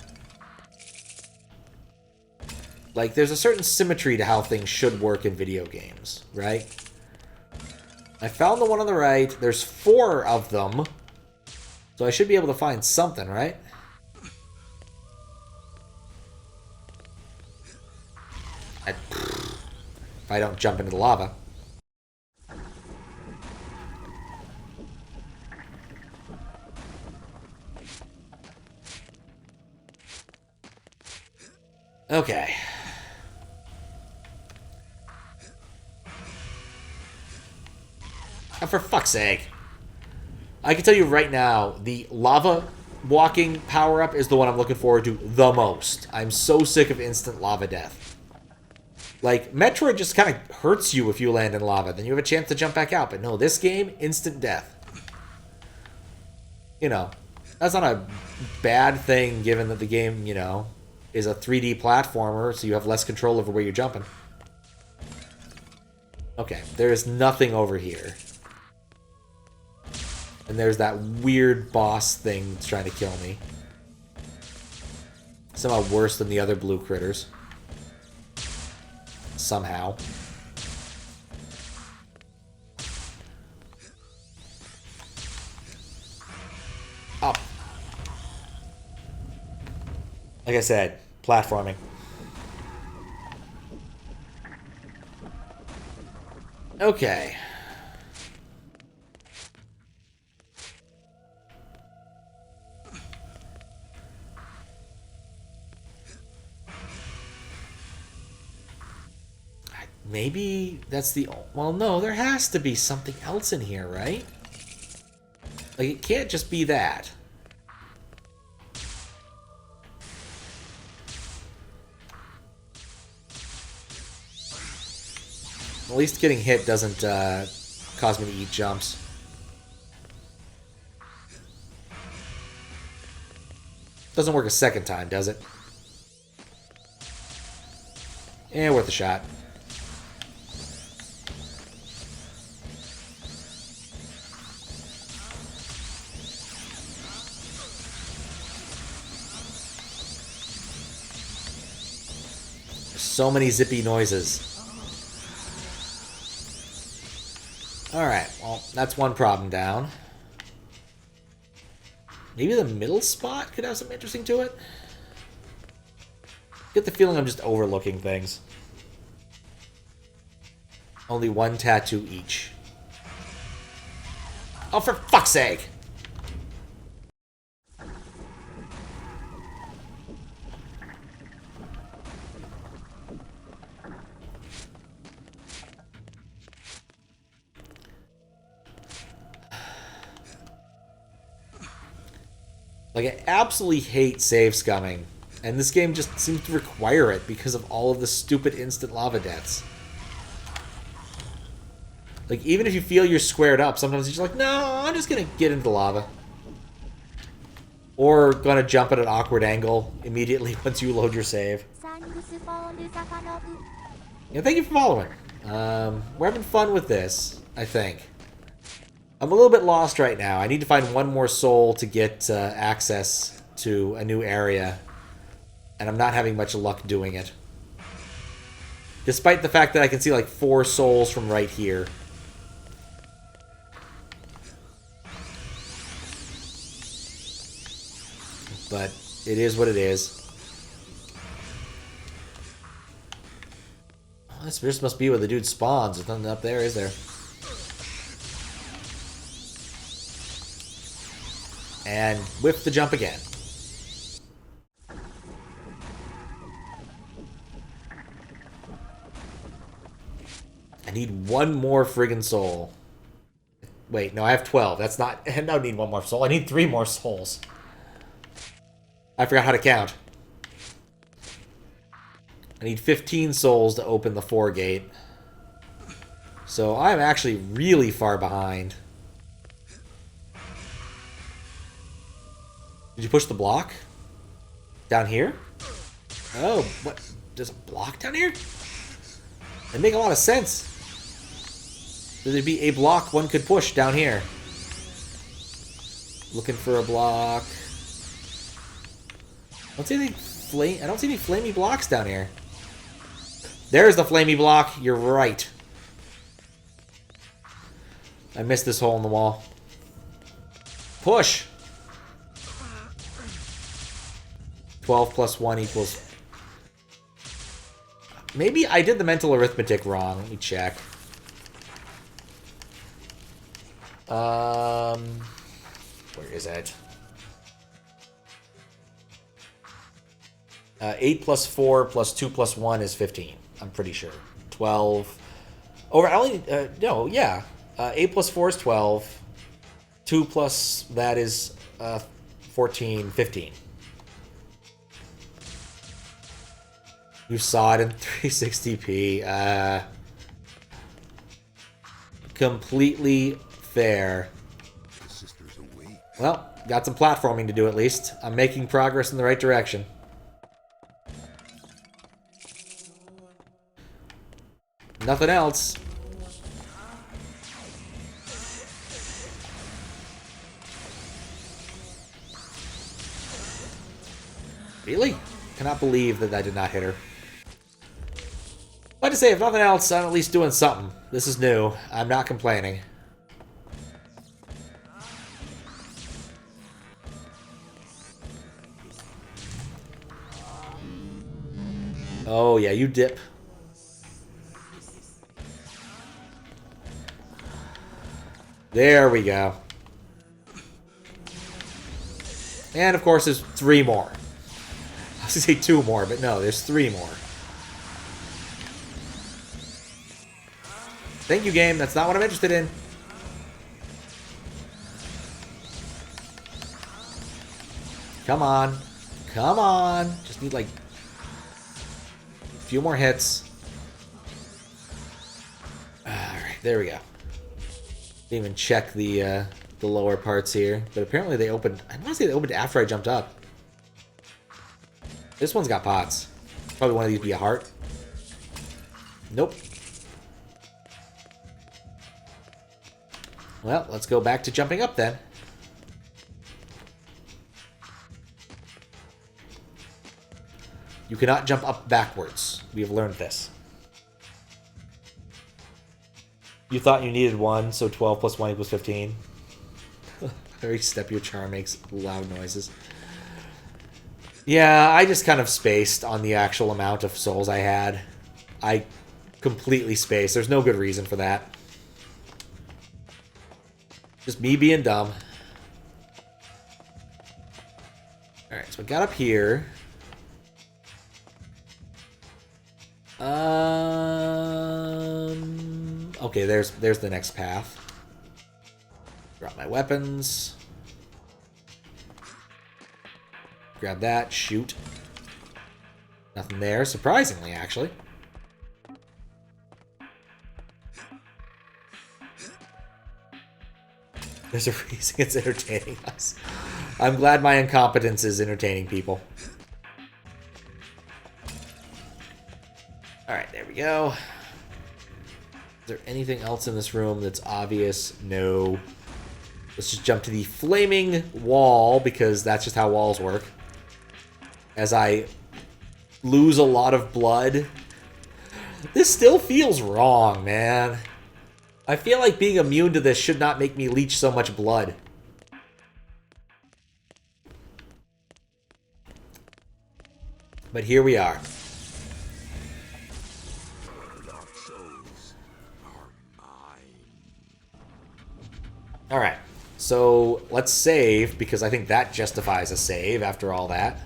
Like, there's a certain symmetry to how things should work in video games, right? I found the one on the right. There's 4 of them. So I should be able to find something, right? If I don't jump into the lava. Okay. Oh, for fuck's sake. I can tell you right now, the lava walking power-up is the one I'm looking forward to the most. I'm so sick of instant lava death. Like, Metroid just kind of hurts you if you land in lava. Then you have a chance to jump back out. But no, this game, instant death. You know, that's not a bad thing given that the game, you know, is a 3D platformer, so you have less control over where you're jumping. Okay, there is nothing over here. And there's that weird boss thing that's trying to kill me. Somehow worse than the other blue critters. Somehow. Up. Like I said, platforming. Okay. Maybe that's the... Well, no, there has to be something else in here, right? Like, it can't just be that. At least getting hit doesn't cause me to eat jumps. Doesn't work a second time, does it? Eh, worth a shot. So many zippy noises. Alright, well, that's one problem down. Maybe the middle spot could have something interesting to it? Get the feeling I'm just overlooking things. Only one tattoo each. Oh, for fuck's sake! Like, I absolutely hate save scumming, and this game just seems to require it because of all of the stupid instant lava deaths. Like, even if you feel you're squared up, sometimes you're just like, no, I'm just gonna get into lava. Or gonna jump at an awkward angle immediately once you load your save. Yeah, thank you for following. We're having fun with this, I think. I'm a little bit lost right now. I need to find one more soul to get access to a new area. And I'm not having much luck doing it. Despite the fact that I can see like 4 souls from right here. But it is what it is. Oh, this must be where the dude spawns. There's nothing up there, is there? And whip the jump again. I need one more friggin' soul. Wait, no, I have 12. That's not... I don't need one more soul. I need 3 more souls. I forgot how to count. I need 15 souls to open the 4 gate. So I'm actually really far behind. Did you push the block? Down here? Oh, what? There's a block down here? That'd make a lot of sense. There'd be a block one could push down here. Looking for a block. I don't see any flamey blocks down here. There's the flamey block. You're right. I missed this hole in the wall. Push! 12 plus 1 equals... Maybe I did the mental arithmetic wrong. Let me check. Where is it? 8 plus 4 plus 2 plus 1 is 15. I'm pretty sure. 12. Oh, I only... no, yeah. 8 plus 4 is 12. 2 plus that is 14, 15. You saw it in 360p. Completely fair. Well, got some platforming to do at least. I'm making progress in the right direction. Nothing else. Really? Cannot believe that I did not hit her. But to say, if nothing else, I'm at least doing something. This is new. I'm not complaining. Oh, yeah, you dip. There we go. And, of course, there's 3 more. I was going to say 2 more, but no, there's 3 more. Thank you, game. That's not what I'm interested in. Come on. Come on. Just need, like, a few more hits. there we go. Didn't even check the lower parts here, but apparently they opened. I want to say they opened after I jumped up. This one's got pots. Probably one of these be a heart. Nope. Well, let's go back to jumping up then. You cannot jump up backwards. We have learned this. You thought you needed one, so 12 plus 1 equals 15. Every step your charm makes loud noises. Yeah, I just kind of spaced on the actual amount of souls I had. I completely spaced. There's no good reason for that. Just me being dumb. Alright, so I got up here. Okay, there's the next path. Drop my weapons. Grab that, shoot. Nothing there, surprisingly, actually. There's a reason it's entertaining us. I'm glad my incompetence is entertaining people. Alright, there we go. Is there anything else in this room that's obvious? No. Let's just jump to the flaming wall, because that's just how walls work. As I lose a lot of blood. This still feels wrong, man. I feel like being immune to this should not make me leach so much blood. But here we are. Alright, so let's save, because I think that justifies a save after all that.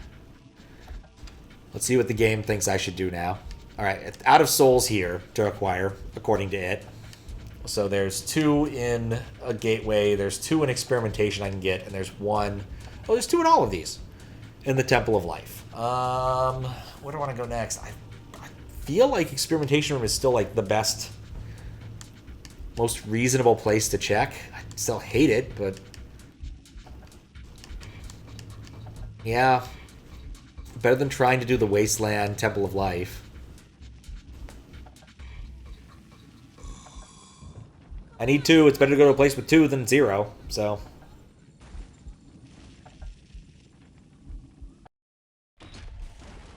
Let's see what the game thinks I should do now. Alright, out of souls here to acquire, according to it. So there's 2 in a gateway, there's 2 in experimentation I can get, and there's 1... Oh, there's 2 in all of these. In the Temple of Life. Where do I want to go next? I feel like experimentation room is still like the best, most reasonable place to check. I still hate it, but... Yeah. Better than trying to do the Wasteland Temple of Life. I need 2. It's better to go to a place with 2 than 0, so...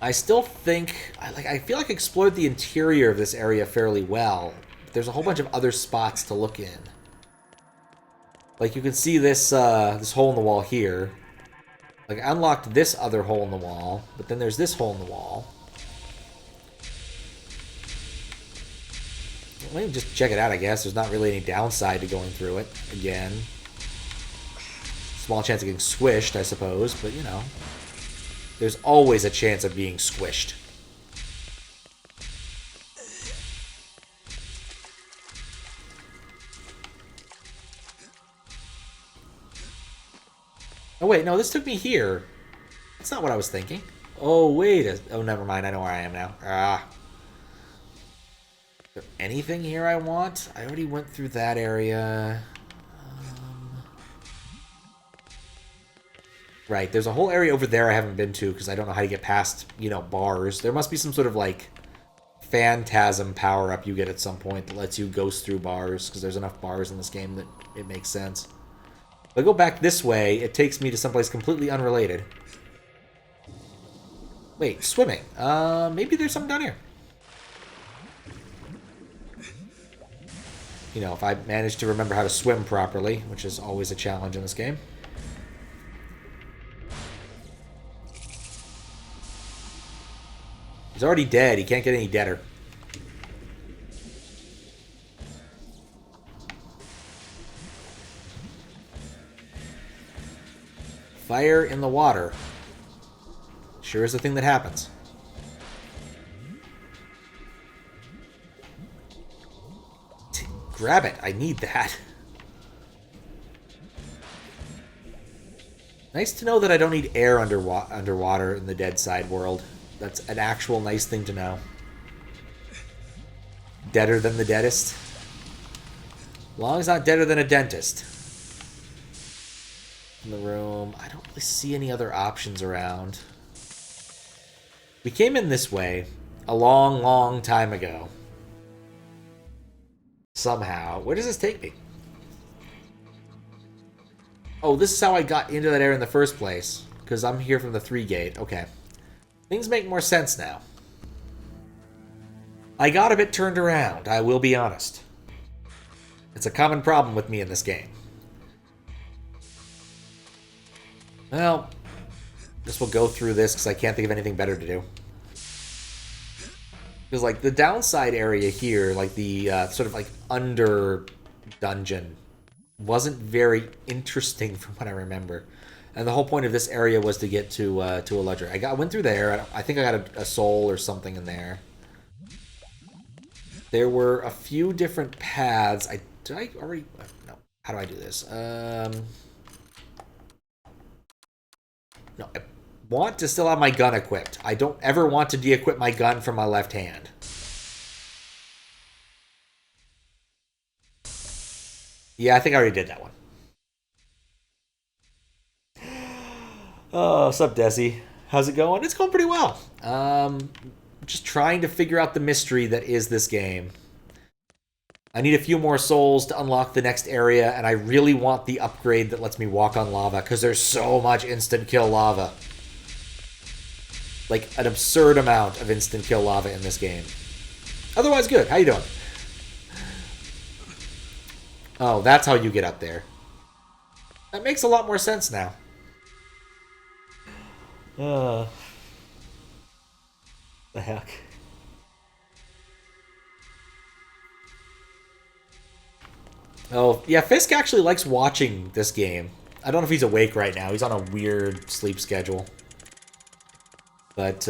I still think... I feel like I explored the interior of this area fairly well. There's a whole bunch of other spots to look in. Like, you can see this, this hole in the wall here. Like, I unlocked this other hole in the wall, but then there's this hole in the wall. Let me just check it out, I guess. There's not really any downside to going through it again. Small chance of getting squished, I suppose, but, you know. There's always a chance of being squished. Oh, wait, no, this took me here. That's not what I was thinking. Oh, wait. Oh, never mind. I know where I am now. Ah. Is there anything here I want? I already went through that area. Right, there's a whole area over there I haven't been to because I don't know how to get past, you know, bars. There must be some sort of, like, phantasm power-up you get at some point that lets you ghost through bars, because there's enough bars in this game that it makes sense. If I go back this way, it takes me to someplace completely unrelated. Wait, swimming. Maybe there's something down here. You know, if I manage to remember how to swim properly, which is always a challenge in this game. He's already dead. He can't get any deader. Fire in the water. Sure is the thing that happens. Grab it. I need that. Nice to know that I don't need air underwater in the Dead Side world. That's an actual nice thing to know. Deader than the deadest. long as not deader than a dentist. In the room, I don't really see any other options around. We came in this way a long, long time ago. Somehow. Where does this take me? Oh, this is how I got into that area in the first place. Because I'm here from the 3 gate. Okay. Things make more sense now. I got a bit turned around, I will be honest. It's a common problem with me in this game. Well, guess we'll go through this because I can't think of anything better to do. Because, like, the downside area here, like the sort of, like, under dungeon, wasn't very interesting from what I remember. And the whole point of this area was to get to a ledger. I went through there. I think I got a soul or something in there. There were a few different paths. Did I already... No. How do I do this? No, I want to still have my gun equipped. I don't ever want to de-equip my gun from my left hand. Yeah, I think I already did that one. Oh, what's up, Desi? How's it going? It's going pretty well. Just trying to figure out the mystery that is this game. I need a few more souls to unlock the next area, and I really want the upgrade that lets me walk on lava, because there's so much instant kill lava. Like, an absurd amount of instant kill lava in this game. Otherwise, good. How you doing? Oh, that's how you get up there. That makes a lot more sense now. The heck? Oh, yeah, Fisk actually likes watching this game. I don't know if he's awake right now. He's on a weird sleep schedule. But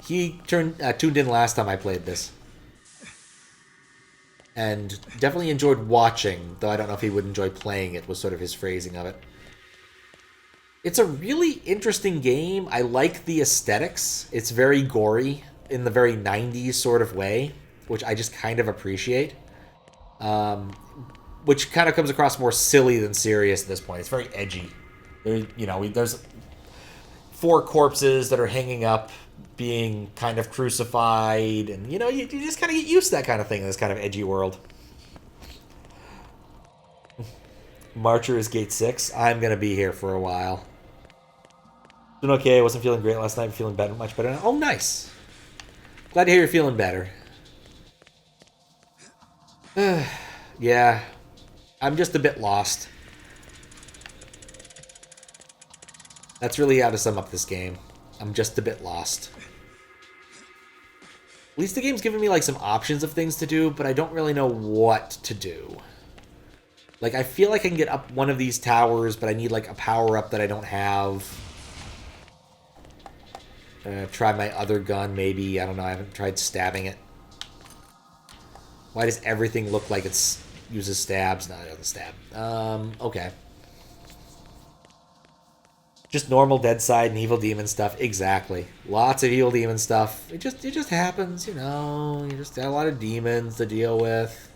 he tuned in last time I played this. And definitely enjoyed watching, though I don't know if he would enjoy playing it, was sort of his phrasing of it. It's a really interesting game. I like the aesthetics. It's very gory in the very 90s sort of way, which I just kind of appreciate. Which kind of comes across more silly than serious at this point. It's very edgy. There's 4 corpses that are hanging up, being kind of crucified, and you just kind of get used to that kind of thing in this kind of edgy world. Marcher is gate 6. I'm gonna be here for a while. Doing okay. I wasn't feeling great last night. Feeling better, much better now. Oh, nice. Glad to hear you're feeling better. Yeah, I'm just a bit lost. That's really how to sum up this game. I'm just a bit lost. At least the game's giving me like some options of things to do, but I don't really know what to do. Like, I feel like I can get up one of these towers, but I need like a power-up that I don't have. Try my other gun, maybe. I don't know, I haven't tried stabbing it. Why does everything look like it uses stabs? No, it doesn't stab. Okay. Just normal dead side and evil demon stuff. Exactly. Lots of evil demon stuff. It just happens, you know. You just got a lot of demons to deal with.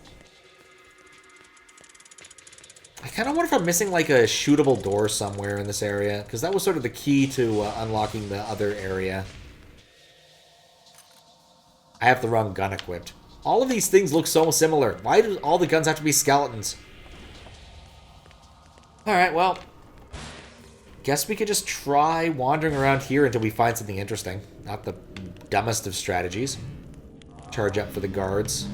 I kind of wonder if I'm missing like a shootable door somewhere in this area, because that was sort of the key to unlocking the other area. I have the wrong gun equipped. All of these things look so similar. Why do all the guns have to be skeletons? Alright, well, guess we could just try wandering around here until we find something interesting. Not the dumbest of strategies. Charge up for the guards.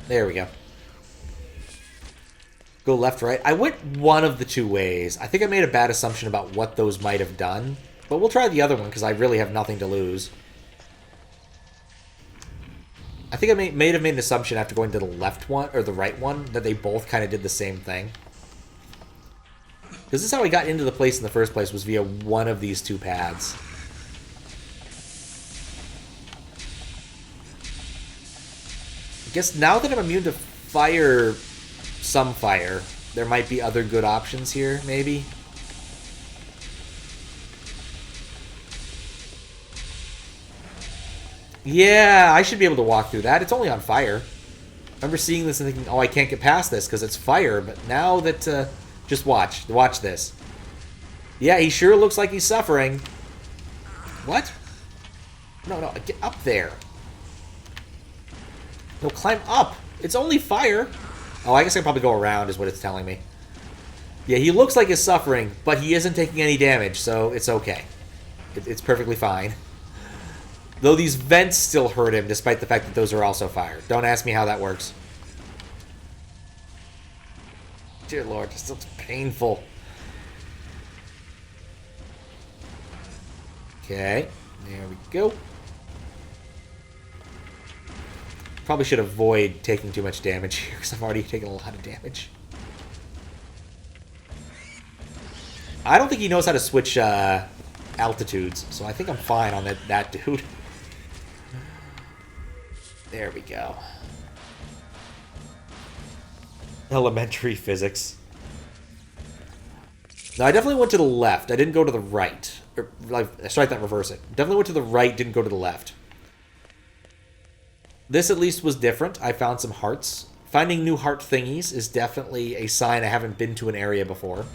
There we go. Go left, right. I went one of the two ways. I think I made a bad assumption about what those might have done. But we'll try the other one, because I really have nothing to lose. I think I may have made an assumption after going to the left one, or the right one, that they both kind of did the same thing. Because this is how I got into the place in the first place, was via one of these two paths. I guess now that I'm immune to fire, some fire, there might be other good options here, maybe. Yeah, I should be able to walk through that. It's only on fire. I remember seeing this and thinking, oh, I can't get past this because it's fire. But now that... just watch. Watch this. Yeah, he sure looks like he's suffering. What? No, get up there. No, climb up. It's only fire. Oh, I guess I can probably go around is what it's telling me. Yeah, he looks like he's suffering, but he isn't taking any damage, so it's okay. It's perfectly fine. Though these vents still hurt him, despite the fact that those are also fire. Don't ask me how that works. Dear Lord, this looks painful. Okay, there we go. Probably should avoid taking too much damage here, because I've already taken a lot of damage. I don't think he knows how to switch altitudes, so I think I'm fine on that dude. There we go. Elementary physics. Now, I definitely went to the left. I didn't go to the right. Or, let's try that, reverse it. Definitely went to the right, didn't go to the left. This, at least, was different. I found some hearts. Finding new heart thingies is definitely a sign I haven't been to an area before.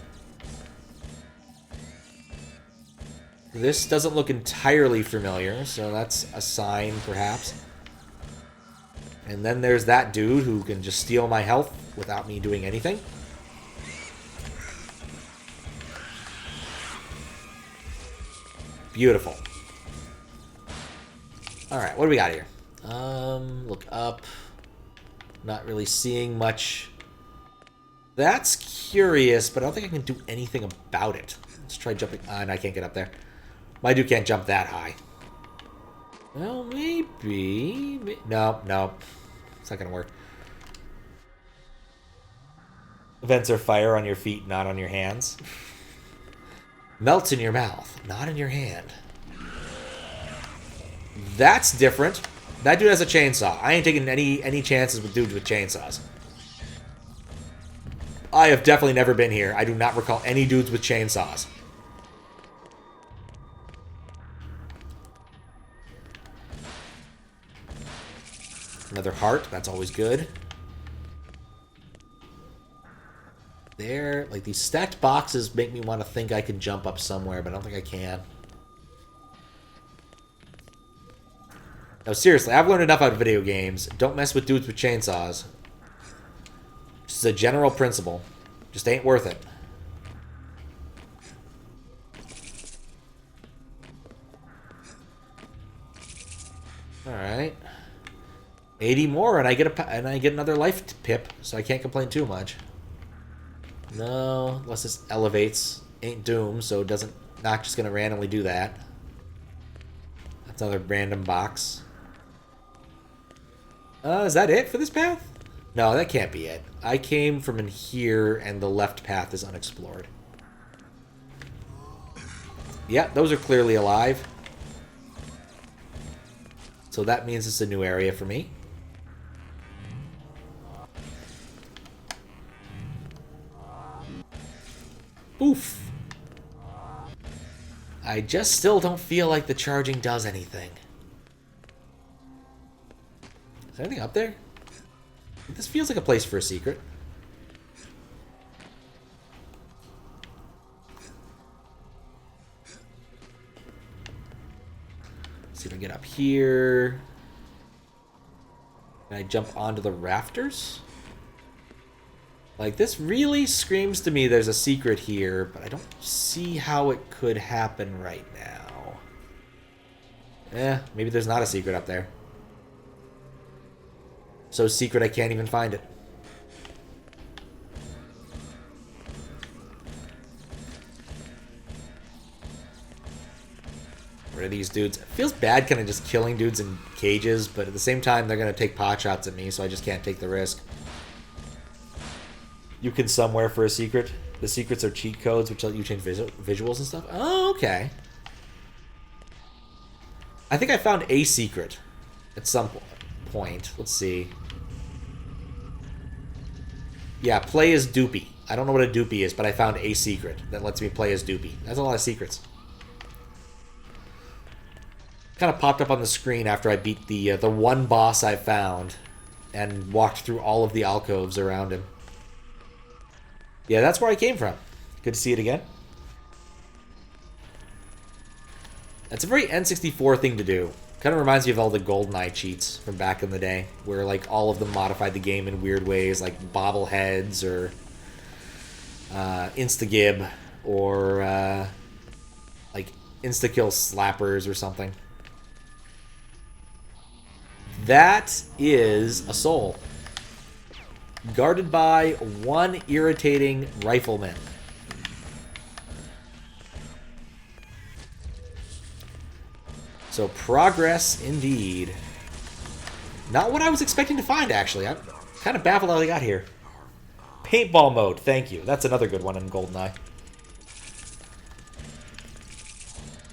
This doesn't look entirely familiar, so that's a sign, perhaps. And then there's that dude who can just steal my health without me doing anything. Beautiful. Alright, what do we got here? Look up. Not really seeing much. That's curious, but I don't think I can do anything about it. Let's try jumping. And I can't get up there. My dude can't jump that high. Well, maybe. No. It's not going to work. Vents are fire on your feet, not on your hands. Melts in your mouth, not in your hand. That's different. That dude has a chainsaw. I ain't taking any chances with dudes with chainsaws. I have definitely never been here. I do not recall any dudes with chainsaws. Another heart. That's always good. There. Like, these stacked boxes make me want to think I can jump up somewhere, but I don't think I can. No, seriously. I've learned enough out of video games. Don't mess with dudes with chainsaws. Just a general principle. Just ain't worth it. Alright. 80 more, and I get another life pip, so I can't complain too much. No, unless this elevates. Ain't Doom, so it doesn't. Not just gonna randomly do that. That's another random box. Is that it for this path? No, that can't be it. I came from in here, and the left path is unexplored. Yeah, those are clearly alive. So that means it's a new area for me. Oof. I just still don't feel like the charging does anything. Is there anything up there? This feels like a place for a secret. Let's see if I can get up here. Can I jump onto the rafters? Like, this really screams to me there's a secret here, but I don't see how it could happen right now. Maybe there's not a secret up there. So secret I can't even find it. What are these dudes? It feels bad kind of just killing dudes in cages, but at the same time they're going to take pot shots at me, so I just can't take the risk. You can somewhere for a secret. The secrets are cheat codes, which let you change visuals and stuff. Oh, okay. I think I found a secret at some point. Let's see. Yeah, play as Doopy. I don't know what a Doopy is, but I found a secret that lets me play as Doopy. That's a lot of secrets. Kind of popped up on the screen after I beat the one boss I found and walked through all of the alcoves around him. Yeah, that's where I came from. Good to see it again. That's a very N64 thing to do. Kind of reminds me of all the GoldenEye cheats from back in the day, where like all of them modified the game in weird ways, like bobbleheads or insta-gib or like insta-kill slappers or something. That is a soul, guarded by one irritating rifleman. So progress indeed. Not what I was expecting to find, actually. I'm kind of baffled how they got here. Paintball mode, thank you. That's another good one in GoldenEye.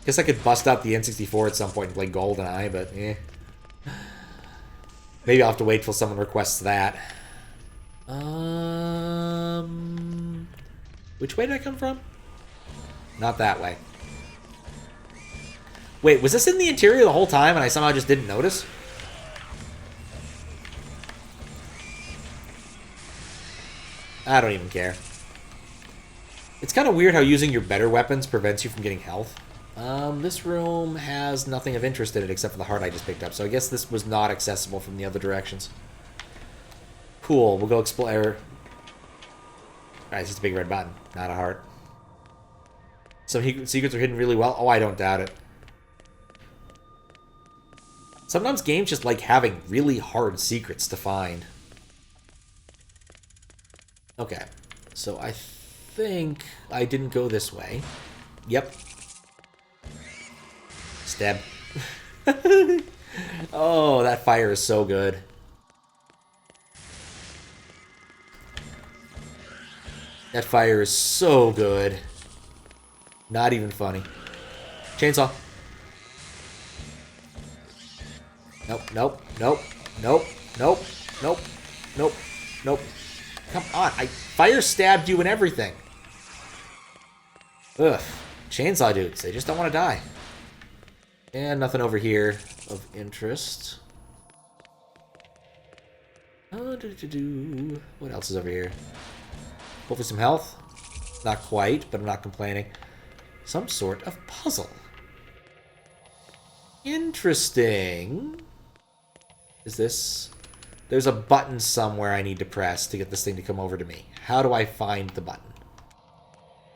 Guess I could bust out the N64 at some point and play GoldenEye, but eh. Maybe I'll have to wait till someone requests that. Which way did I come from? Not that way. Wait, was this in the interior the whole time and I somehow just didn't notice? I don't even care. It's kind of weird how using your better weapons prevents you from getting health. This room has nothing of interest in it except for the heart I just picked up, so I guess this was not accessible from the other directions. Cool, we'll go explore. Alright, it's just a big red button, not a heart. Some secrets are hidden really well. Oh, I don't doubt it. Sometimes games just like having really hard secrets to find. Okay, so I think I didn't go this way. Yep. Stab. Oh, that fire is so good. That fire is so good. Not even funny. Chainsaw. Nope, nope, nope, nope, nope, nope, nope, nope. Come on, I fire stabbed you and everything. Ugh. Chainsaw dudes, they just don't want to die. And nothing over here of interest. What else is over here? Hopefully some health. Not quite, but I'm not complaining. Some sort of puzzle. Interesting. Is this... There's a button somewhere I need to press to get this thing to come over to me. How do I find the button?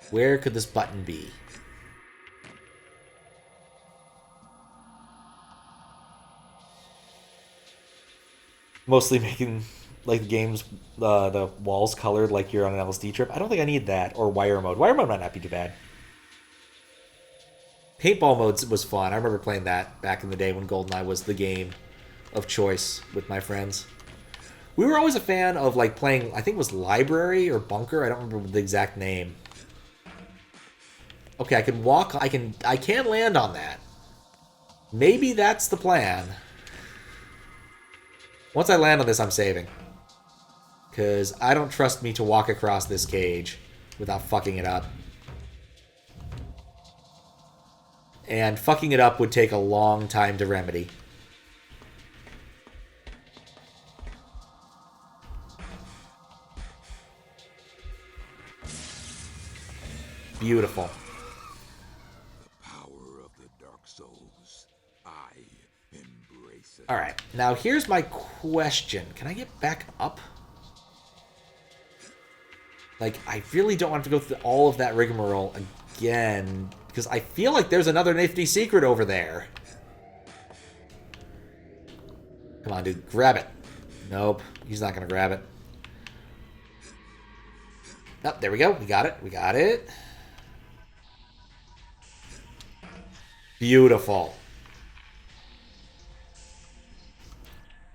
Where could this button be? Mostly making like the games, the walls colored like you're on an LSD trip. I don't think I need that. Or wire mode. Wire mode might not be too bad. Paintball mode was fun. I remember playing that back in the day when GoldenEye was the game of choice with my friends. We were always a fan of like playing, I think it was Library or Bunker. I don't remember the exact name. Okay, I can walk. I can land on that. Maybe that's the plan. Once I land on this, I'm saving. Because I don't trust me to walk across this cage without fucking it up. And fucking it up would take a long time to remedy. Beautiful. The power of the Dark Souls. I embrace it. Alright, now here's my question. Can I get back up? Like, I really don't want to go through all of that rigmarole again, because I feel like there's another nifty secret over there. Come on, dude. Grab it. Nope. He's not going to grab it. Oh, there we go. We got it. We got it. Beautiful.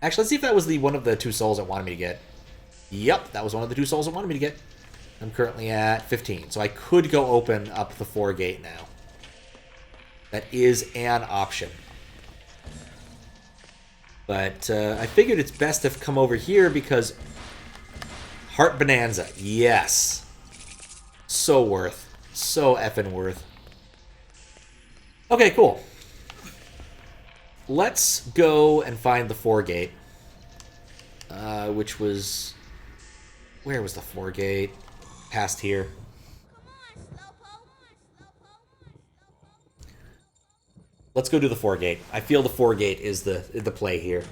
Actually, let's see if that was one of the 2 souls it wanted me to get. Yep, that was one of the 2 souls it wanted me to get. I'm currently at 15, so I could go open up the 4 gate now. That is an option. But I figured it's best to come over here because... Heart Bonanza, yes. So worth. So effing worth. Okay, cool. Let's go and find the 4 gate. Which was... Where was the 4 gate? Past here. Let's go do the 4 gate. I feel the 4 gate is the play here.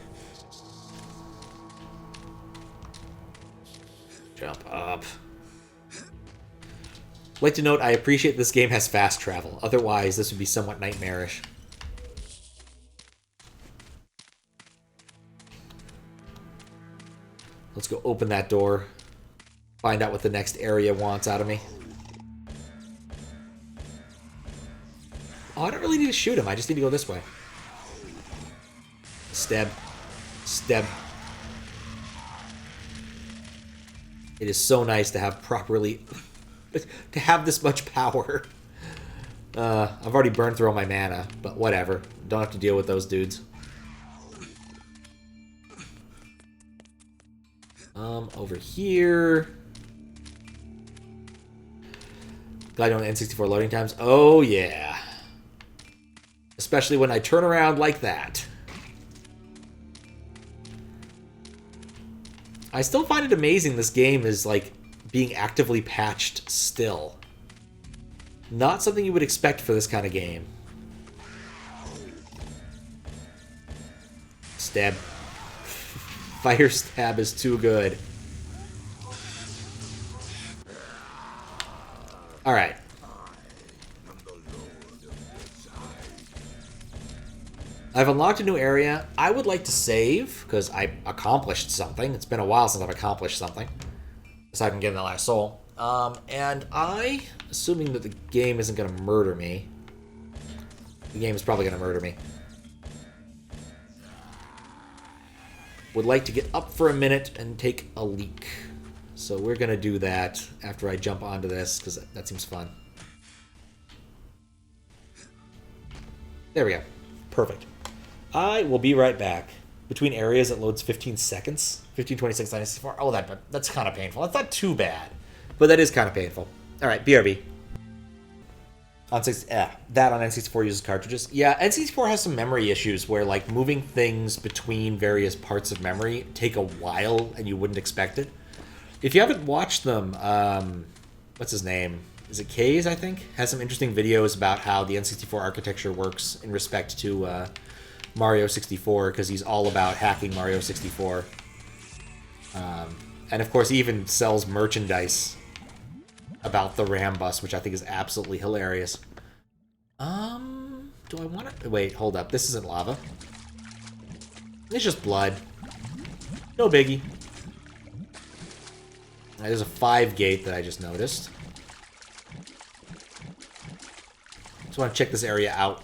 Jump up. I'd like to note, I appreciate this game has fast travel. Otherwise, this would be somewhat nightmarish. Let's go open that door. Find out what the next area wants out of me. Oh, I don't really need to shoot him. I just need to go this way. Stab. Stab. It is so nice to have properly... to have this much power. I've already burned through all my mana, but whatever. Don't have to deal with those dudes. Over here... Glad on N64 loading times. Oh, yeah. Especially when I turn around like that. I still find it amazing this game is, like, being actively patched still. Not something you would expect for this kind of game. Stab. Fire stab is too good. Alright. I've unlocked a new area. I would like to save, because I accomplished something. It's been a while since I've accomplished something. Aside from getting the last soul. And I, assuming that the game isn't going to murder me. The game is probably going to murder me. Would like to get up for a minute and take a leak. So we're going to do that after I jump onto this, because that seems fun. There we go. Perfect. I will be right back. Between areas, it loads 15 seconds. 15, 26, 94. Oh, that's kind of painful. That's not too bad, but that is kind of painful. All right, BRB. That on N64 uses cartridges. Yeah, N64 has some memory issues where, like, moving things between various parts of memory take a while and you wouldn't expect it. If you haven't watched them, what's his name? Is it Kays, I think? Has some interesting videos about how the N64 architecture works in respect to Mario 64, because he's all about hacking Mario 64. And of course, he even sells merchandise about the RAM bus, which I think is absolutely hilarious. Do I want to... Wait, hold up. This isn't lava. It's just blood. No biggie. There's a 5 gate that I just noticed. Just want to check this area out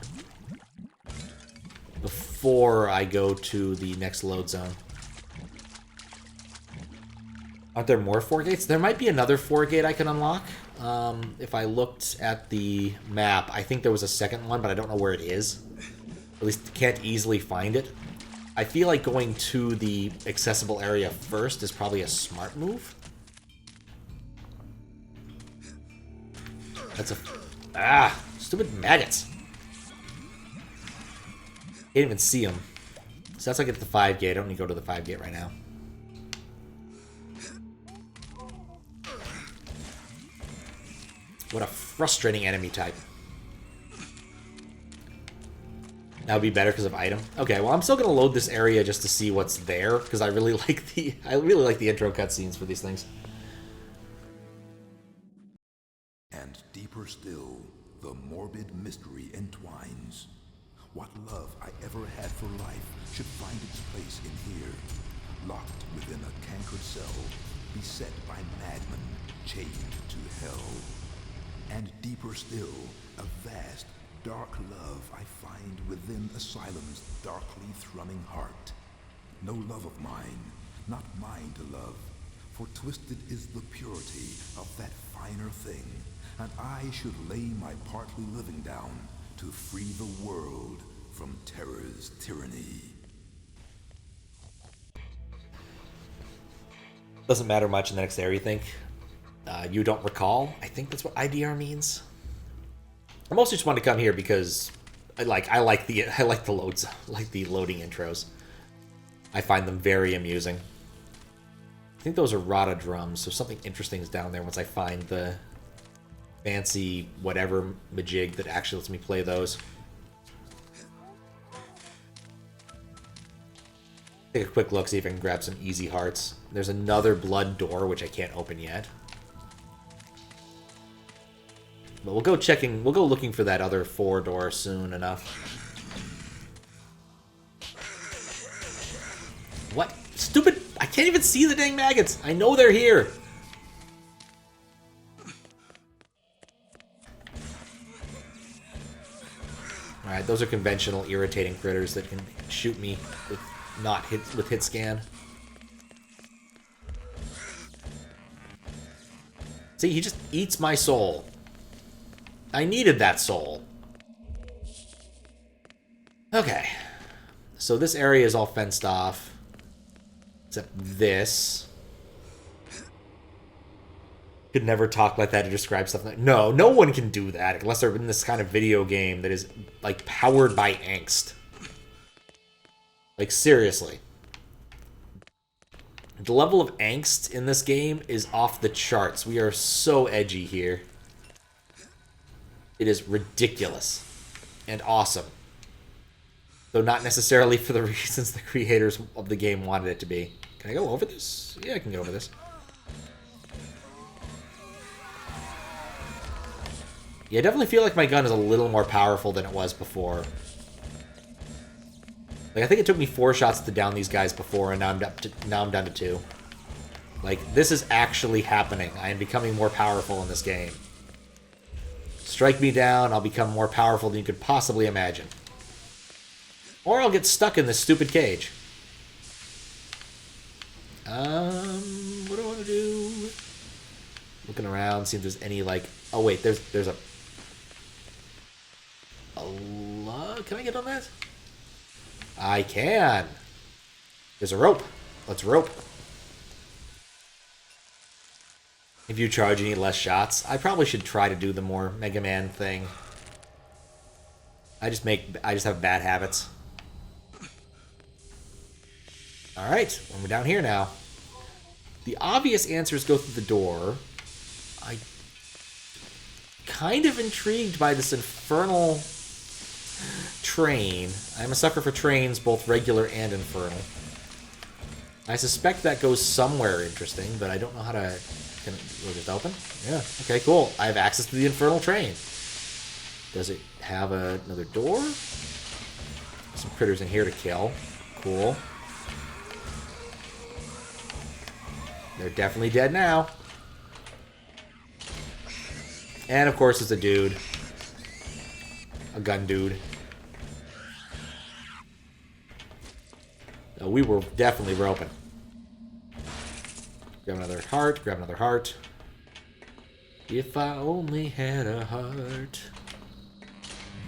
before I go to the next load zone. Aren't there more 4 gates? There might be another 4 gate I can unlock. If I looked at the map, I think there was a second one, but I don't know where it is. At least can't easily find it. I feel like going to the accessible area first is probably a smart move. That's a... Ah! Stupid maggots! Can't even see them. So that's how I get to the 5 gate. I don't need to go to the 5 gate right now. What a frustrating enemy type. That would be better because of item. Okay, well, I'm still gonna load this area just to see what's there, because I really like the intro cutscenes for these things. And deeper still, the morbid mystery entwines. What love I ever had for life should find its place in here, locked within a cankered cell, beset by madmen, chained to hell. And deeper still, a vast, dark love I find within Asylum's darkly thrumming heart. No love of mine, not mine to love, for twisted is the purity of that finer thing, and I should lay my partly living down to free the world from terror's tyranny. Doesn't matter much in the next area, you think? You don't recall? I think that's what IDR means. I mostly just wanted to come here because I like the loading intros. I find them very amusing. I think those are Rada drums, so something interesting is down there once I find the fancy whatever majig that actually lets me play those. Take a quick look, see if I can grab some easy hearts. There's another blood door, which I can't open yet. But we'll go looking for that other 4 door soon enough. What? Stupid! I can't even see the dang maggots! I know they're here! Alright, those are conventional irritating critters that can shoot me with hit scan. See, he just eats my soul. I needed that soul. Okay. So this area is all fenced off. Except this. Could never talk like that to describe something. Like, no one can do that unless they're in this kind of video game that is, like, powered by angst. Like, seriously. The level of angst in this game is off the charts. We are so edgy here. It is ridiculous and awesome. Though not necessarily for the reasons the creators of the game wanted it to be. Can I go over this? Yeah, I can go over this. Yeah, I definitely feel like my gun is a little more powerful than it was before. Like, I think it took me 4 shots to down these guys before, and now I'm down to 2. Like, this is actually happening. I am becoming more powerful in this game. Strike me down, I'll become more powerful than you could possibly imagine. Or I'll get stuck in this stupid cage. What do I want to do? Looking around, see if there's any, like... Oh, wait, there's a... Can I get on that? I can. There's a rope. Let's rope. If you charge, you need less shots. I probably should try to do the more Mega Man thing. I just have bad habits. Alright, we're down here now. The obvious answer is go through the door. I'm kind of intrigued by this infernal train. I'm a sucker for trains, both regular and infernal. I suspect that goes somewhere interesting, but I don't know how to... Can it just open? Yeah. Okay, cool. I have access to the infernal train. Does it have another door? Some critters in here to kill. Cool. They're definitely dead now. And of course it's a dude. A gun dude. We were definitely roping. Grab another heart, grab another heart. If I only had a heart.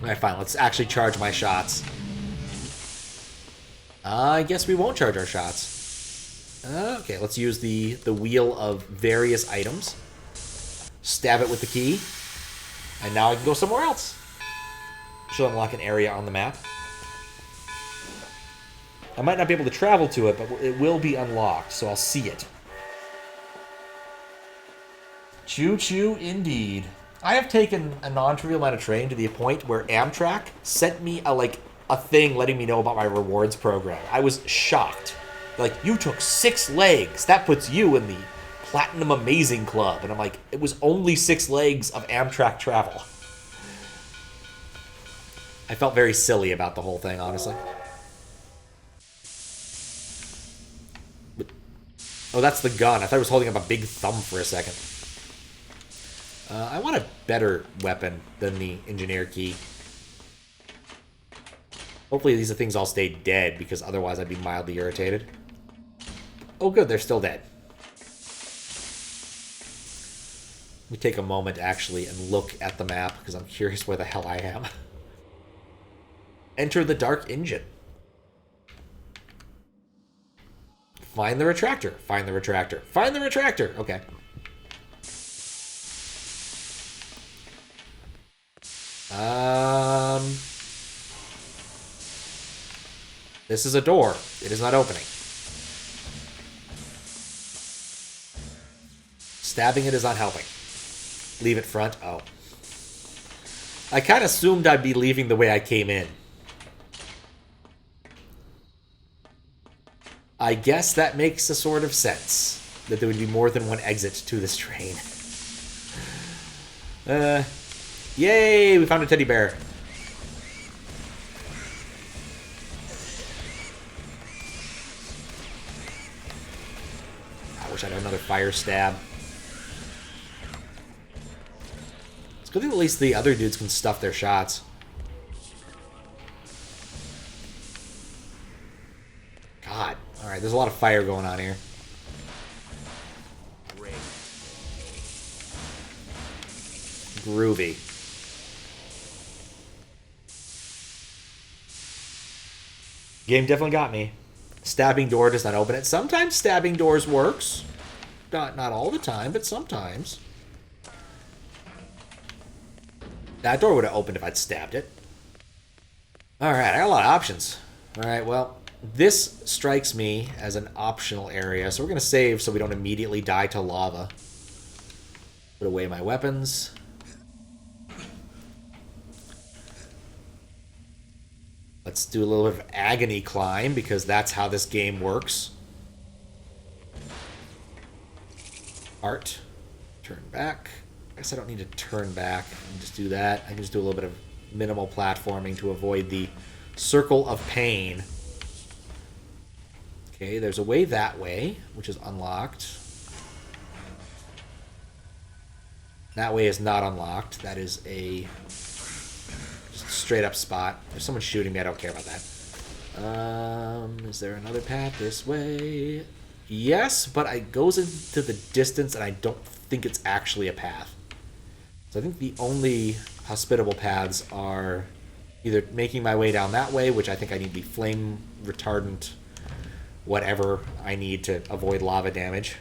Alright, fine, let's actually charge my shots. I guess we won't charge our shots. Okay, let's use the wheel of various items. Stab it with the key. And now I can go somewhere else. Should unlock an area on the map. I might not be able to travel to it, but it will be unlocked, so I'll see it. Choo-choo indeed. I have taken a non-trivial amount of train to the point where Amtrak sent me a thing letting me know about my rewards program. I was shocked. Like, you took 6 legs. That puts you in the Platinum Amazing Club. And I'm like, it was only 6 legs of Amtrak travel. I felt very silly about the whole thing, honestly. But, oh, that's the gun. I thought I was holding up a big thumb for a second. I want a better weapon than the engineer key. Hopefully these things all stay dead, because otherwise I'd be mildly irritated. Oh good, they're still dead. Let me take a moment, actually, and look at the map, because I'm curious where the hell I am. Enter the Dark Engine. Find the retractor. Find the retractor. Find the retractor! Okay. This is a door. It is not opening. Stabbing it is not helping. Leave it front. Oh. I kind of assumed I'd be leaving the way I came in. I guess that makes a sort of sense. That there would be more than one exit to this train. Yay! We found a teddy bear. I wish I had another fire stab. It's good that at least the other dudes can stuff their shots. God. Alright, there's a lot of fire going on here. Groovy. Game definitely got me. Stabbing door does not open it. Sometimes stabbing doors works. Not all the time, but sometimes. That door would have opened if I'd stabbed it. Alright, I got a lot of options. Alright, well, this strikes me as an optional area, so we're going to save so we don't immediately die to lava. Put away my weapons. Let's do a little bit of agony climb, because that's how this game works. Art. Turn back. I guess I don't need to turn back and just do that. I can just do a little bit of minimal platforming to avoid the circle of pain. Okay, there's a way that way, which is unlocked. That way is not unlocked. That is a just straight up spot. There's someone shooting me. I don't care about that. Is there another path this way? Yes, but it goes into the distance, and I don't think it's actually a path. So I think the only hospitable paths are either making my way down that way, which I think I need the flame retardant, whatever I need to avoid lava damage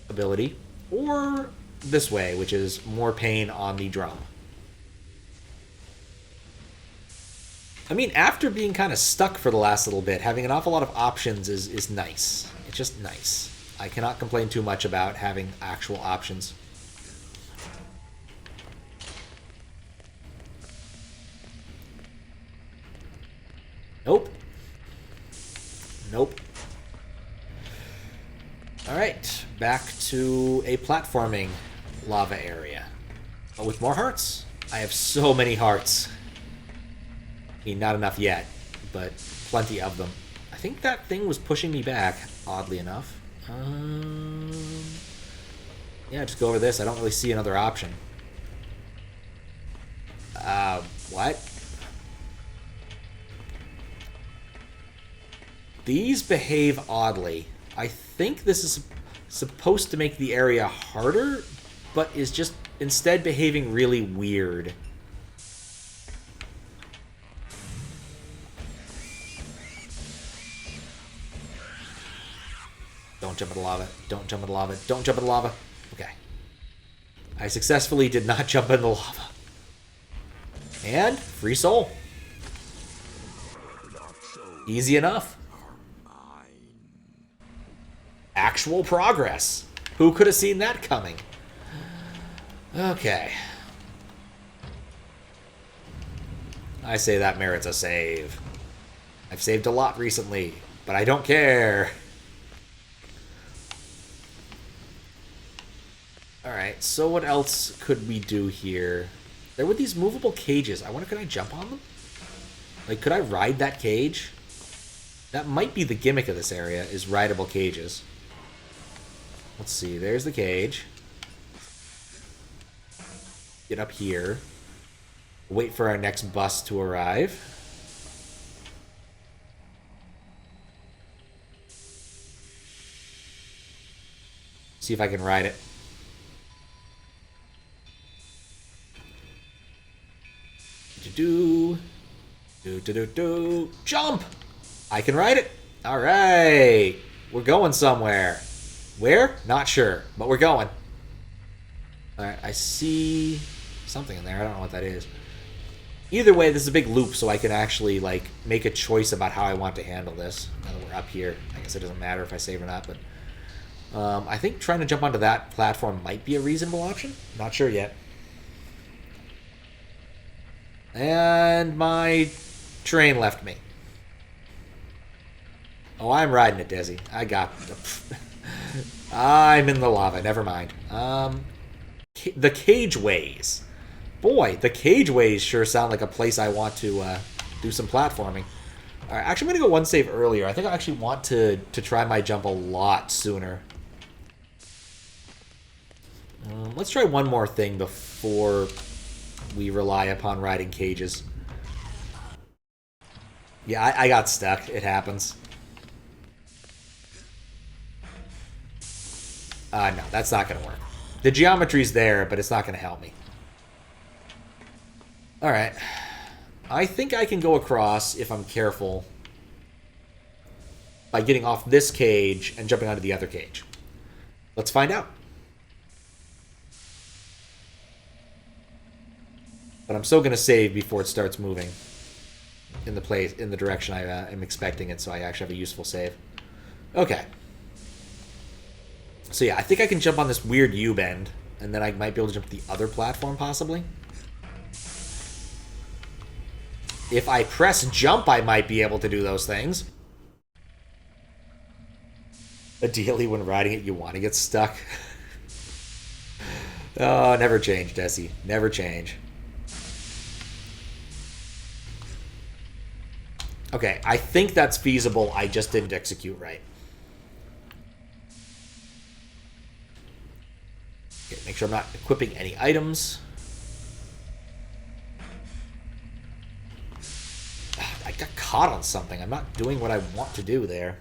ability, or this way, which is more pain on the drum. I mean, after being kind of stuck for the last little bit, having an awful lot of options is nice. It's just nice. I cannot complain too much about having actual options. Nope. Nope. Alright, back to a platforming lava area. But with more hearts. I have so many hearts. I mean, not enough yet, but plenty of them. I think that thing was pushing me back, oddly enough. Yeah, just go over this. I don't really see another option. What? These behave oddly. I think this is supposed to make the area harder, but is just instead behaving really weird. Don't jump in the lava. Don't jump in the lava. Don't jump in the lava. Okay. I successfully did not jump in the lava. And free soul. Easy enough. Actual progress. Who could have seen that coming? Okay. I say that merits a save. I've saved a lot recently, but I don't care. Alright, so what else could we do here? There were these movable cages. I wonder, could I jump on them? Like, could I ride that cage? That might be the gimmick of this area, is rideable cages. Let's see, there's the cage. Get up here. Wait for our next bus to arrive. See if I can ride it. Do. Jump! I can ride it. All right. We're going somewhere. Where? Not sure, but we're going. All right, I see something in there. I don't know what that is. Either way, this is a big loop, so I can actually, like, make a choice about how I want to handle this. Now that we're up here, I guess it doesn't matter if I save or not, but... I think trying to jump onto that platform might be a reasonable option. Not sure yet. And my train left me. Oh, I'm riding it, Desi. I got... I'm in the lava. Never mind. The Cageways. Boy, the Cageways sure sound like a place I want to do some platforming. All right, actually, I'm going to go one save earlier. I think I actually want to try my jump a lot sooner. Let's try one more thing before we rely upon riding cages. Yeah, I got stuck. It happens. No, that's not going to work. The geometry's there, but it's not going to help me. Alright. I think I can go across, if I'm careful, by getting off this cage and jumping onto the other cage. Let's find out. But I'm still going to save before it starts moving in the direction I am expecting it, so I actually have a useful save. Okay. So yeah, I think I can jump on this weird U-bend, and then I might be able to jump to the other platform, possibly. If I press jump, I might be able to do those things. Ideally, when riding it, you want to get stuck. Oh, never change, Desi. Never change. Okay, I think that's feasible. I just didn't execute right. Okay, make sure I'm not equipping any items. I got caught on something. I'm not doing what I want to do there.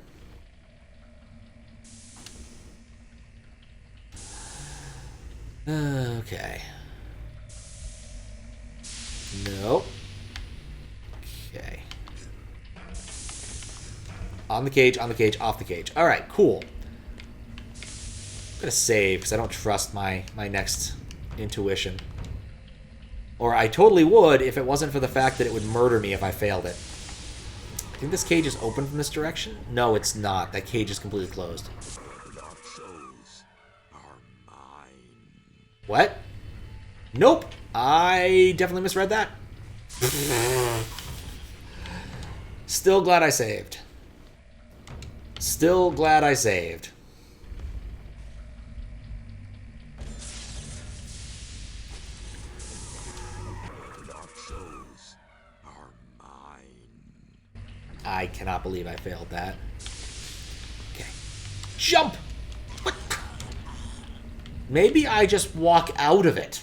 Okay. Nope. Okay. On the cage, off the cage. Alright, cool. I'm gonna save, because I don't trust my next intuition. Or I totally would if it wasn't for the fact that it would murder me if I failed it. I think this cage is open from this direction? No, it's not. That cage is completely closed. What? Nope. I definitely misread that. Still glad I saved. Still glad I saved. I cannot believe I failed that. Okay. Jump! What? Maybe I just walk out of it.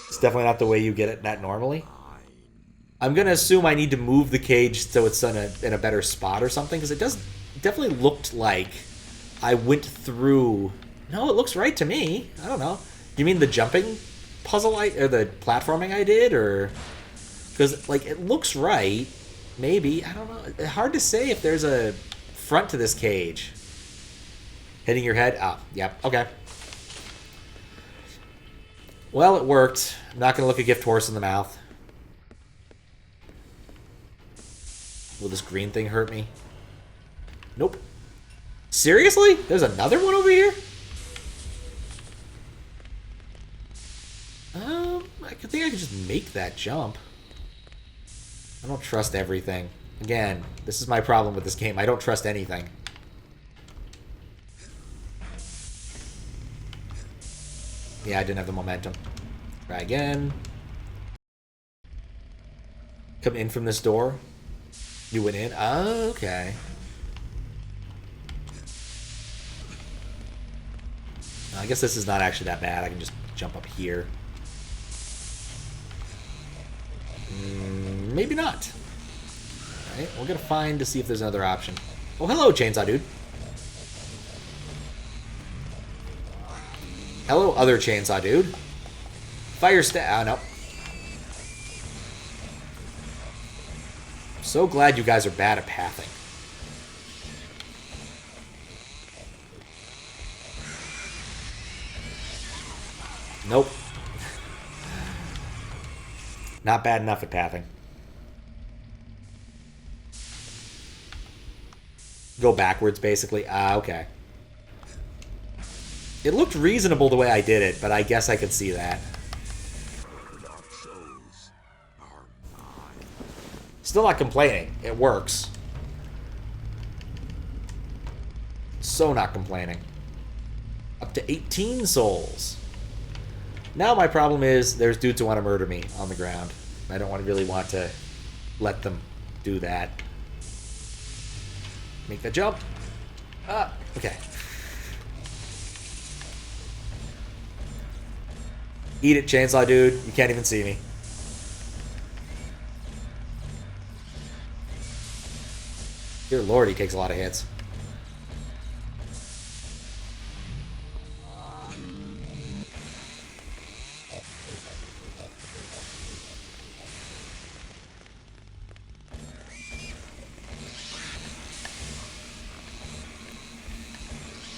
It's definitely not the way you get it that normally. I'm gonna assume I need to move the cage so it's in a better spot or something, because it definitely looked like I went through... No, it looks right to me. I don't know. Do you mean the jumping puzzle or the platforming I did, or... Because, like, it looks right. Maybe. I don't know. It's hard to say if there's a front to this cage. Hitting your head? Ah, yep. Okay. Well, it worked. I'm not going to look a gift horse in the mouth. Will this green thing hurt me? Nope. Seriously? There's another one over here? I think I could just make that jump. I don't trust everything. Again, this is my problem with this game. I don't trust anything. Yeah, I didn't have the momentum. Try again. Come in from this door. You went in? Oh, okay. I guess this is not actually that bad. I can just jump up here. Maybe not. Alright, we're gonna find to see if there's another option. Oh, hello, Chainsaw Dude. Hello, other Chainsaw Dude. Fire no. I'm so glad you guys are bad at pathing. Nope. Not bad enough at pathing. Go backwards, basically. Ah, okay. It looked reasonable the way I did it, but I guess I could see that. Still not complaining. It works. So not complaining. Up to 18 souls. Now my problem is there's dudes who want to murder me on the ground. I don't really want to let them do that. Make that jump. Ah, okay. Eat it, chainsaw dude. You can't even see me. Dear Lord, he takes a lot of hits.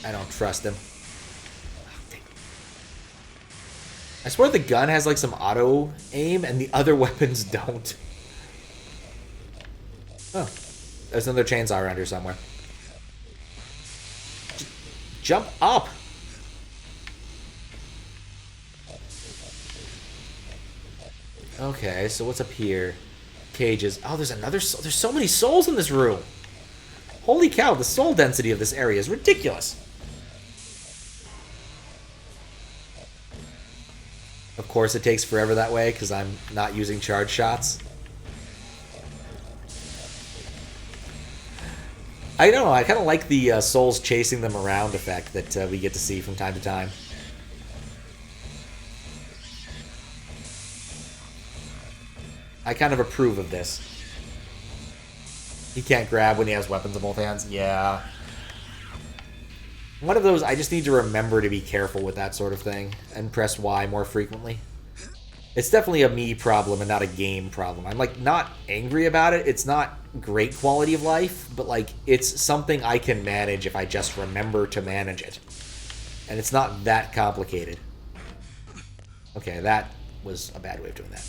I don't trust him. I swear the gun has like some auto aim and the other weapons don't. Oh. There's another chainsaw around here somewhere. Jump up! Okay, so what's up here? Cages. Oh, there's another soul. There's so many souls in this room. Holy cow, the soul density of this area is ridiculous. Of course it takes forever that way because I'm not using charge shots. I don't know, I kind of like the souls chasing them around effect that we get to see from time to time. I kind of approve of this. He can't grab when he has weapons in both hands. Yeah. One of those, I just need to remember to be careful with that sort of thing and press Y more frequently. It's definitely a me problem and not a game problem. I'm, like, not angry about it. It's not great quality of life, but, like, it's something I can manage if I just remember to manage it. And it's not that complicated. Okay, that was a bad way of doing that.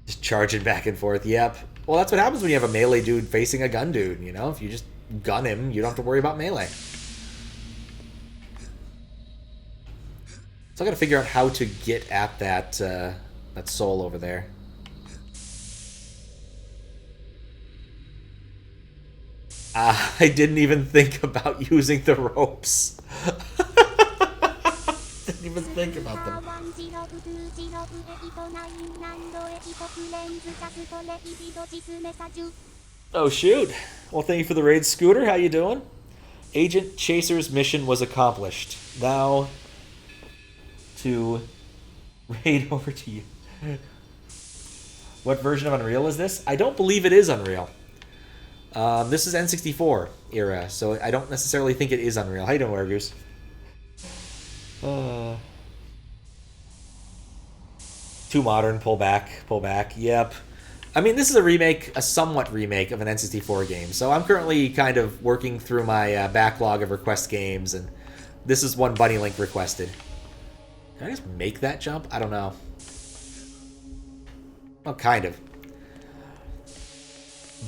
Just charging back and forth. Yep. Well, that's what happens when you have a melee dude facing a gun dude, you know? If you just gun him, you don't have to worry about melee. So I gotta figure out how to get at that that soul over there. I didn't even think about using the ropes. Didn't even think about them. Oh shoot. Well, thank you for the raid, Scooter. How you doing? Agent Chaser's mission was accomplished. Now to raid over to you. What version of Unreal is this? I don't believe it is Unreal. This is N64 era, so I don't necessarily think it is Unreal. How you doing, Wargoose? Too modern, pull back, pull back. Yep. I mean, this is a remake, a somewhat remake of an N64 game, so I'm currently kind of working through my backlog of request games, and this is one Bunnylink requested. Can I just make that jump? I don't know. Well, kind of.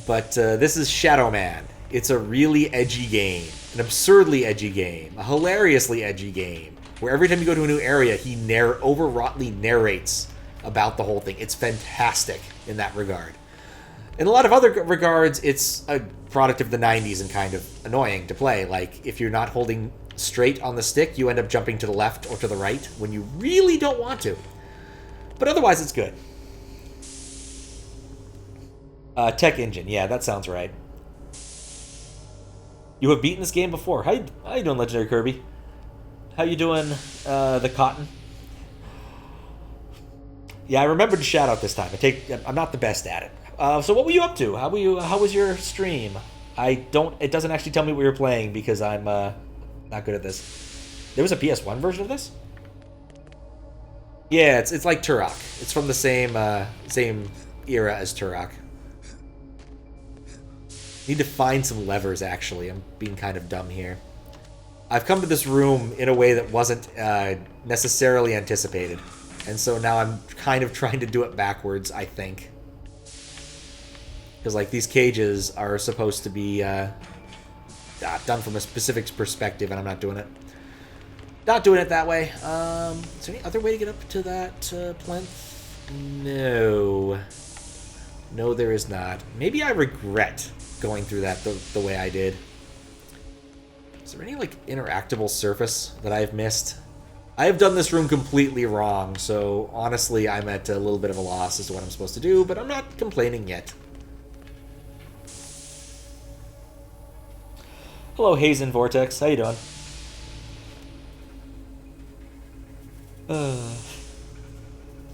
But this is Shadow Man. It's a really edgy game. An absurdly edgy game. A hilariously edgy game. Where every time you go to a new area, he overwroughtly narrates about the whole thing. It's fantastic in that regard. In a lot of other regards, it's a product of the 90s and kind of annoying to play. Like, if you're not holding straight on the stick, you end up jumping to the left or to the right when you really don't want to. But otherwise, it's good. Tech Engine, yeah, that sounds right. You have beaten this game before. How you doing, Legendary Kirby? How you doing, the Cotton? Yeah, I remembered to shout out this time. I'm not the best at it. So what were you up to? How was your stream? It doesn't actually tell me what you're playing because I'm not good at this. There was a PS1 version of this? Yeah, it's like Turok. It's from the same era as Turok. Need to find some levers, actually. I'm being kind of dumb here. I've come to this room in a way that wasn't necessarily anticipated. And so now I'm kind of trying to do it backwards, I think. Because, like, these cages are supposed to be done from a specific perspective, and I'm not doing it. Not doing it that way. Is there any other way to get up to that plinth? No. No, there is not. Maybe I regret going through that the way I did. Is there any, like, interactable surface that I've missed? I have done this room completely wrong, so honestly, I'm at a little bit of a loss as to what I'm supposed to do, but I'm not complaining yet. Hello, Hazen Vortex. How you doing?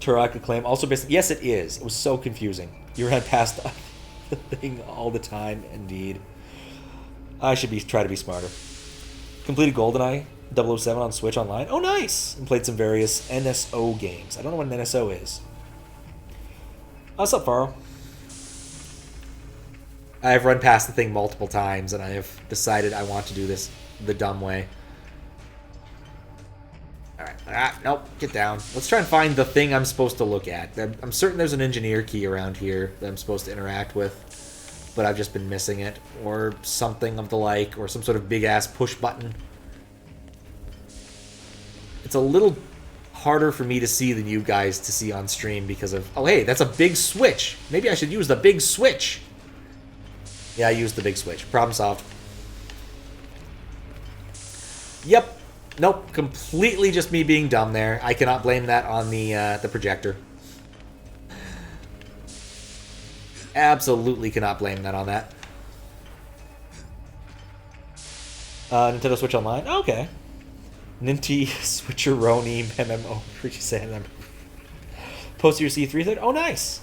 Turok Acclaim. Also based... Yes, it is. It was so confusing. You ran past the thing all the time, indeed. I should try to be smarter. Completed GoldenEye 007 on Switch Online. Oh, nice! And played some various NSO games. I don't know what an NSO is. What's up, Faro? I've run past the thing multiple times, and I have decided I want to do this the dumb way. Alright, nope, get down. Let's try and find the thing I'm supposed to look at. I'm certain there's an engineer key around here that I'm supposed to interact with, but I've just been missing it, or something of the like, or some sort of big-ass push button. It's a little harder for me to see than you guys to see on stream because of... Oh, hey, that's a big switch. Maybe I should use the big switch. Yeah, I used the big switch. Problem solved. Yep. Nope. Completely just me being dumb there. I cannot blame that on the projector. Absolutely cannot blame that on that. Nintendo Switch Online? Oh, okay. Ninty Switcheroni MMO. Where'd you say that? Post your C3 thread? Oh, nice.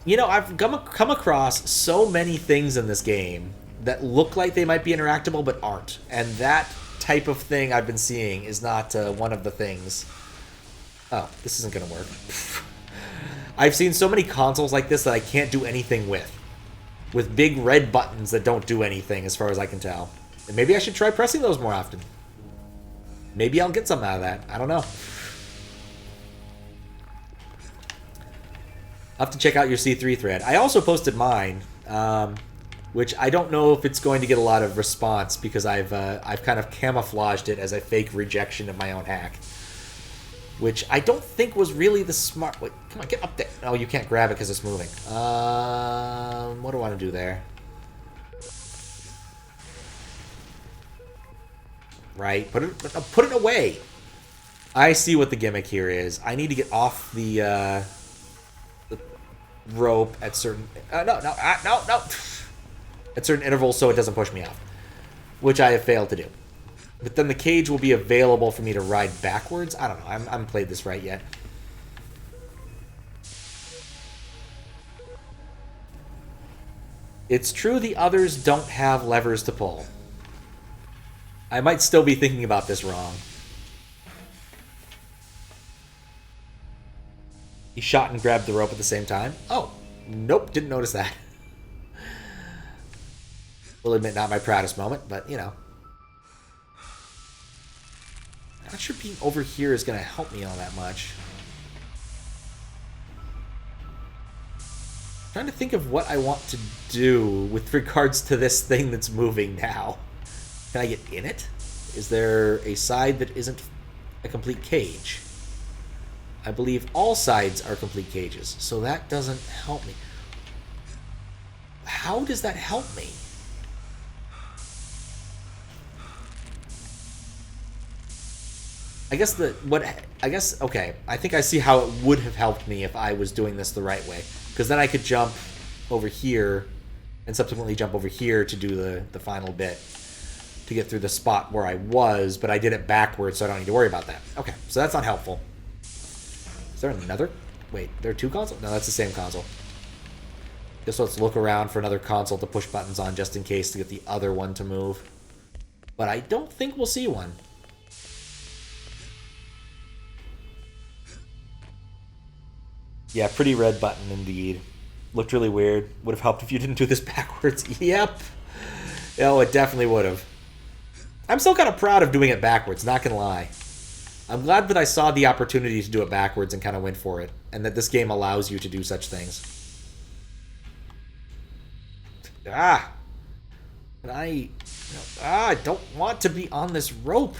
You know, I've come across so many things in this game that look like they might be interactable but aren't. And that type of thing I've been seeing is not one of the things. Oh, this isn't going to work. I've seen so many consoles like this that I can't do anything with big red buttons that don't do anything as far as I can tell. And maybe I should try pressing those more often. Maybe I'll get something out of that. I don't know. I'll have to check out your C3 thread. I also posted mine, which I don't know if it's going to get a lot of response because I've kind of camouflaged it as a fake rejection of my own hack, which I don't think was really the smart... Wait, come on, get up there. Oh, you can't grab it because it's moving. What do I want to do there? Right, put it away. I see what the gimmick here is. I need to get off the rope at certain... no. At certain intervals so it doesn't push me off, which I have failed to do. But then the cage will be available for me to ride backwards. I don't know. I haven't played this right yet. It's true the others don't have levers to pull. I might still be thinking about this wrong. He shot and grabbed the rope at the same time. Oh, nope, didn't notice that. Will admit, not my proudest moment, but, you know. I'm not sure being over here is going to help me all that much. I'm trying to think of what I want to do with regards to this thing that's moving now. Can I get in it? Is there a side that isn't a complete cage? I believe all sides are complete cages, so that doesn't help me. How does that help me? Okay, I think I see how it would have helped me if I was doing this the right way. Because then I could jump over here and subsequently jump over here to do the final bit to get through the spot where I was, but I did it backwards, so I don't need to worry about that. Okay, so that's not helpful. Is there another? Wait, there are two consoles? No, that's the same console. Just let's look around for another console to push buttons on just in case to get the other one to move. But I don't think we'll see one. Yeah, pretty red button indeed. Looked really weird. Would have helped if you didn't do this backwards. Yep. Oh, it definitely would have. I'm still kind of proud of doing it backwards, not gonna lie. I'm glad that I saw the opportunity to do it backwards and kind of went for it, and that this game allows you to do such things. Ah! But I don't want to be on this rope.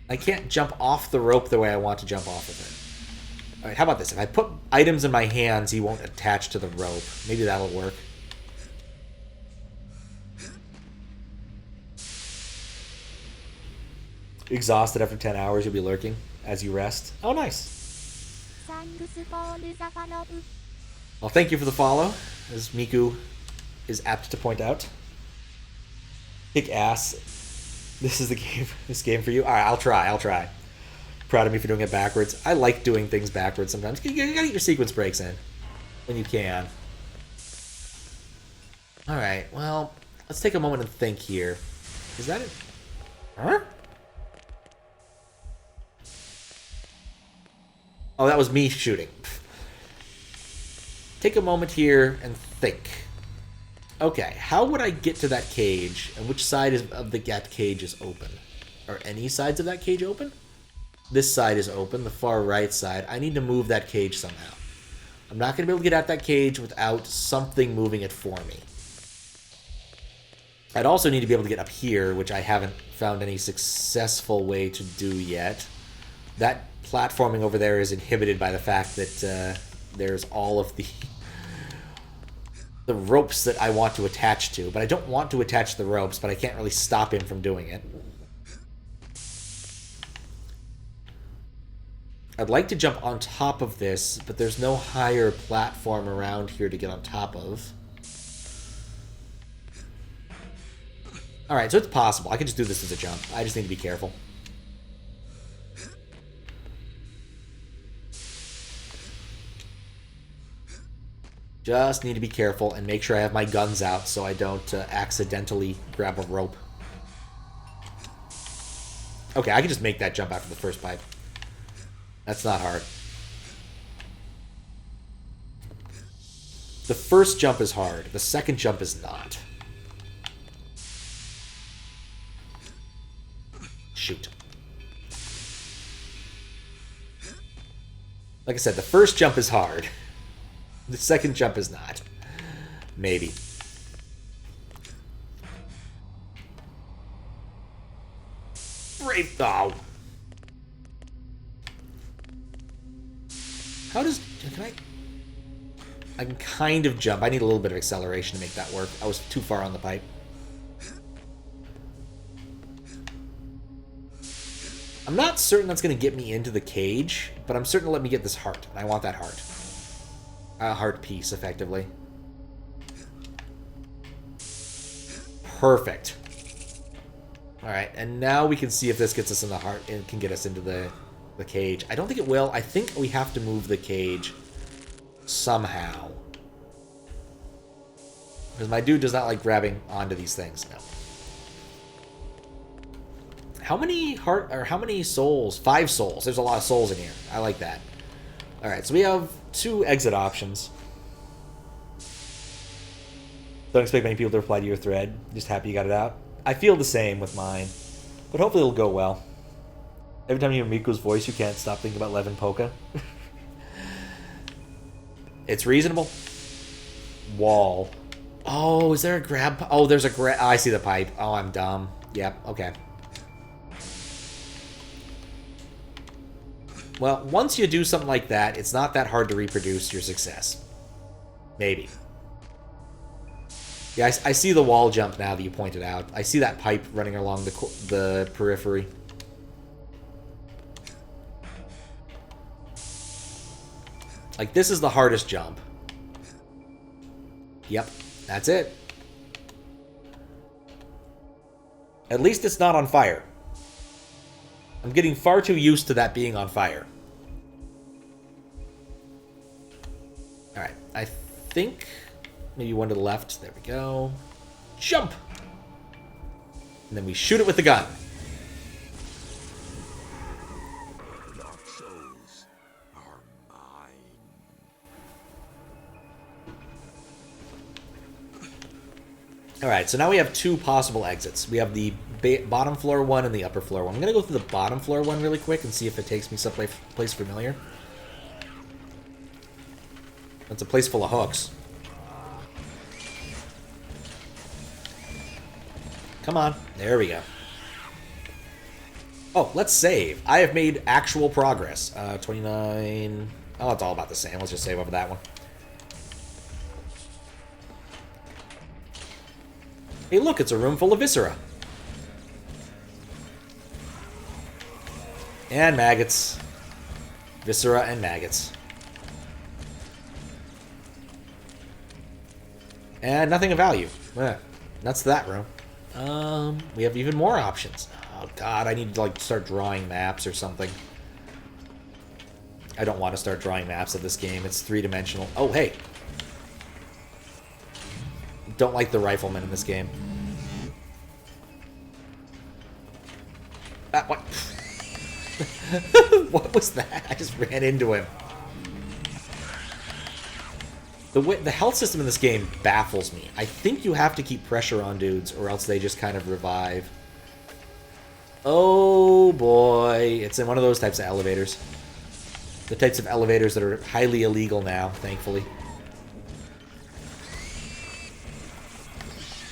I can't jump off the rope the way I want to jump off of it. Alright, how about this? If I put items in my hands, he won't attach to the rope. Maybe that'll work. Exhausted after 10 hours, you'll be lurking as you rest. Oh, nice. Well, thank you for the follow, as Miku is apt to point out. Kick ass. This is the game. This game for you. All right, I'll try. Proud of me for doing it backwards. I like doing things backwards sometimes. You gotta get your sequence breaks in when you can. All right. Well, let's take a moment and think here. Is that it? Huh? Oh, that was me shooting. Take a moment here and think. Okay, how would I get to that cage, and which side of that cage is open? Are any sides of that cage open? This side is open, the far right side. I need to move that cage somehow. I'm not going to be able to get at that cage without something moving it for me. I'd also need to be able to get up here, which I haven't found any successful way to do yet. That platforming over there is inhibited by the fact that there's all of the ropes that I want to attach to, but I don't want to attach the ropes, but I can't really stop him from doing it. I'd like to jump on top of this, but there's no higher platform around here to get on top of. Alright, so it's possible. I can just do this as a jump. I just need to be careful. Just need to be careful and make sure I have my guns out so I don't accidentally grab a rope. Okay, I can just make that jump after the first pipe. That's not hard. The first jump is hard. The second jump is not. Shoot. Like I said, the first jump is hard. The second jump is not. Maybe. Brave. Oh. How does... I can kind of jump. I need a little bit of acceleration to make that work. I was too far on the pipe. I'm not certain that's going to get me into the cage, but I'm certain to let me get this heart. And I want that heart. A heart piece, effectively. Perfect. Alright, and now we can see if this gets us in the heart and can get us into the cage. I don't think it will. I think we have to move the cage somehow. Because my dude does not like grabbing onto these things. No. How many how many souls? 5 souls. There's a lot of souls in here. I like that. Alright, so we have 2 exit options. Don't expect many people to reply to your thread. Just happy you got it out. I feel the same with mine. But hopefully it'll go well. Every time you hear Miko's voice, you can't stop thinking about Levin Polka. It's reasonable. Wall. Oh, is there a grab? Oh, there's a grab. Oh, I see the pipe. Oh, I'm dumb. Yep, okay. Well, once you do something like that, it's not that hard to reproduce your success. Maybe. Yeah, I see the wall jump now that you pointed out. I see that pipe running along the periphery. Like, this is the hardest jump. Yep, that's it. At least it's not on fire. I'm getting far too used to that being on fire. Alright, I think maybe one to the left. There we go. Jump! And then we shoot it with the gun. Alright, so now we have 2 possible exits. We have the bottom floor one and the upper floor one. I'm going to go through the bottom floor one really quick and see if it takes me someplace familiar. That's a place full of hooks. Come on. There we go. Oh, let's save. I have made actual progress. 29... Oh, it's all about the same. Let's just save over that one. Hey, look, it's a room full of viscera. And maggots. Viscera and maggots. And nothing of value. That's that room. We have even more options. Oh god, I need to like start drawing maps or something. I don't want to start drawing maps of this game. It's three-dimensional. Oh, hey. Don't like the rifleman in this game. What? What was that? I just ran into him. The health system in this game baffles me. I think you have to keep pressure on dudes or else they just kind of revive. Oh boy. It's in one of those types of elevators. The types of elevators that are highly illegal now, thankfully.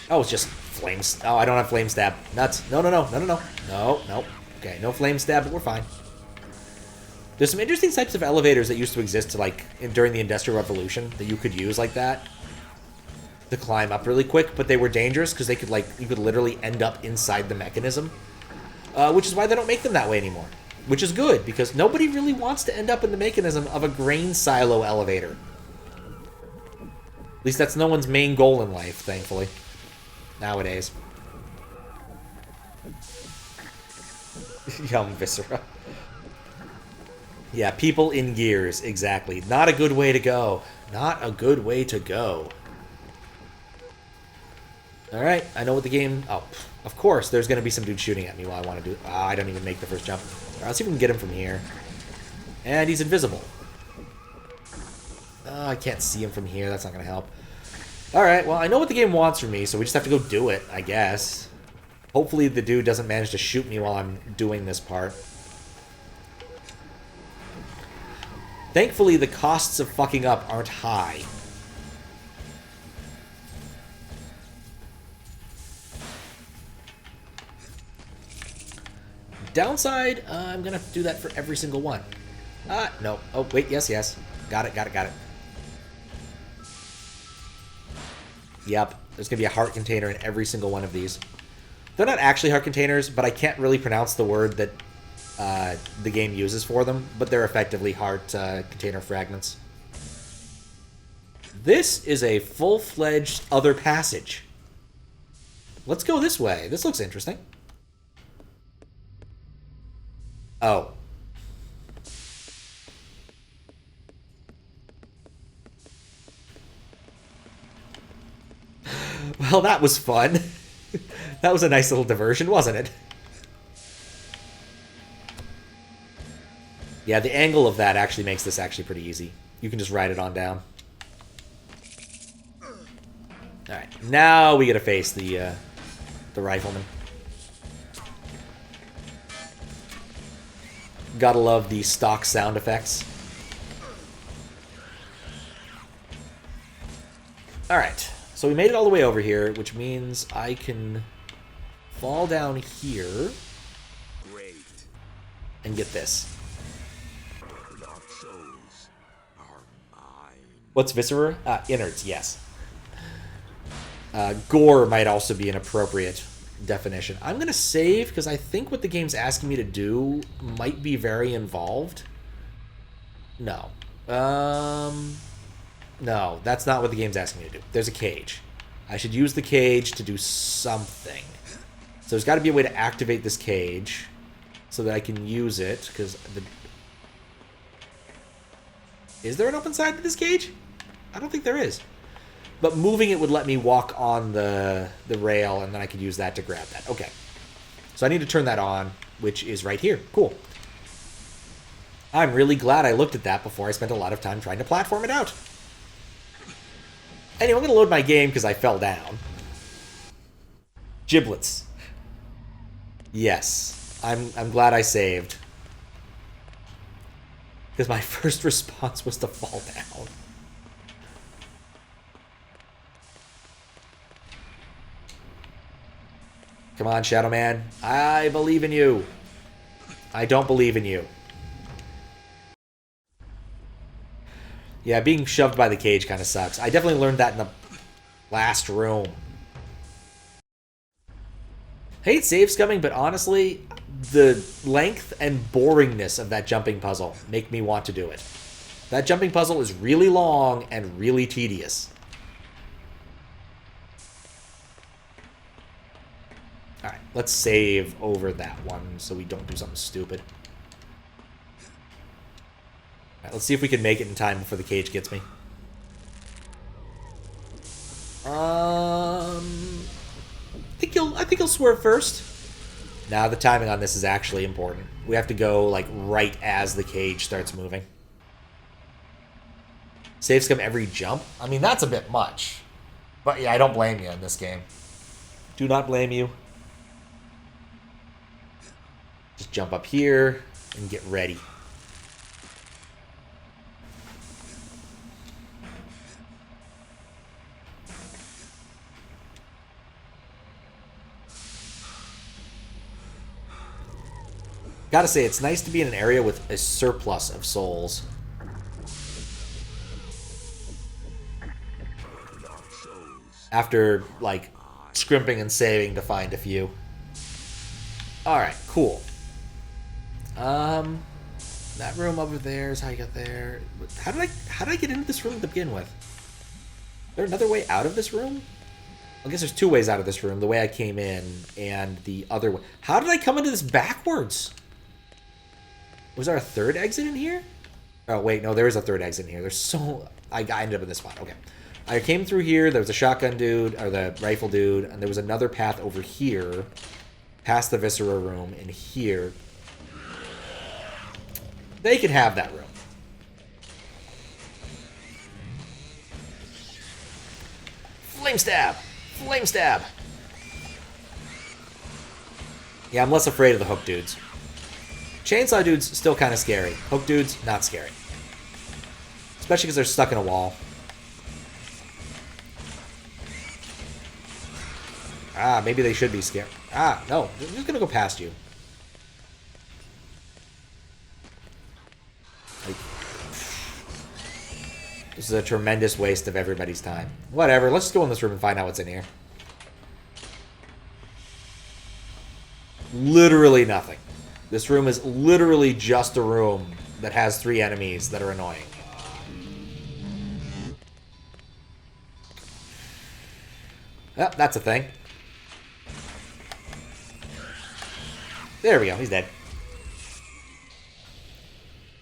Oh, it's just flames. Oh, I don't have flame stab. Nuts. No. No. Okay, no flame stab, but we're fine. There's some interesting types of elevators that used to exist during the Industrial Revolution that you could use like that to climb up really quick, but they were dangerous because you could literally end up inside the mechanism, which is why they don't make them that way anymore. Which is good because nobody really wants to end up in the mechanism of a grain silo elevator. At least that's no one's main goal in life, thankfully, nowadays. Yum, viscera. Yeah, people in gears, exactly. Not a good way to go. Not a good way to go. Alright, I know what the game... Oh, of course, there's going to be some dude shooting at me while I want to do... I don't even make the first jump. Alright, let's see if we can get him from here. And he's invisible. I can't see him from here. That's not going to help. Alright, well, I know what the game wants from me, so we just have to go do it, I guess. Hopefully the dude doesn't manage to shoot me while I'm doing this part. Thankfully, the costs of fucking up aren't high. Downside, I'm gonna have to do that for every single one. No. Oh, wait, yes. Got it. Yep, there's gonna be a heart container in every single one of these. They're not actually heart containers, but I can't really pronounce the word that the game uses for them, but they're effectively heart container fragments. This is a full-fledged other passage. Let's go this way. This looks interesting. Oh. Well, that was fun. That was a nice little diversion, wasn't it? Yeah, the angle of that actually makes this actually pretty easy. You can just ride it on down. Alright, now we gotta face the rifleman. Gotta love the stock sound effects. Alright, so we made it all the way over here, which means I can fall down here. Great. And get this. Our souls are mine. What's viscera? Innards, yes. Gore might also be an appropriate definition. I'm going to save because I think what the game's asking me to do might be very involved. No. No, that's not what the game's asking me to do. There's a cage. I should use the cage to do something. So there's got to be a way to activate this cage so that I can use it, because the... Is there an open side to this cage? I don't think there is. But moving it would let me walk on the rail, and then I could use that to grab that. Okay. So I need to turn that on, which is right here. Cool. I'm really glad I looked at that before I spent a lot of time trying to platform it out. Anyway, I'm going to load my game because I fell down. Giblets. Yes. I'm glad I saved. Because my first response was to fall down. Come on, Shadow Man. I believe in you. I don't believe in you. Yeah, being shoved by the cage kind of sucks. I definitely learned that in the last room. I hate save scumming, but honestly, the length and boringness of that jumping puzzle make me want to do it. That jumping puzzle is really long and really tedious. Alright, let's save over that one so we don't do something stupid. Alright, let's see if we can make it in time before the cage gets me. I think he'll swerve first. Now the timing on this is actually important. We have to go like right as the cage starts moving. Save scum every jump? I mean, that's a bit much. But yeah, I don't blame you in this game. Do not blame you. Just jump up here and get ready. Gotta say, it's nice to be in an area with a surplus of souls. After, like, scrimping and saving to find a few. Alright, cool. That room over there is how you get there. How did I get into this room to begin with? Is there another way out of this room? I guess there's two ways out of this room. The way I came in and the other way. How did I come into this backwards? Was there a third exit in here? Oh, wait, no, there is a third exit in here. There's so... I ended up in this spot. Okay. I came through here. There was a shotgun dude, or the rifle dude, and there was another path over here, past the Viscera room, and here. They could have that room. Flame stab! Flame stab! Yeah, I'm less afraid of the hook dudes. Chainsaw dudes, still kind of scary. Hook dudes, not scary. Especially because they're stuck in a wall. Ah, maybe they should be scared. Ah, no. I'm just going to go past you. Like, this is a tremendous waste of everybody's time. Whatever, let's just go in this room and find out what's in here. Literally nothing. This room is literally just a room that has 3 enemies that are annoying. Oh, that's a thing. There we go, he's dead.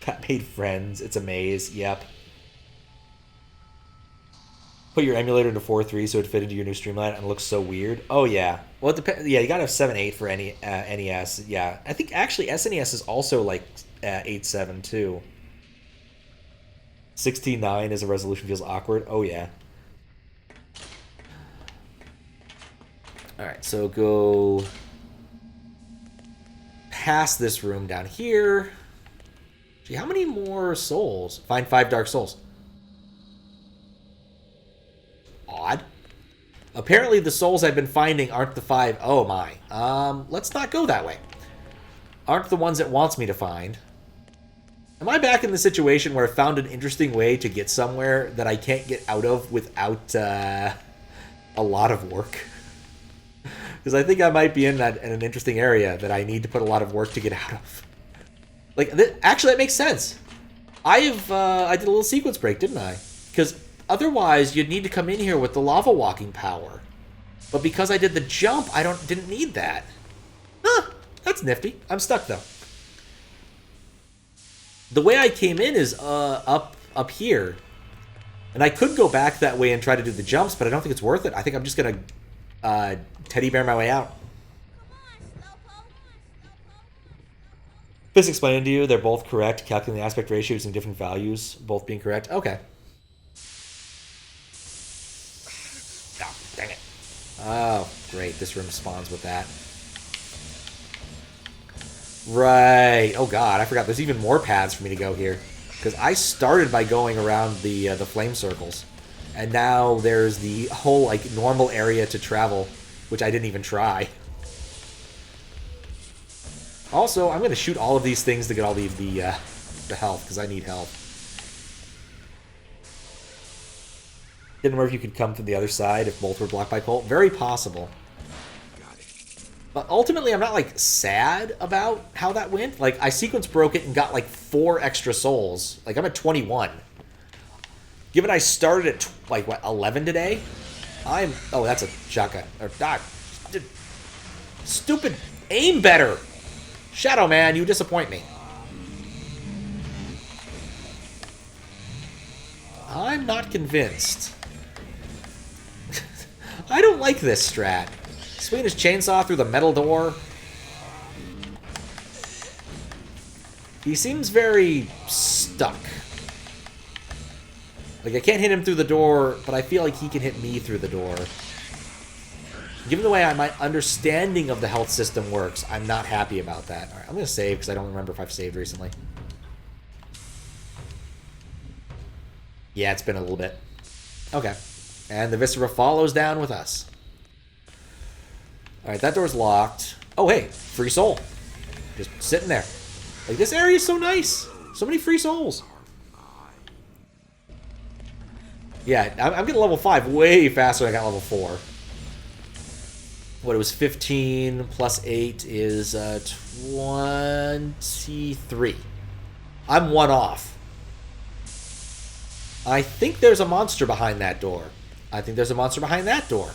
Got made friends, it's a maze, yep. Put your emulator into 4.3 so it fit into your new Streamline and it looks so weird. Oh yeah. Well, it depends. Yeah, you gotta have 7.8 for any NES. Yeah, I think actually SNES is also like 8.7 too. 16.9 as a resolution feels awkward. Oh yeah. All right, so go past this room down here. Gee, how many more souls? Find 5 dark souls. Odd. Apparently the souls I've been finding aren't the 5. Oh my. Let's not go that way. Aren't the ones it wants me to find. Am I back in the situation where I found an interesting way to get somewhere that I can't get out of without a lot of work? Because I think I might be in an interesting area that I need to put a lot of work to get out of. Like, actually, that makes sense. I did a little sequence break, didn't I? Because otherwise, you'd need to come in here with the lava walking power. But because I did the jump, I didn't need that. Huh, that's nifty. I'm stuck, though. The way I came in is up here. And I could go back that way and try to do the jumps, but I don't think it's worth it. I think I'm just going to teddy bear my way out. This explained to you, they're both correct. Calculating the aspect ratio using different values, both being correct. Okay. Oh, dang it. Oh, great. This room spawns with that. Right. Oh god, I forgot. There's even more paths for me to go here. Because I started by going around the flame circles. And now there's the whole, like, normal area to travel, which I didn't even try. Also, I'm going to shoot all of these things to get all the health, because I need health. Didn't know if you could come from the other side if both were blocked by Colt. Very possible. But ultimately, I'm not, like, sad about how that went. Like, I sequence broke it and got, like, 4 extra souls. Like, I'm at 21. Given I started at, like, what, 11 today? Oh, that's a shotgun. Or, stupid. Aim better. Shadow Man, you disappoint me. I'm not convinced. I don't like this strat. Swinging his chainsaw through the metal door. He seems very stuck. Like, I can't hit him through the door, but I feel like he can hit me through the door. Given the way my understanding of the health system works, I'm not happy about that. Alright, I'm going to save, because I don't remember if I've saved recently. Yeah, it's been a little bit. Okay. And the Viscera follows down with us. Alright, that door's locked. Oh, hey, free soul. Just sitting there. Like, this area is so nice. So many free souls. Yeah, I'm getting level 5 way faster than I got level 4. What, it was 15 plus 8 is 23. I'm 1 off. I think there's a monster behind that door. I think there's a monster behind that door.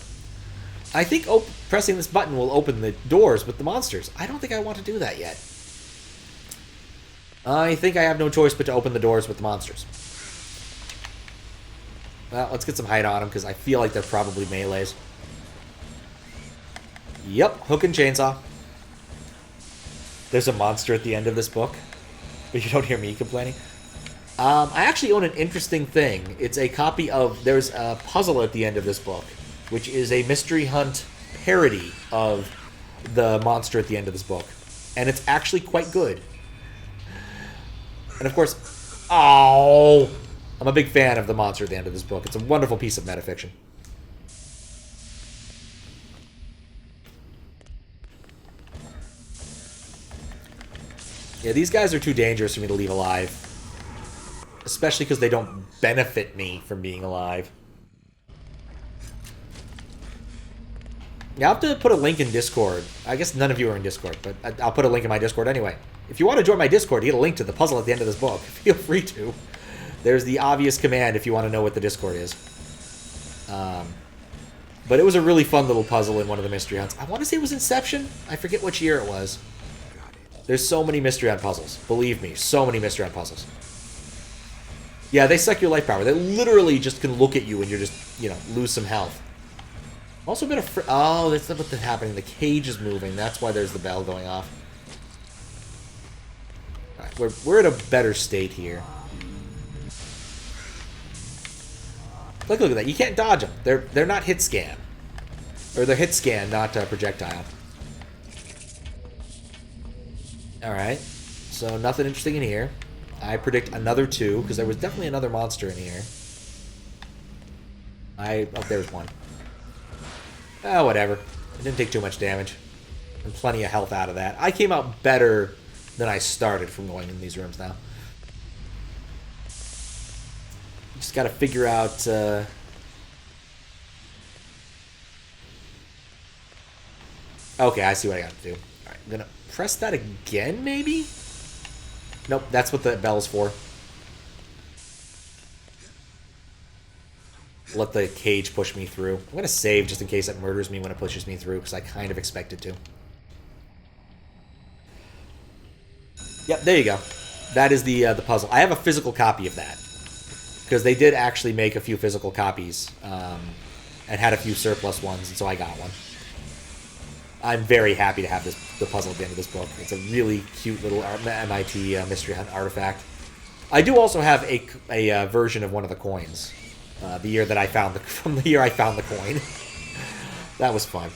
I think pressing this button will open the doors with the monsters. I don't think I want to do that yet. I think I have no choice but to open the doors with the monsters. Well, let's get some height on them, because I feel like they're probably melees. Yep, hook and chainsaw. There's a monster at the end of this book, but you don't hear me complaining. I actually own an interesting thing. It's a copy of... There's a puzzle at the end of this book, which is a Mystery Hunt parody of the monster at the end of this book. And it's actually quite good. And of course... Oh! I'm a big fan of the monster at the end of this book. It's a wonderful piece of metafiction. Yeah, these guys are too dangerous for me to leave alive. Especially because they don't benefit me from being alive. Yeah, I'll have to put a link in Discord. I guess none of you are in Discord, but I'll put a link in my Discord anyway. If you want to join my Discord, you get a link to the puzzle at the end of this book. Feel free to. There's the obvious command if you want to know what the Discord is. But it was a really fun little puzzle in one of the Mystery Hunts. I want to say it was Inception. I forget which year it was. There's so many Mystery Hunt puzzles. Believe me, so many Mystery Hunt puzzles. Yeah, they suck your life power. They literally just can look at you and you're just, you know, lose some health. Also a bit of... Oh, that's not what's happening. The cage is moving. That's why there's the bell going off. Alright, we're at a better state here. Look at that. You can't dodge them. They're not hit scan. Or they're hit scan, not projectile. Alright. So nothing interesting in here. I predict another 2, because there was definitely another monster in here. Oh, there's one. Oh, whatever. It didn't take too much damage. And plenty of health out of that. I came out better than I started from going in these rooms now. Just gotta figure out... Okay, I see what I gotta do. Alright, I'm gonna press that again, maybe? Nope, that's what the bell's for. Let the cage push me through. I'm gonna save just in case it murders me when it pushes me through, because I kind of expect it to. Yep, there you go. That is the puzzle. I have a physical copy of that. Because they did actually make a few physical copies, and had a few surplus ones, and so I got one. I'm very happy to have the puzzle at the end of this book. It's a really cute little MIT Mystery Hunt artifact. I do also have a version of one of the coins. From the year I found the coin. That was fun.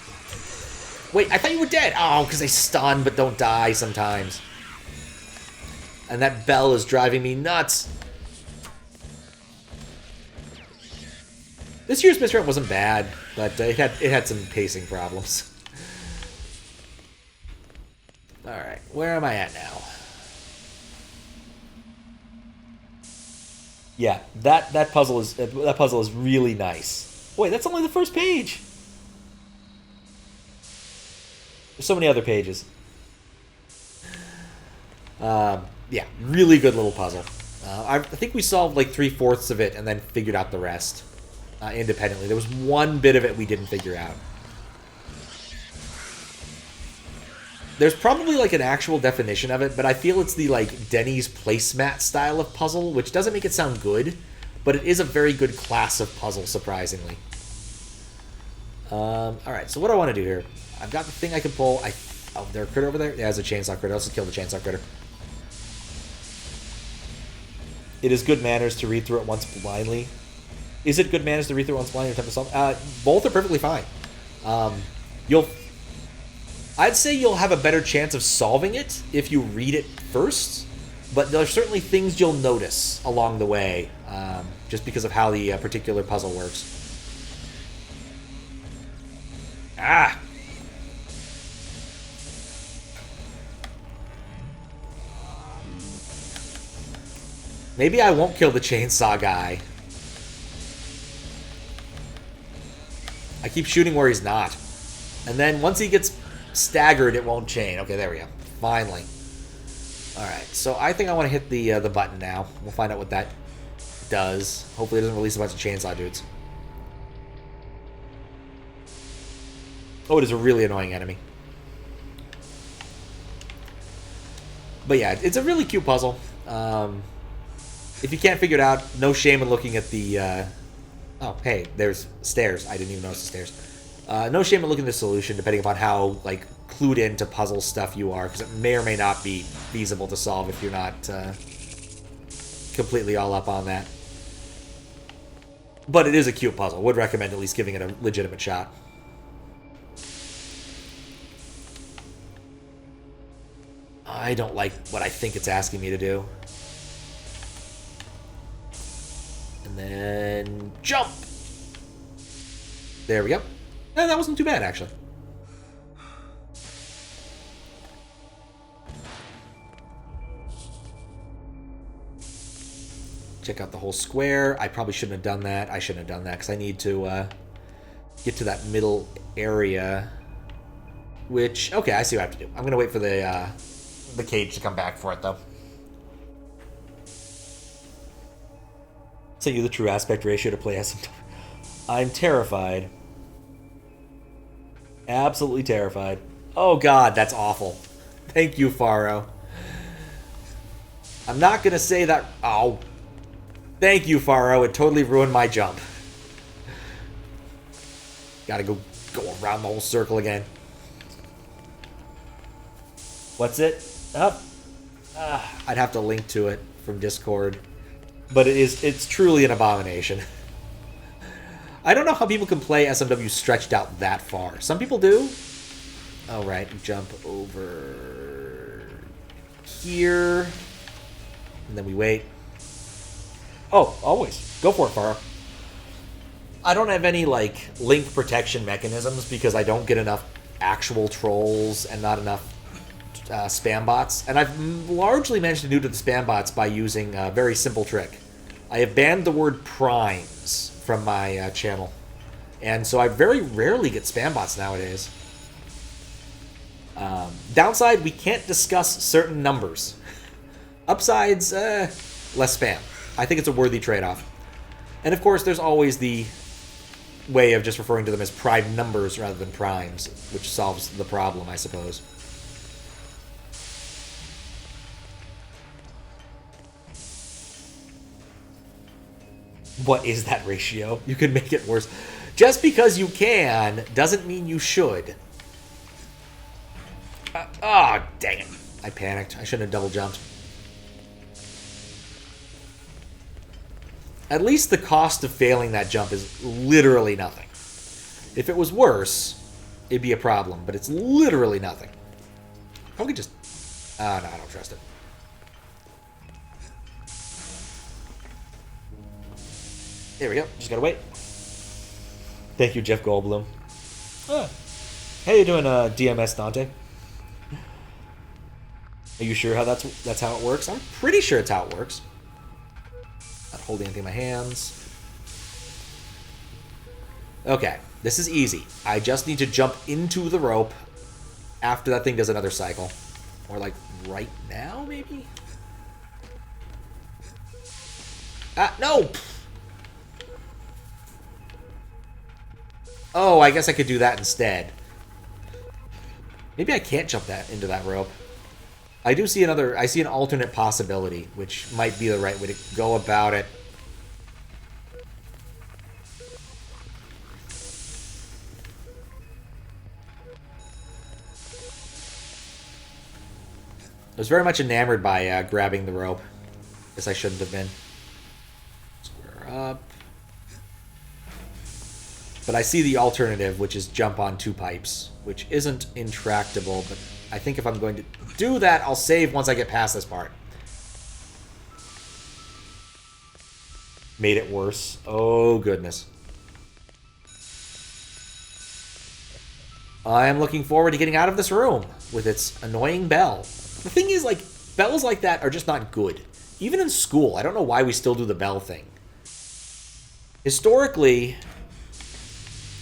Wait, I thought you were dead! Oh, because they stun but don't die sometimes. And that bell is driving me nuts. This year's misrun wasn't bad, but it had some pacing problems. Alright, where am I at now? Yeah, that puzzle is really nice. Wait, that's only the first page. There's so many other pages. Yeah, really good little puzzle. I think we solved like 3/4 of it and then figured out the rest independently. There was one bit of it we didn't figure out. There's probably like an actual definition of it, but I feel it's the like Denny's placemat style of puzzle, which doesn't make it sound good, but it is a very good class of puzzle, surprisingly. Alright, so what do I want to do here? I've got the thing I can pull. Oh, there a critter over there? Yeah, there's a chainsaw critter. Let's just kill the chainsaw critter. It is good manners to read through it once blindly. Is it good manners to read through it once blindly or attempt to solve? Both are perfectly fine. I'd say you'll have a better chance of solving it if you read it first, but there are certainly things you'll notice along the way, just because of how the particular puzzle works. Ah! Maybe I won't kill the chainsaw guy. I keep shooting where he's not. And then once he gets staggered, it won't chain. Okay, there we go. Finally. Alright, so I think I want to hit the button now. We'll find out what that does. Hopefully it doesn't release a bunch of chainsaw dudes. Oh, it is a really annoying enemy. But yeah, it's a really cute puzzle. If you can't figure it out, no shame in looking at the... Oh, hey, there's stairs. I didn't even notice the stairs. No shame in looking at the solution, depending upon how, like, clued into puzzle stuff you are, because it may or may not be feasible to solve if you're not completely all up on that. But it is a cute puzzle. Would recommend at least giving it a legitimate shot. I don't like what I think it's asking me to do. And then jump! There we go. No, that wasn't too bad, actually. Check out the whole square. I probably shouldn't have done that. I shouldn't have done that, because I need to get to that middle area. Which, okay, I see what I have to do. I'm going to wait for the cage to come back for it, though. Send you the true aspect ratio to play SM. I'm terrified. Absolutely terrified. Oh god, that's awful. Thank you, Faro. I'm not gonna say that... Oh. Thank you, Faro. It totally ruined my jump. Gotta go around the whole circle again. What's it? Up. I'd have to link to it from Discord. But it's truly an abomination. I don't know how people can play SMW stretched out that far. Some people do. All right, jump over here. And then we wait. Oh, always. Go for it, Faro. I don't have any, like, link protection mechanisms because I don't get enough actual trolls and not enough spam bots. And I've largely managed to do to the spam bots by using a very simple trick. I have banned the word primes from my channel. And so I very rarely get spam bots nowadays. Downside, we can't discuss certain numbers. Upsides, less spam. I think it's a worthy trade-off. And of course, there's always the way of just referring to them as prime numbers rather than primes, which solves the problem, I suppose. What is that ratio? You can make it worse. Just because you can doesn't mean you should. Oh, dang it. I panicked. I shouldn't have double jumped. At least the cost of failing that jump is literally nothing. If it was worse, it'd be a problem, but it's literally nothing. Probably just... no, I don't trust it. There we go. Just gotta wait. Thank you, Jeff Goldblum. Oh. How you doing, DMS Dante? Are you sure how that's how it works? I'm pretty sure it's how it works. Not holding anything in my hands. Okay, this is easy. I just need to jump into the rope after that thing does another cycle. Or like right now, maybe? No! Oh, I guess I could do that instead. Maybe I can't jump into that rope. I do see I see an alternate possibility, which might be the right way to go about it. I was very much enamored by grabbing the rope. Guess I shouldn't have been. Square up. But I see the alternative, which is jump on 2 pipes, which isn't intractable, but I think if I'm going to do that, I'll save once I get past this part. Made it worse. Oh, goodness. I am looking forward to getting out of this room with its annoying bell. The thing is, like, bells like that are just not good. Even in school, I don't know why we still do the bell thing. Historically,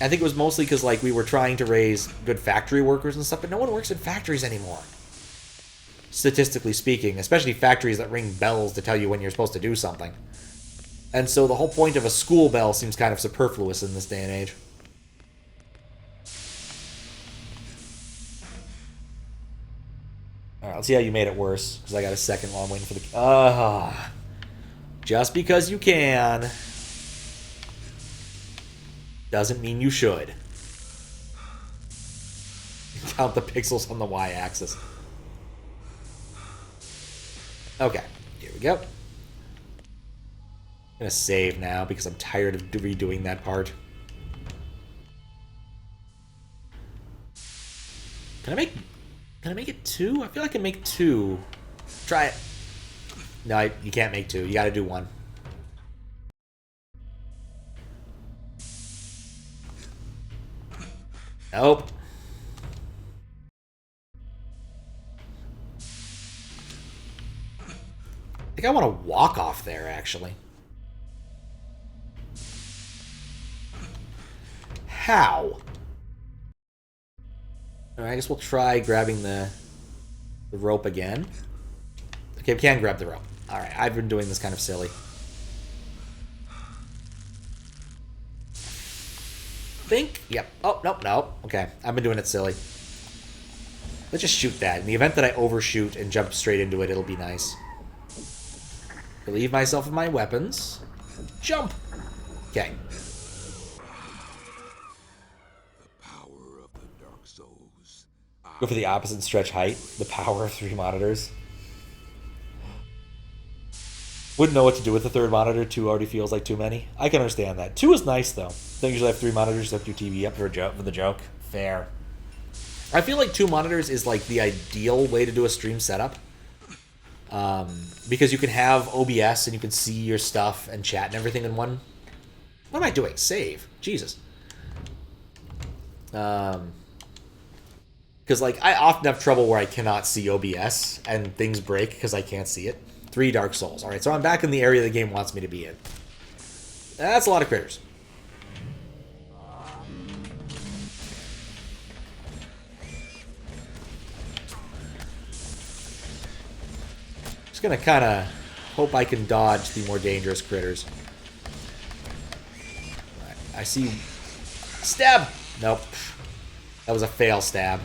I think it was mostly because, like, we were trying to raise good factory workers and stuff, but no one works in factories anymore. Statistically speaking, especially factories that ring bells to tell you when you're supposed to do something. And so the whole point of a school bell seems kind of superfluous in this day and age. Alright, let's see how you made it worse, because I got a second while I'm waiting for the... just because you can doesn't mean you should. Count the pixels on the y-axis. Okay, here we go. I'm gonna save now because I'm tired of redoing that part. Can I make it 2? I feel I can make 2. Try it. No, you can't make 2. You gotta do 1. Nope. I think I want to walk off there, actually. How? Alright, I guess we'll try grabbing the rope again. Okay, we can grab the rope. Alright, I've been doing this kind of silly. Think? Yep. Oh, nope, nope. Okay, I've been doing it silly. Let's just shoot that. In the event that I overshoot and jump straight into it, it'll be nice. Relieve myself of my weapons. Jump! Okay. Go for the opposite stretch height. The power of 3 monitors. Wouldn't know what to do with the 3rd monitor. 2 already feels like too many. I can understand that. 2 is nice, though. Don't usually have 3 monitors. Just have your TV up for the joke. Fair. I feel like 2 monitors is like the ideal way to do a stream setup. Because you can have OBS and you can see your stuff and chat and everything in one. What am I doing? Save. Jesus. Because, like, I often have trouble where I cannot see OBS and things break because I can't see it. 3 Dark Souls. Alright, so I'm back in the area the game wants me to be in. That's a lot of critters. Just gonna kind of hope I can dodge the more dangerous critters. Right, I see... Stab! Nope. That was a fail stab.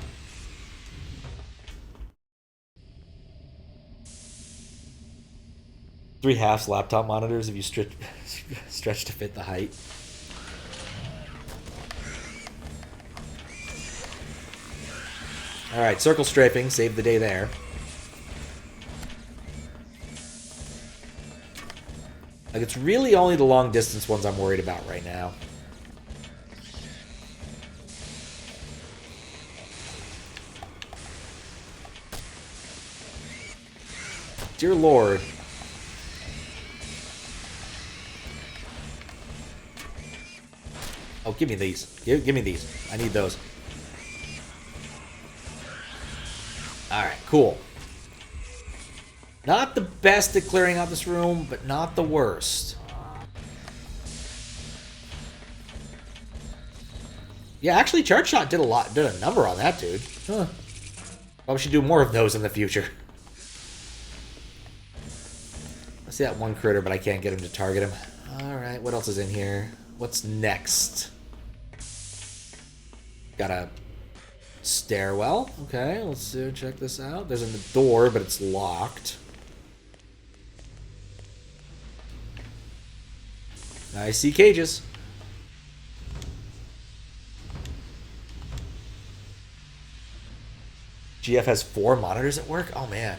Three halves laptop monitors if you stretch to fit the height. Alright, circle strafing. Save the day there. Like, it's really only the long distance ones I'm worried about right now. Dear Lord. Oh, give me these. Give me these. I need those. Alright, cool. Not the best at clearing out this room, but not the worst. Yeah, actually, Charge Shot did a number on that dude. Huh. Probably should do more of those in the future. I see that one critter, but I can't get him to target him. Alright, what else is in here? What's next? Got a stairwell. Okay, let's check this out. There's a door, but it's locked. I see cages. GF has 4 monitors at work? Oh, man.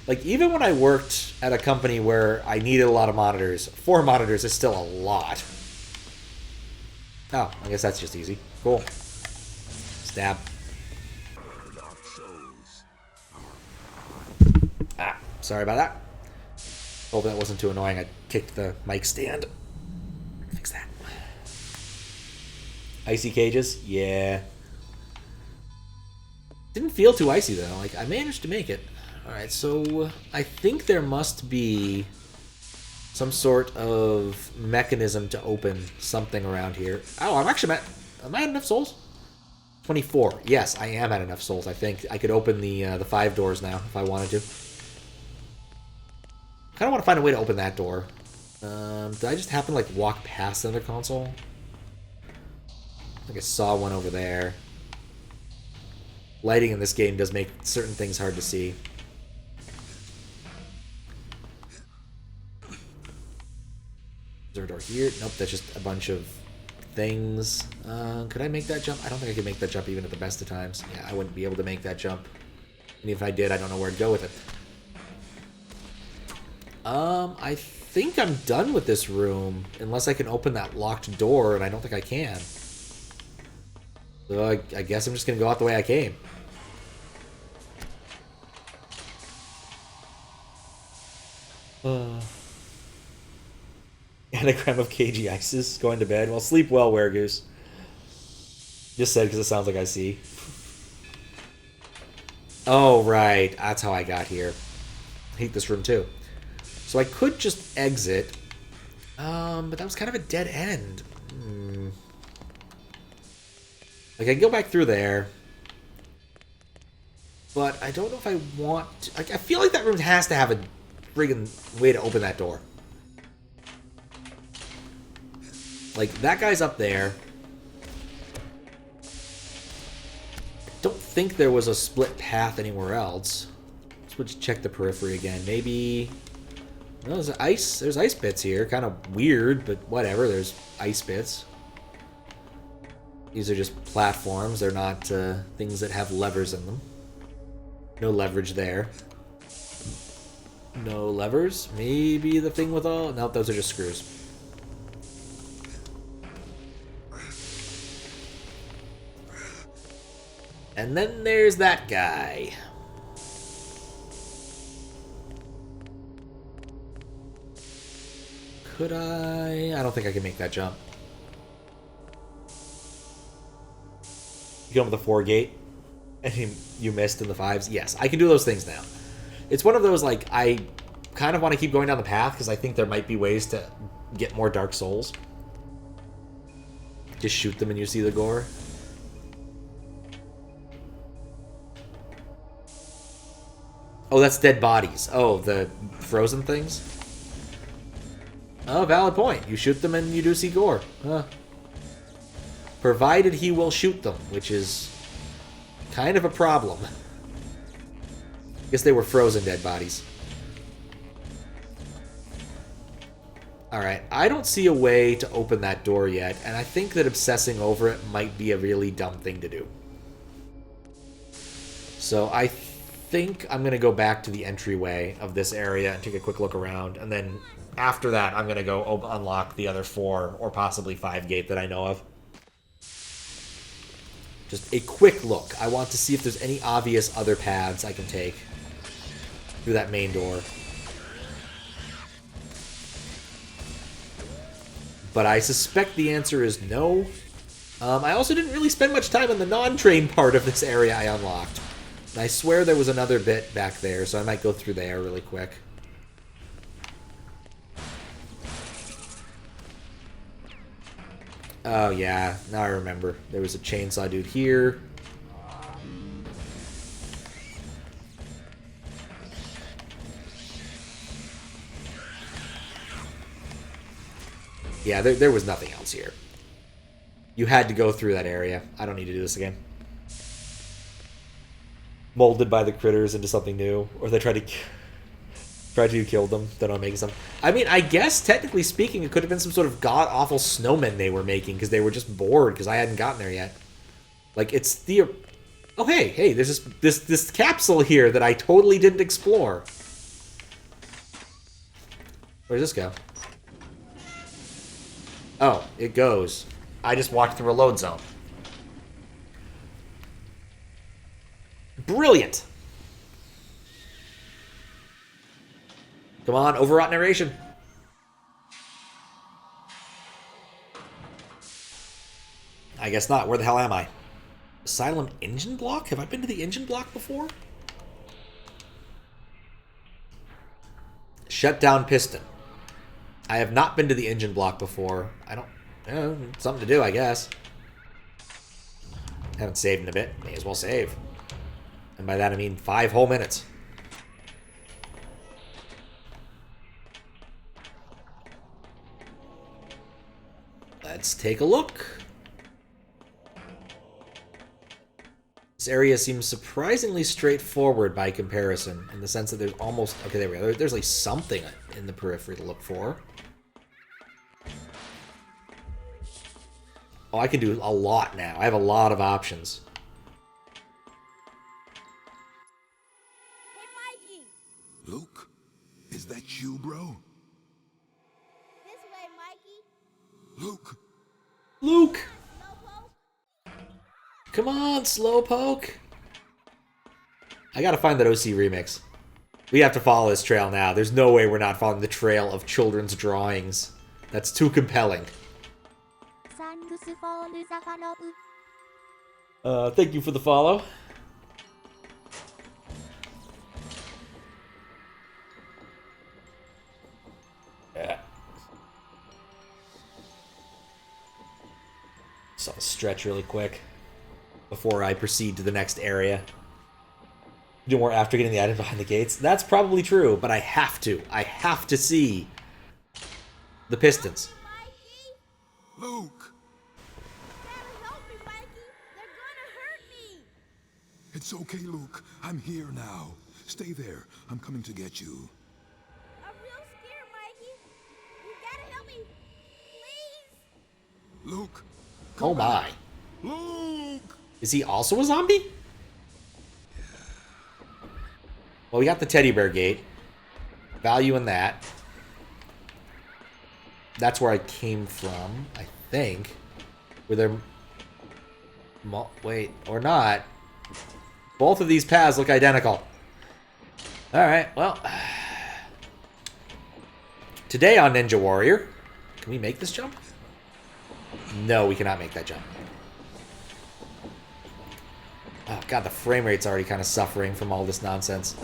Like, even when I worked at a company where I needed a lot of monitors, 4 monitors is still a lot. Oh, I guess that's just easy. Cool. Stab. Ah, sorry about that. Hope that wasn't too annoying. I kicked the mic stand. Fix that. Icy cages? Yeah. Didn't feel too icy, though. Like, I managed to make it. Alright, so I think there must be some sort of mechanism to open something around here. Oh, I'm actually at... Am I at enough souls? 24. Yes, I am at enough souls, I think. I could open the 5 doors now, if I wanted to. I kind of want to find a way to open that door. Did I just happen to, like, walk past another console? I think I saw one over there. Lighting in this game does make certain things hard to see. Is there a door here? Nope, that's just a bunch of things. Could I make that jump? I don't think I could make that jump even at the best of times. Yeah, I wouldn't be able to make that jump. And if I did, I don't know where to go with it. I think I'm done with this room, unless I can open that locked door, and I don't think I can. So I guess I'm just going to go out the way I came. Anagram of cagey ices, going to bed. Well, sleep well, Weregoose. Just said because it sounds like I see. Oh, right. That's how I got here. I hate this room, too. So I could just exit. But that was kind of a dead end. Like, I can go back through there. But I don't know if I want to... Like, I feel like that room has to have a friggin' way to open that door. Like, that guy's up there. I don't think there was a split path anywhere else. Let's check the periphery again. Maybe... Well, there's ice. There's ice bits here. Kind of weird, but whatever. There's ice bits. These are just platforms. They're not things that have levers in them. No leverage there. No levers. Maybe the thing with all... Nope, those are just screws. And then there's that guy. Could I? I don't think I can make that jump. You come with the 4 gate, and you missed in the 5s. Yes, I can do those things now. It's one of those, like, I kind of want to keep going down the path, because I think there might be ways to get more Dark Souls. Just shoot them and you see the gore. Oh, that's dead bodies. Oh, the frozen things? Oh, valid point. You shoot them and you do see gore. Huh. Provided he will shoot them, which is kind of a problem. I guess they were frozen dead bodies. Alright, I don't see a way to open that door yet, and I think that obsessing over it might be a really dumb thing to do. So I think I'm going to go back to the entryway of this area and take a quick look around, and then after that I'm going to go unlock the other 4 or possibly 5 gate that I know of. Just a quick look. I want to see if there's any obvious other paths I can take through that main door. but I suspect the answer is no. I also didn't really spend much time on the non-train part of this area I unlocked. And I swear there was another bit back there, so I might go through there really quick. Oh yeah, now I remember. There was a chainsaw dude here. Yeah, there was nothing else here. You had to go through that area. I don't need to do this again. Molded by the critters into something new. Or they try to kill them. Then I'm making some. I mean, I guess, technically speaking, it could have been some sort of god-awful snowmen they were making because they were just bored because I hadn't gotten there yet. Like, it's the... Oh, hey, there's this capsule here that I totally didn't explore. Where does this go? Oh, it goes. I just walked through a load zone. Brilliant! Come on, overwrought narration. I guess not. Where the hell am I? Asylum engine block? Have I been to the engine block before? Shut down piston. I have not been to the engine block before. I don't... something to do, I guess. Haven't saved in a bit. May as well save. And by that I mean 5 whole minutes. Let's take a look. This area seems surprisingly straightforward by comparison, in the sense that there's almost... Okay, there we go. There's like something in the periphery to look for. Oh, I can do a lot now. I have a lot of options. Hey, Mikey! Luke? Is that you, bro? This way, Mikey. Luke! Luke! Come on, Slowpoke! I gotta find that OC remix. We have to follow this trail now. There's no way we're not following the trail of children's drawings. That's too compelling. Thank you for the follow. Yeah. So I'll stretch really quick before I proceed to the next area. Do more after getting the item behind the gates. That's probably true, but I have to. I have to see the pistons. Luke! Help me, Mikey. They're gonna hurt me. It's okay, Luke. I'm here now. Stay there. I'm coming to get you. I'm real scared, Mikey. You gotta help me. Please. Luke! Oh my. Luke! Is he also a zombie? Well, we got the teddy bear gate. Value in that. That's where I came from, I think. Were there... Wait, or not. Both of these paths look identical. Alright, well. Today on Ninja Warrior... Can we make this jump? No, we cannot make that jump. Oh god, the frame rate's already kind of suffering from all this nonsense.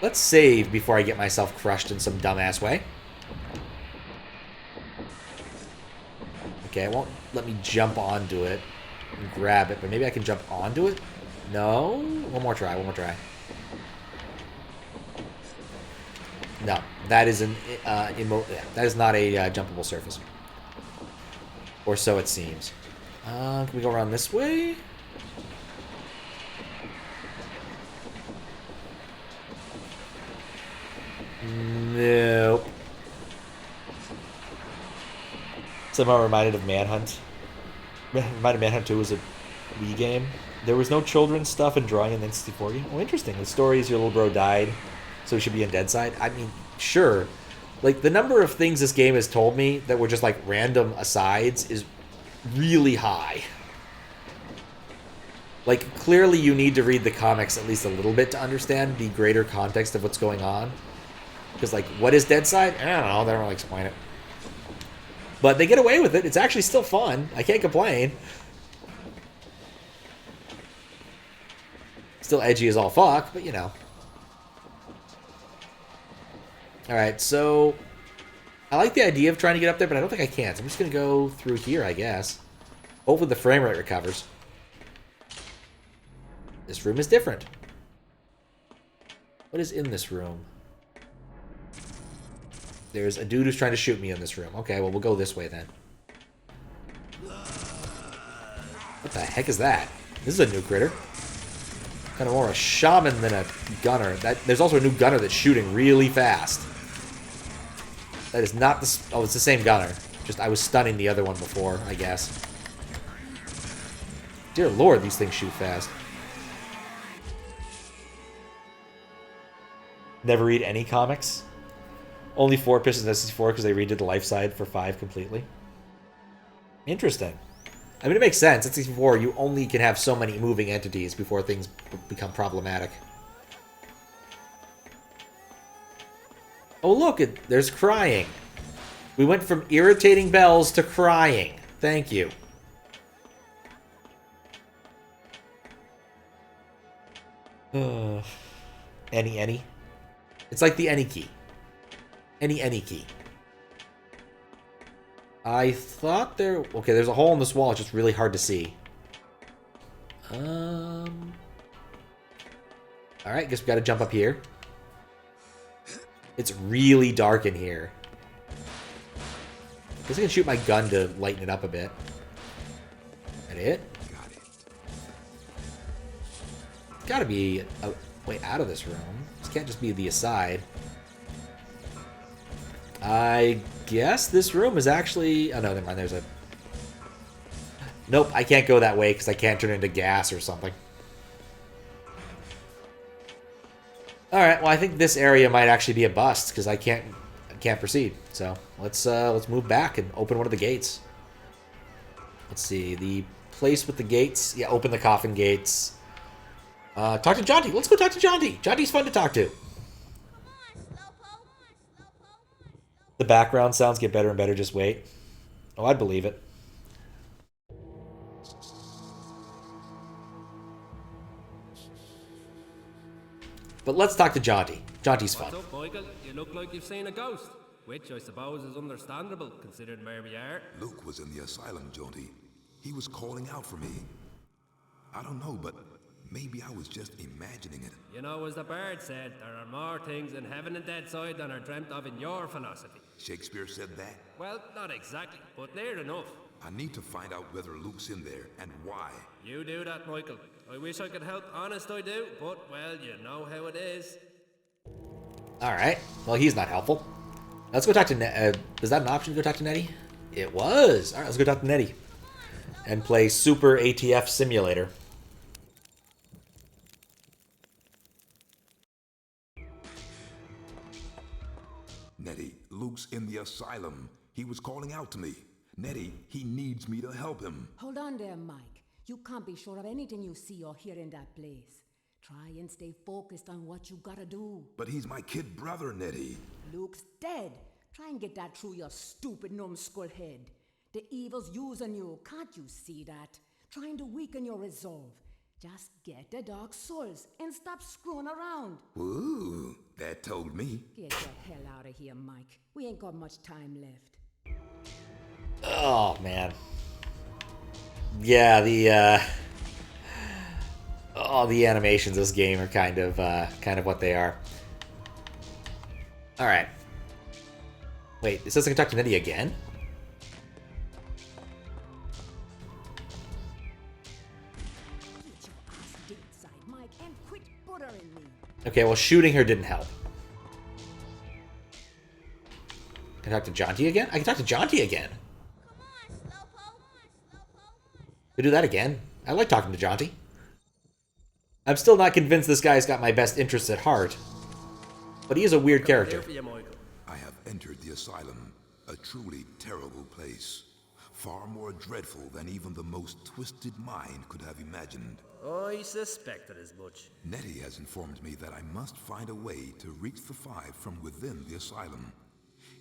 Let's save before I get myself crushed in some dumbass way. Okay, it won't let me jump onto it and grab it, but maybe I can jump onto it? No? One more try, one more try. No, that is that is not a jumpable surface. Or so it seems. Can we go around this way? Nope. Somehow reminded of Manhunt. Reminded Manhunt 2 was a Wii game. There was no children's stuff in drawing in the N64 game. Oh, interesting. The story is your little bro died, so he should be in Dead Side. I mean, sure. Like, the number of things this game has told me that were just, like, random asides is really high. Like, clearly you need to read the comics at least a little bit to understand the greater context of what's going on. Because, like, what is Dead Side? I don't know. They don't really explain it. But they get away with it. It's actually still fun. I can't complain. Still edgy as all fuck, but you know. Alright, so I like the idea of trying to get up there, but I don't think I can. So I'm just going to go through here, I guess. Hopefully the frame rate recovers. This room is different. What is in this room? There's a dude who's trying to shoot me in this room. Okay, well, we'll go this way then. What the heck is that? This is a new critter. Kind of more a shaman than a gunner. There's also a new gunner that's shooting really fast. That is not the... Oh, it's the same gunner. Just I was stunning the other one before, I guess. Dear Lord, these things shoot fast. Never read any comics. Only 4 Pistons and SC4 because they redid the life side for 5 completely. Interesting. I mean, it makes sense. SC4, you only can have so many moving entities before things become problematic. Oh, look, there's crying. We went from irritating bells to crying. Thank you. Any. It's like the any key. Any key. I thought there... Okay, there's a hole in this wall. It's just really hard to see. Alright, guess we gotta jump up here. It's really dark in here. Guess I can shoot my gun to lighten it up a bit. That it? Got it. It's gotta be a way out of this room. This can't just be the aside. I guess this room is actually... Oh, no, never mind. There's a... Nope, I can't go that way because I can't turn into gas or something. Alright, well, I think this area might actually be a bust because I can't proceed. So, let's move back and open one of the gates. Let's see. The place with the gates. Yeah, open the coffin gates. Talk to Jaunty. Let's go talk to Jaunty. Jaunty's fun to talk to. The background sounds get better and better, just wait. Oh, I'd believe it. But let's talk to Jaunty. Jaunty's fun. What's up, Michael? You look like you've seen a ghost. Which I suppose is understandable, considering where we are. Luke was in the asylum, Jaunty. He was calling out for me. I don't know, but maybe I was just imagining it. You know, as the bird said, there are more things in heaven and dead side than are dreamt of in your philosophy. Shakespeare said that? Well, not exactly, but near enough. I need to find out whether Luke's in there and why. You do that, Michael. I wish I could help, honest I do, but, well, you know how it is. Alright. Well, he's not helpful. Let's go talk to Nettie. Is that an option to go talk to Nettie? It was. Alright, let's go talk to Nettie. And play Super ATF Simulator. Nettie, Luke's in the asylum. He was calling out to me. Nettie, he needs me to help him. Hold on there, Mike. You can't be sure of anything you see or hear in that place. Try and stay focused on what you gotta do. But he's my kid brother, Nettie. Luke's dead. Try and get that through your stupid numbskull head. The evil's using you, can't you see that? Trying to weaken your resolve. Just get the dark souls and stop screwing around. Ooh, that told me. Get the hell out of here, Mike. We ain't got much time left. Oh, man. Yeah, the animations of this game are kind of what they are. Alright. Wait, it says I can talk to Nettie again? Get your ass deep side, Mike, and quit buttering me. Okay, well, shooting her didn't help. Can I talk to Jaunty again? I can talk to Jaunty again. We do that again. I like talking to Jaunty. I'm still not convinced this guy's got my best interests at heart. But he is a weird character. I have entered the asylum, a truly terrible place. Far more dreadful than even the most twisted mind could have imagined. I suspected as much. Nettie has informed me that I must find a way to reach the 5 from within the asylum.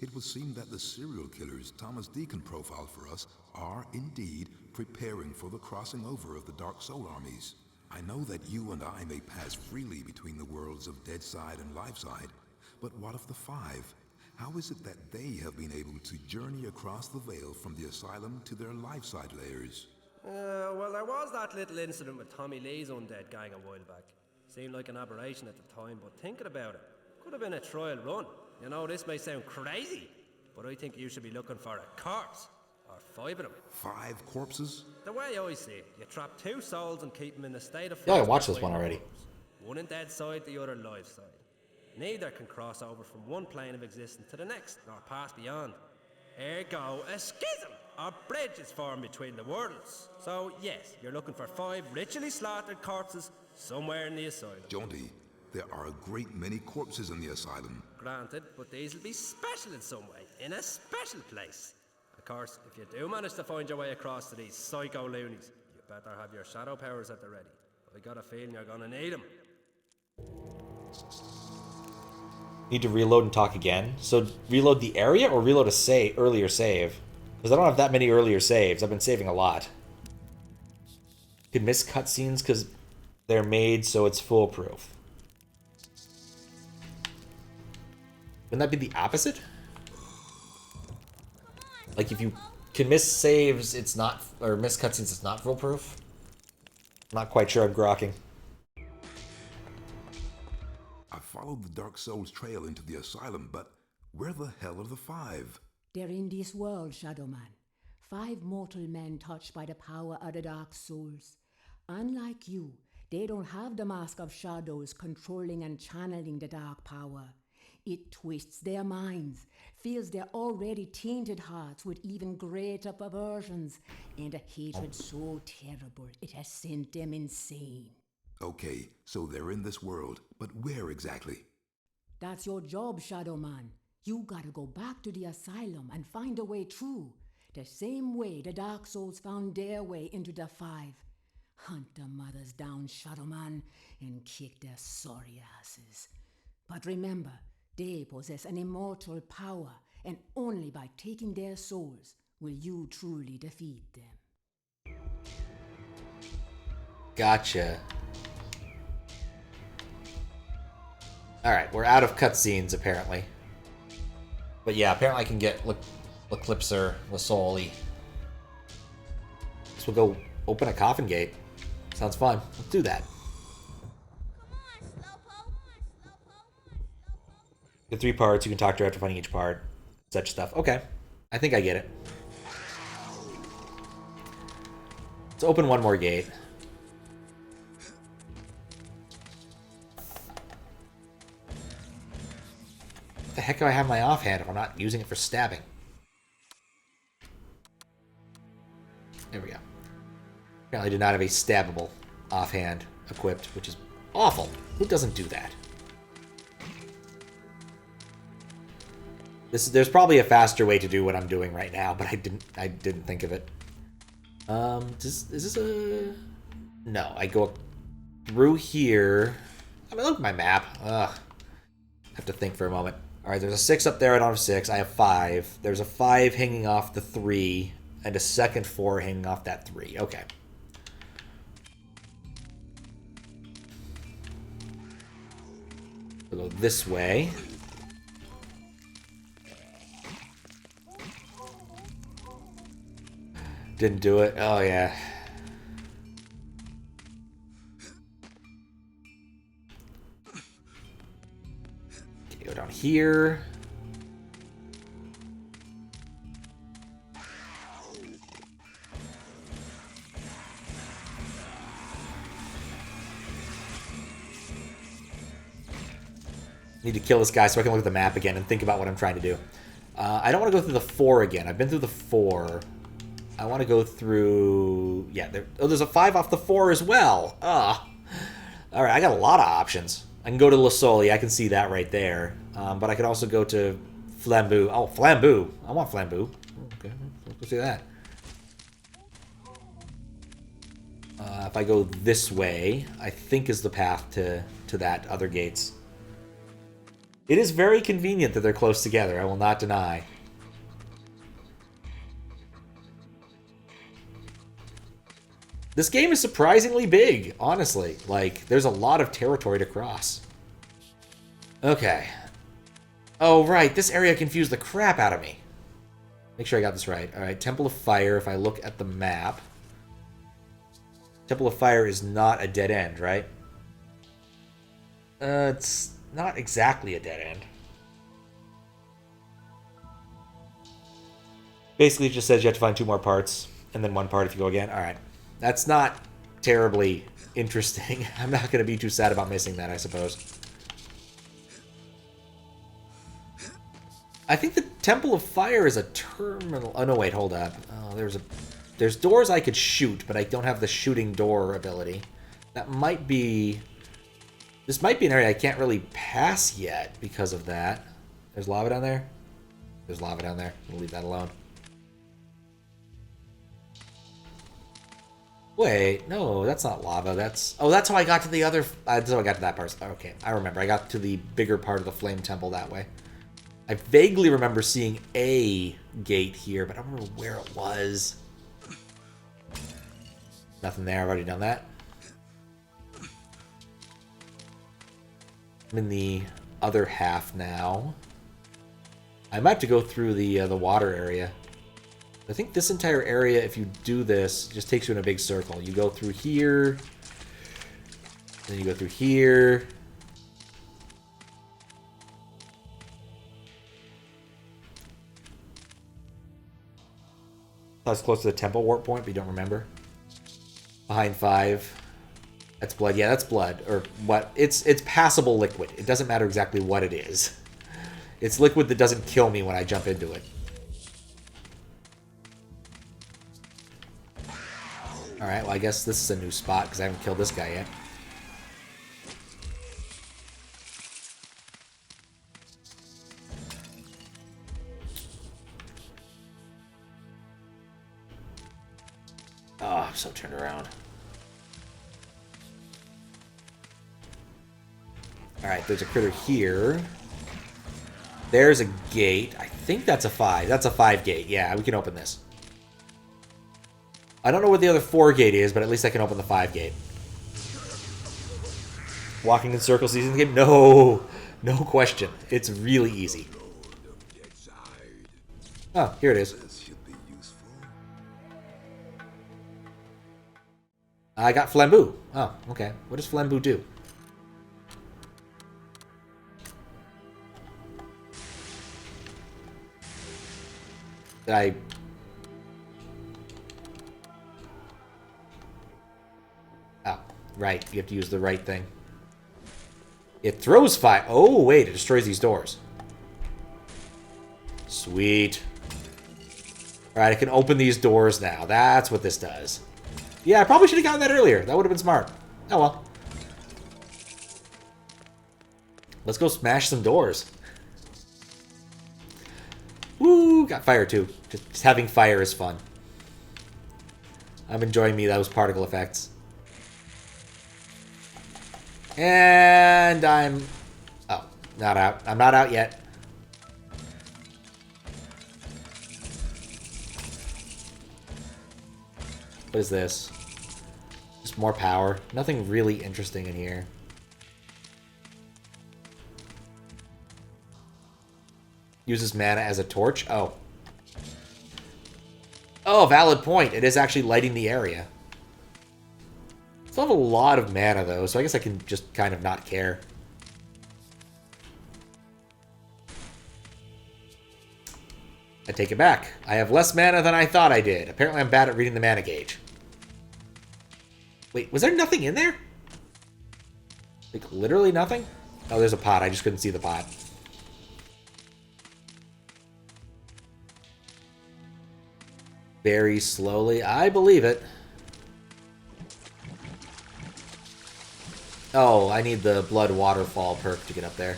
It would seem that the serial killers Thomas Deacon profiled for us are indeed preparing for the crossing over of the Dark Soul armies. I know that you and I may pass freely between the worlds of Deadside and Liveside, but what of the Five? How is it that they have been able to journey across the veil from the Asylum to their Liveside layers? Well, there was that little incident with Tommy Lee's undead gang a while back. Seemed like an aberration at the time, but thinking about it, could have been a trial run. You know, this may sound crazy, but I think you should be looking for a corpse. Or 5 of them. 5 corpses? The way I see it, you trap 2 souls and keep them in a state of Yeah, I flux watched this between one already. worlds. One in dead side, the other live side. Neither can cross over from one plane of existence to the next, nor pass beyond. Ergo, a schism, or bridge is formed between the worlds. So, yes, you're looking for 5 ritually slaughtered corpses somewhere in the asylum. Jaunty, there are a great many corpses in the Asylum. Granted, but these will be special in some way, in a special place. Of course, if you do manage to find your way across to these psycho loonies, you better have your shadow powers at the ready. I got a feeling you're gonna need them. Need to reload and talk again. So reload the area or reload a earlier save? Because I don't have that many earlier saves. I've been saving a lot. Could miss cutscenes because they're made so it's foolproof. Wouldn't that be the opposite? Like if you can miss saves, it's not, or miss cutscenes, it's not foolproof. Not quite sure I'm grokking. I followed the Dark Soul's trail into the Asylum, but where the hell are the 5? They're in this world, Shadow Man. 5 mortal men touched by the power of the Dark Souls. Unlike you, they don't have the mask of shadows controlling and channeling the dark power. It twists their minds, fills their already tainted hearts with even greater perversions, and a hatred so terrible it has sent them insane. Okay, so they're in this world, but where exactly? That's your job, Shadow Man. You gotta go back to the Asylum and find a way through. The same way the Dark Souls found their way into the 5. Hunt the mothers down, Shadow Man, and kick their sorry asses. But remember, they possess an immortal power, and only by taking their souls will you truly defeat them. Gotcha. Alright, we're out of cutscenes, apparently. But yeah, apparently I can get Eclipser, Lasoli. So we'll go open a coffin gate. Sounds fun. Let's do that. The 3 parts, you can talk to her after finding each part. Such stuff. Okay. I think I get it. Let's open one more gate. What the heck do I have in my offhand if I'm not using it for stabbing? There we go. Apparently I did not have a stabbable offhand equipped, which is awful. Who doesn't do that? There's probably a faster way to do what I'm doing right now, but I didn't think of it. Is this a... No, I go through here. I mean, look at my map. Ugh. I have to think for a moment. Alright, there's a 6 up there. I don't have 6. I have 5. There's a 5 hanging off the 3, and a second 4 hanging off that 3. Okay. We'll go this way. Didn't do it. Oh, yeah. Okay, go down here. Need to kill this guy so I can look at the map again and think about what I'm trying to do. I don't want to go through the 4 again. I've been through the 4. I want to go through... Yeah, there's a 5 off the 4 as well. Alright, I got a lot of options. I can go to Lasoli. I can see that right there. But I could also go to Flambeau. Oh, Flambeau. I want Flambeau. Okay, let's go see that. If I go this way, I think is the path to that other gates. It is very convenient that they're close together, I will not deny. This game is surprisingly big, honestly. Like, there's a lot of territory to cross. Okay. Oh, right, this area confused the crap out of me. Make sure I got this right. Alright, Temple of Fire, if I look at the map. Temple of Fire is not a dead end, right? It's not exactly a dead end. Basically, it just says you have to find 2 more parts, and then 1 part if you go again. Alright. That's not terribly interesting. I'm not going to be too sad about missing that, I suppose. I think the Temple of Fire is a terminal... Oh, no, wait, hold up. Oh, there's doors I could shoot, but I don't have the shooting door ability. That might be... This might be an area I can't really pass yet because of that. There's lava down there? There's lava down there. We'll leave that alone. Wait, no, that's not lava. That's... Oh, that's how I got to the other... That's how I got to that part. Okay, I remember. I got to the bigger part of the Flame Temple that way. I vaguely remember seeing a gate here, but I don't remember where it was. Nothing there. I've already done that. I'm in the other half now. I might have to go through the water area. I think this entire area, if you do this, just takes you in a big circle. You go through here, then you go through here. That's close to the temple warp point, but you don't remember. Behind 5. That's blood. Yeah, that's blood. Or what? It's passable liquid. It doesn't matter exactly what it is. It's liquid that doesn't kill me when I jump into it. Alright, well I guess this is a new spot because I haven't killed this guy yet. Oh, I'm so turned around. Alright, there's a critter here. There's a gate. I think that's a 5. That's a 5 gate. Yeah, we can open this. I don't know what the other 4 gate is, but at least I can open the 5 gate. Walking in circles easy in the game? No! No question. It's really easy. Oh, here it is. I got Flambeau. Oh, okay. What does Flambeau do? Did I... Oh, right. You have to use the right thing. It throws fire. Oh, wait. It destroys these doors. Sweet. Alright, I can open these doors now. That's what this does. Yeah, I probably should have gotten that earlier. That would have been smart. Oh, well. Let's go smash some doors. Woo! Got fire, too. Just having fire is fun. I'm enjoying those particle effects. And I'm... Oh, not out. I'm not out yet. What is this? Just more power. Nothing really interesting in here. Uses mana as a torch? Oh. Oh, valid point. It is actually lighting the area. Still have a lot of mana, though, so I guess I can just kind of not care. I take it back. I have less mana than I thought I did. Apparently I'm bad at reading the mana gauge. Wait, was there nothing in there? Like, literally nothing? Oh, there's a pot. I just couldn't see the pot. Very slowly. I believe it. Oh, I need the Blood Waterfall perk to get up there.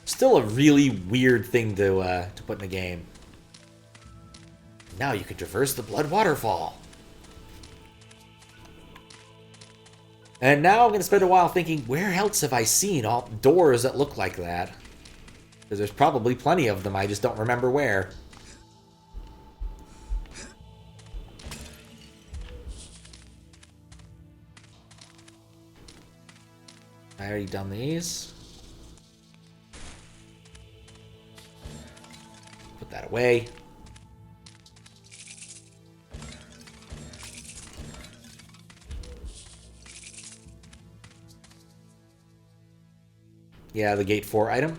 Still a really weird thing to put in a game. Now you can traverse the Blood Waterfall. And now I'm going to spend a while thinking, where else have I seen all doors that look like that? Because there's probably plenty of them, I just don't remember where. I already done these. Put that away. Yeah, the gate 4 item.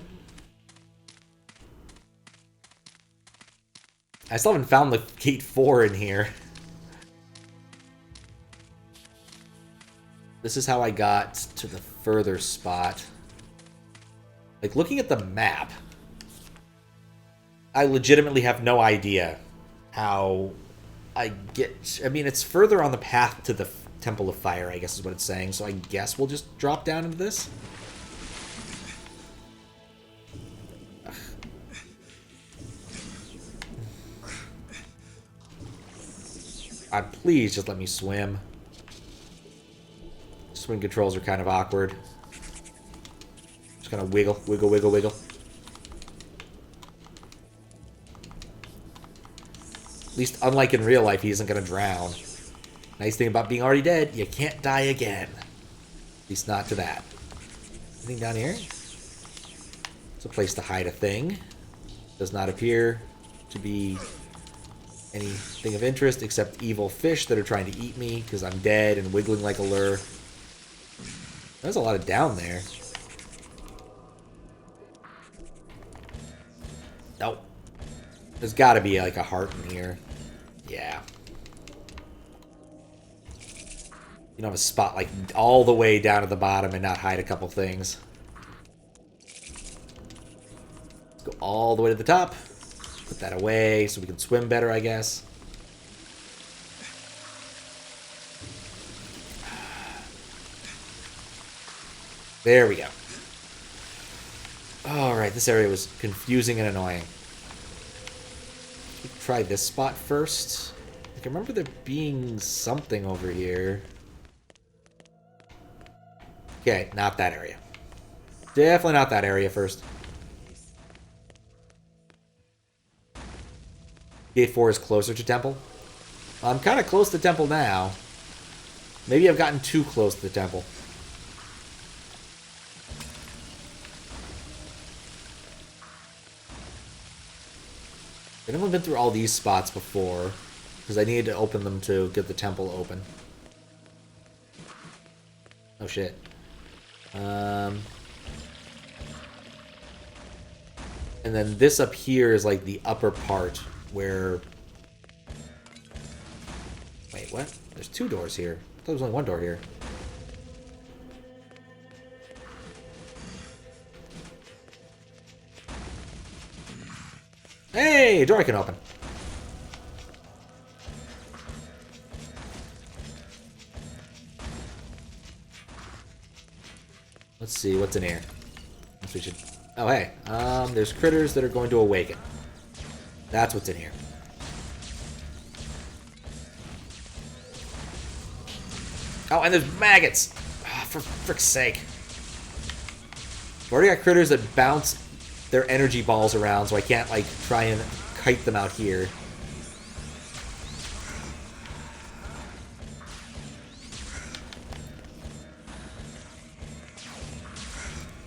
I still haven't found the gate 4 in here. This is how I got to the further spot. Like, looking at the map, I legitimately have no idea how I get... I mean, it's further on the path to the Temple of Fire, I guess is what it's saying. So I guess we'll just drop down into this. Please just let me swim. Swim controls are kind of awkward. Just gonna wiggle, wiggle, wiggle, wiggle. At least, unlike in real life, he isn't gonna drown. Nice thing about being already dead, you can't die again. At least not to that. Anything down here? It's a place to hide a thing. Does not appear to be anything of interest except evil fish that are trying to eat me because I'm dead and wiggling like a lure. There's a lot of down there. Nope. There's got to be like a heart in here. Yeah. You don't have a spot like all the way down at the bottom and not hide a couple things. Let's go all the way to the top. Put that away so we can swim better, I guess. There we go. Alright, this area was confusing and annoying. Let's try this spot first. I can remember there being something over here. Okay, not that area. Definitely not that area first. Gate 4 is closer to Temple. I'm kind of close to Temple now. Maybe I've gotten too close to the Temple. I've never been through all these spots before, because I needed to open them to get the Temple open. Oh shit. And then this up here is like the upper part where... Wait, what? There's two doors here. I thought there was only one door here. Hey, a door I can open. Let's see, what's in here? We should... Oh, hey. There's critters that are going to awaken. That's what's in here. Oh, and there's maggots! Oh, for frick's sake. I've already got critters that bounce their energy balls around, so I can't, like, try and kite them out here.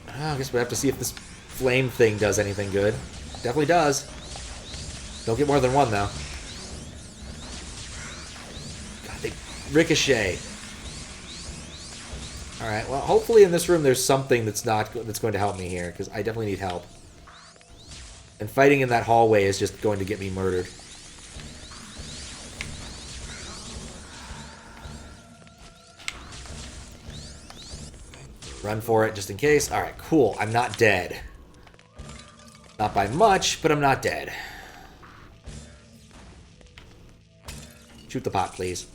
Oh, I guess we have to see if this flame thing does anything good. Definitely does. Don't get more than one, though. God, they ricochet. Alright, well, hopefully in this room there's something that's going to help me here, because I definitely need help. And fighting in that hallway is just going to get me murdered. Run for it, just in case. Alright, cool. I'm not dead. Not by much, but I'm not dead. Shoot the pot, please.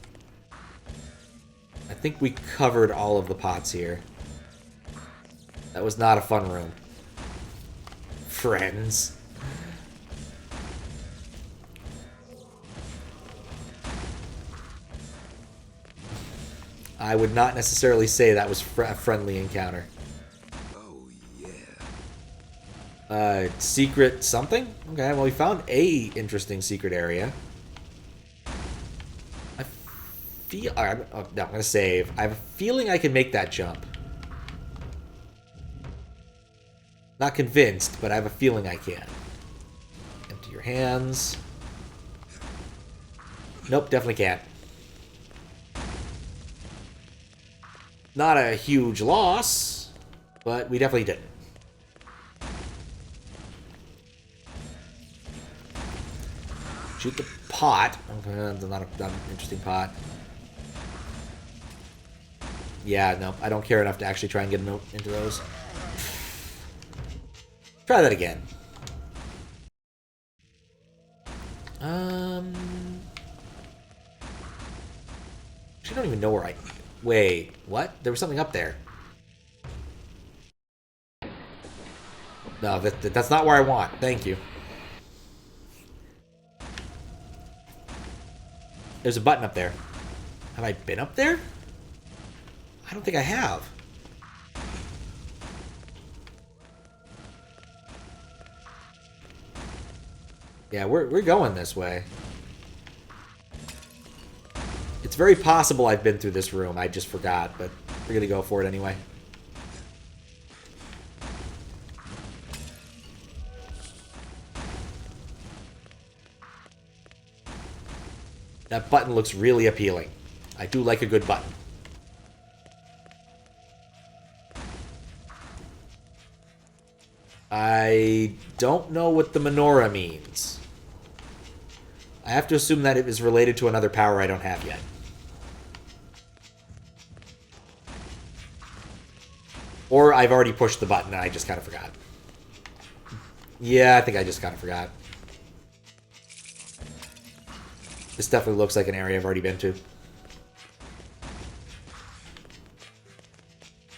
I think we covered all of the pots here. That was not a fun room. Friends. I would not necessarily say that was a friendly encounter. Oh, yeah. Secret something? Okay, well, we found a interesting secret area. I feel... no, I'm going to save. I have a feeling I can make that jump. Not convinced, but I have a feeling I can. Empty your hands. Nope, definitely can't. Not a huge loss, but we definitely didn't. Shoot the pot. Okay, that's not an interesting pot. Yeah, no, I don't care enough to actually try and get into those. Try that again. Actually, I don't even know where I... Wait, what? There was something up there. No, that's not where I want. Thank you. There's a button up there. Have I been up there? I don't think I have. Yeah, we're going this way. It's very possible I've been through this room. I just forgot, but we're gonna go for it anyway. That button looks really appealing. I do like a good button. I don't know what the menorah means. I have to assume that it is related to another power I don't have yet. Or I've already pushed the button and I just kind of forgot. Yeah, I think I just kind of forgot. This definitely looks like an area I've already been to.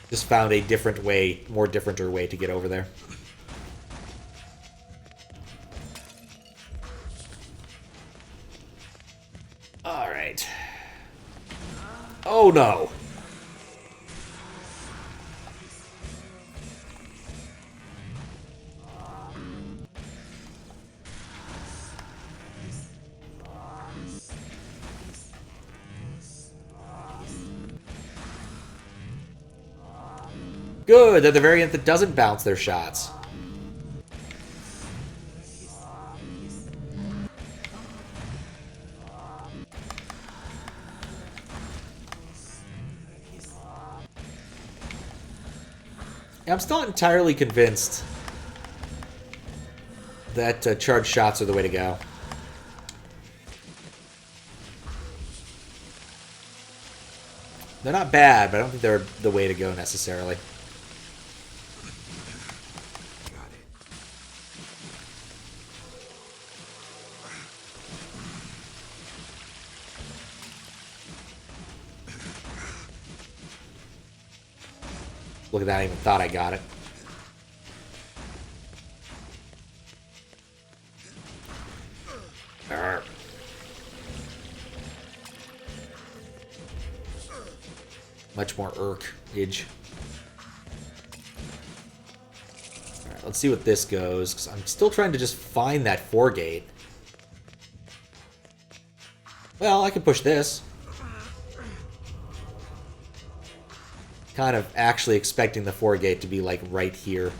Just found a different way, more differenter way to get over there. Alright. Oh no! Good, they're the variant that doesn't bounce their shots. I'm still not entirely convinced that charged shots are the way to go. They're not bad, but I don't think they're the way to go necessarily. Look at that, I even thought I got it. Arr. Much more irk-age. Alright, let's see what this goes, because I'm still trying to just find that 4-gate. Well, I can push this. Kind of actually expecting the 4-gate to be, like, right here.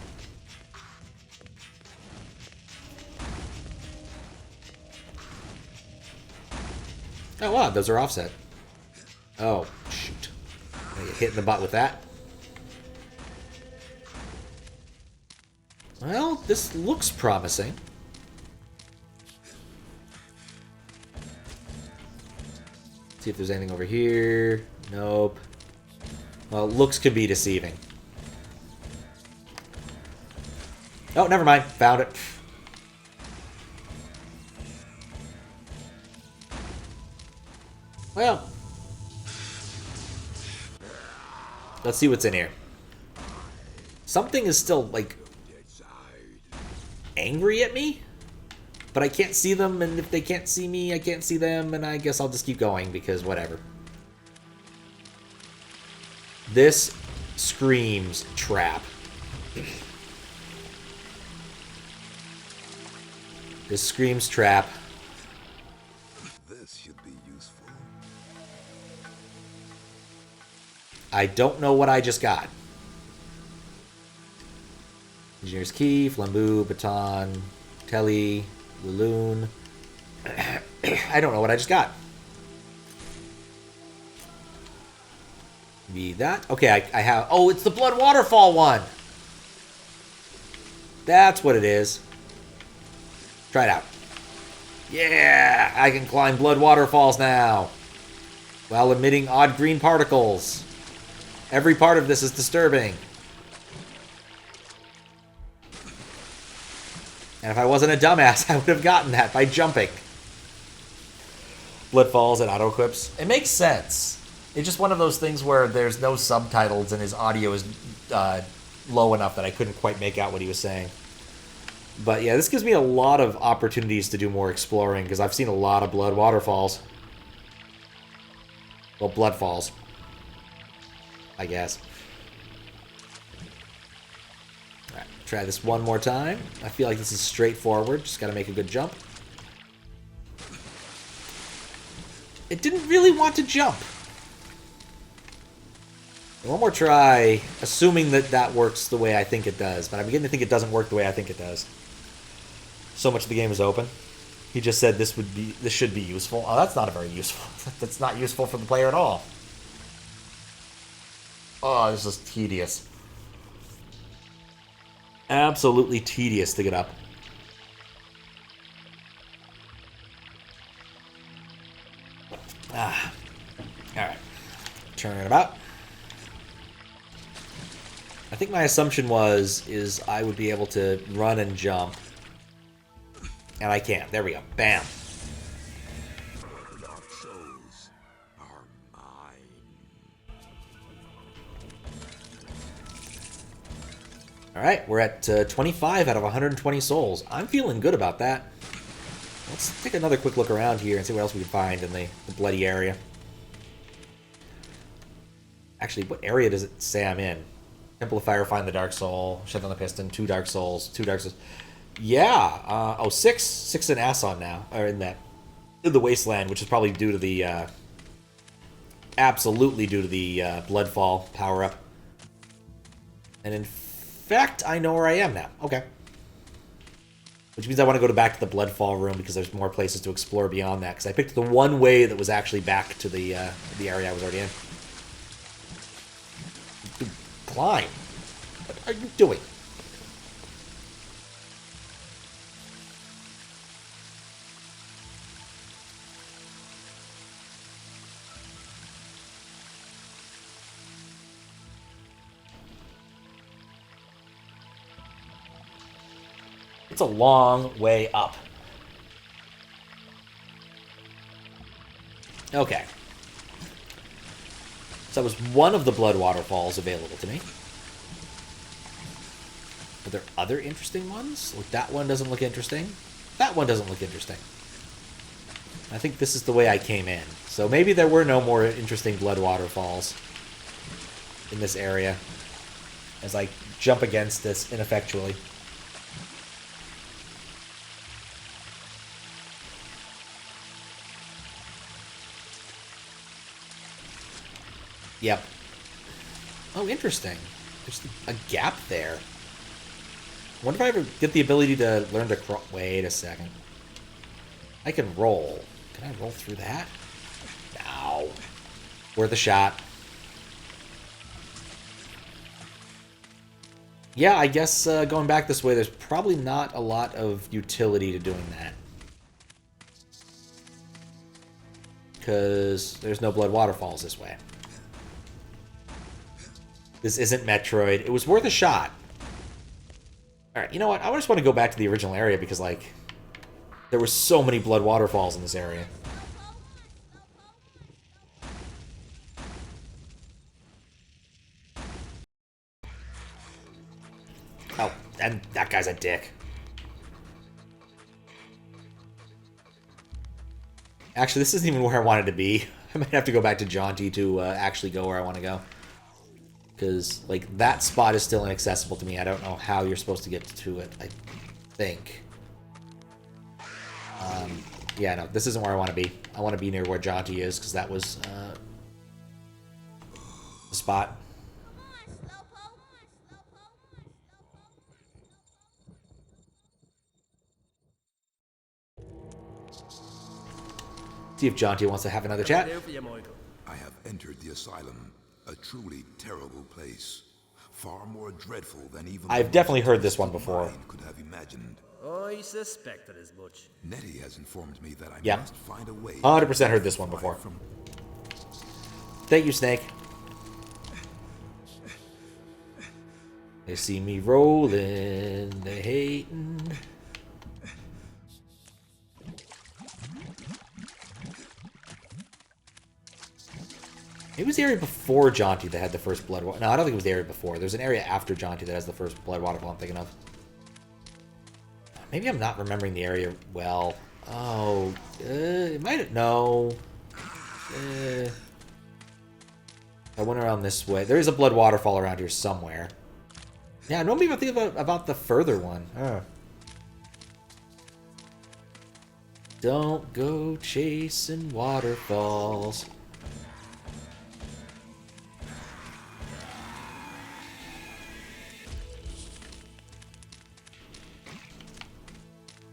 Oh, wow, those are offset. Oh, shoot. I'm gonna get hit in the butt with that. Well, this looks promising. See if there's anything over here. Nope. Well, looks can be deceiving. Oh, never mind. Found it. Well. Let's see what's in here. Something is still, like, angry at me? But I can't see them, and if they can't see me, I can't see them, and I guess I'll just keep going, because whatever. This screams trap. This screams trap. This should be useful. I don't know what I just got. Engineer's Key, Flambeau, Baton, Telly, Laloon. I don't know what I just got. Need that. Okay, I have... Oh, it's the Blood Waterfall one! That's what it is. Try it out. Yeah! I can climb Blood Waterfalls now! While emitting odd green particles. Every part of this is disturbing. And if I wasn't a dumbass, I would have gotten that by jumping. Blood falls and auto equips. It makes sense. It's just one of those things where there's no subtitles and his audio is low enough that I couldn't quite make out what he was saying. But yeah, this gives me a lot of opportunities to do more exploring because I've seen a lot of blood waterfalls. Well, blood falls, I guess. Alright, try this one more time. I feel like this is straightforward. Just gotta make a good jump. It didn't really want to jump. One more try, assuming that that works the way I think it does. But I'm beginning to think it doesn't work the way I think it does. So much of the game is open. He just said this should be useful. Oh, that's not a very useful. That's not useful for the player at all. Oh, this is tedious. Absolutely tedious to get up. Ah. Alright. Turn it about. I think my assumption is I would be able to run and jump. And I can't. There we go. Bam. Dark souls are mine. Alright, we're at 25 out of 120 souls. I'm feeling good about that. Let's take another quick look around here and see what else we can find in the bloody area. Actually, what area does it say I'm in? Temple of Fire, find the Dark Soul. Shut down the Piston. 2 Dark Souls. 2 Dark Souls. Yeah. Oh, 6. 6 in Asson now. Or in that. In the Wasteland, which is probably due to the... absolutely due to the Bloodfall power-up. And in fact, I know where I am now. Okay. Which means I want to go back to the Bloodfall room because there's more places to explore beyond that. Because I picked the one way that was actually back to the area I was already in. Climb. What are you doing? It's a long way up. Okay. So that was one of the blood waterfalls available to me. Are there other interesting ones? Like that one doesn't look interesting. That one doesn't look interesting. I think this is the way I came in. So maybe there were no more interesting blood waterfalls in this area as I jump against this ineffectually. Yep. Oh, interesting. There's a gap there. I wonder if I ever get the ability to learn to crawl. Wait a second. I can roll. Can I roll through that? No. Worth a shot. Yeah, I guess going back this way, there's probably not a lot of utility to doing that. Because there's no blood waterfalls this way. This isn't Metroid. It was worth a shot. Alright, you know what? I just want to go back to the original area because, like, there were so many blood waterfalls in this area. Oh, and that guy's a dick. Actually, this isn't even where I wanted to be. I might have to go back to Jaunty to actually go where I want to go. Because, like, that spot is still inaccessible to me. I don't know how you're supposed to get to it, I think. Yeah, no, this isn't where I want to be. I want to be near where Jaunty is, because that was the spot. See if Jaunty wants to have another chat. I have entered the asylum, a truly terrible place. Far more dreadful than even I've definitely heard this one before. mind could have imagined. I suspected as much. Nettie has informed me that I Yeah. must find a way. 100% heard this one before. From Thank you, Snake. They see me rolling, they hating. It was the area before Jaunty that had the first blood water. No, I don't think it was the area before. There's an area after Jaunty that has the first blood waterfall I'm thinking of. Maybe I'm not remembering the area well. Oh, it might... No. I went around this way. There is a blood waterfall around here somewhere. Yeah, I don't even think about the further one. Don't go chasing waterfalls.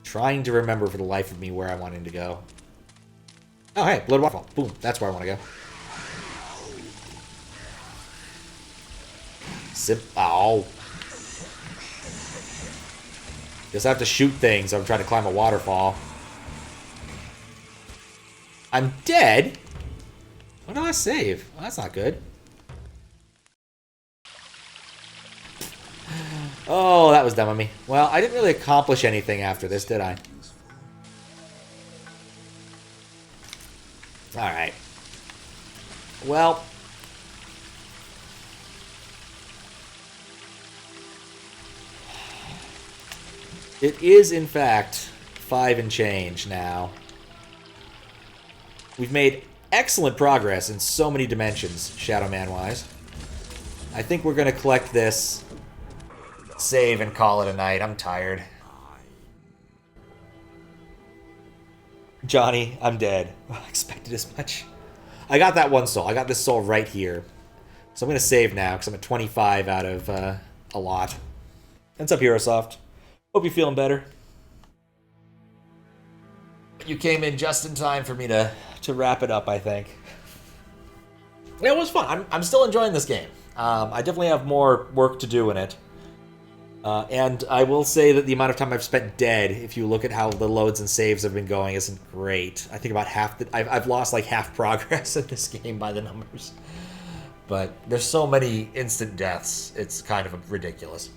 Trying to remember for the life of me where I wanted to go. Oh, hey, blood waterfall. Boom, that's where I want to go. Ow. Guess I have to shoot things. I'm trying to climb a waterfall. I'm dead? When did I save? Well, that's not good. Oh, that was dumb of me. Well, I didn't really accomplish anything after this, did I? Alright. Well... It is, in fact, 5 and change now. We've made excellent progress in so many dimensions, Shadow Man-wise. I think we're going to collect this, save, and call it a night. I'm tired. Johnny, I'm dead. I expected as much. I got that one soul. I got this soul right here. So I'm going to save now, because I'm at 25 out of a lot. What's up, Herosoft? Hope you're feeling better. You came in just in time for me to wrap it up, I think. Yeah, it was fun. I'm still enjoying this game. I definitely have more work to do in it. And I will say that the amount of time I've spent dead, if you look at how the loads and saves have been going, isn't great. I think about half the... I've lost like half progress in this game by the numbers. But there's so many instant deaths, it's kind of ridiculous.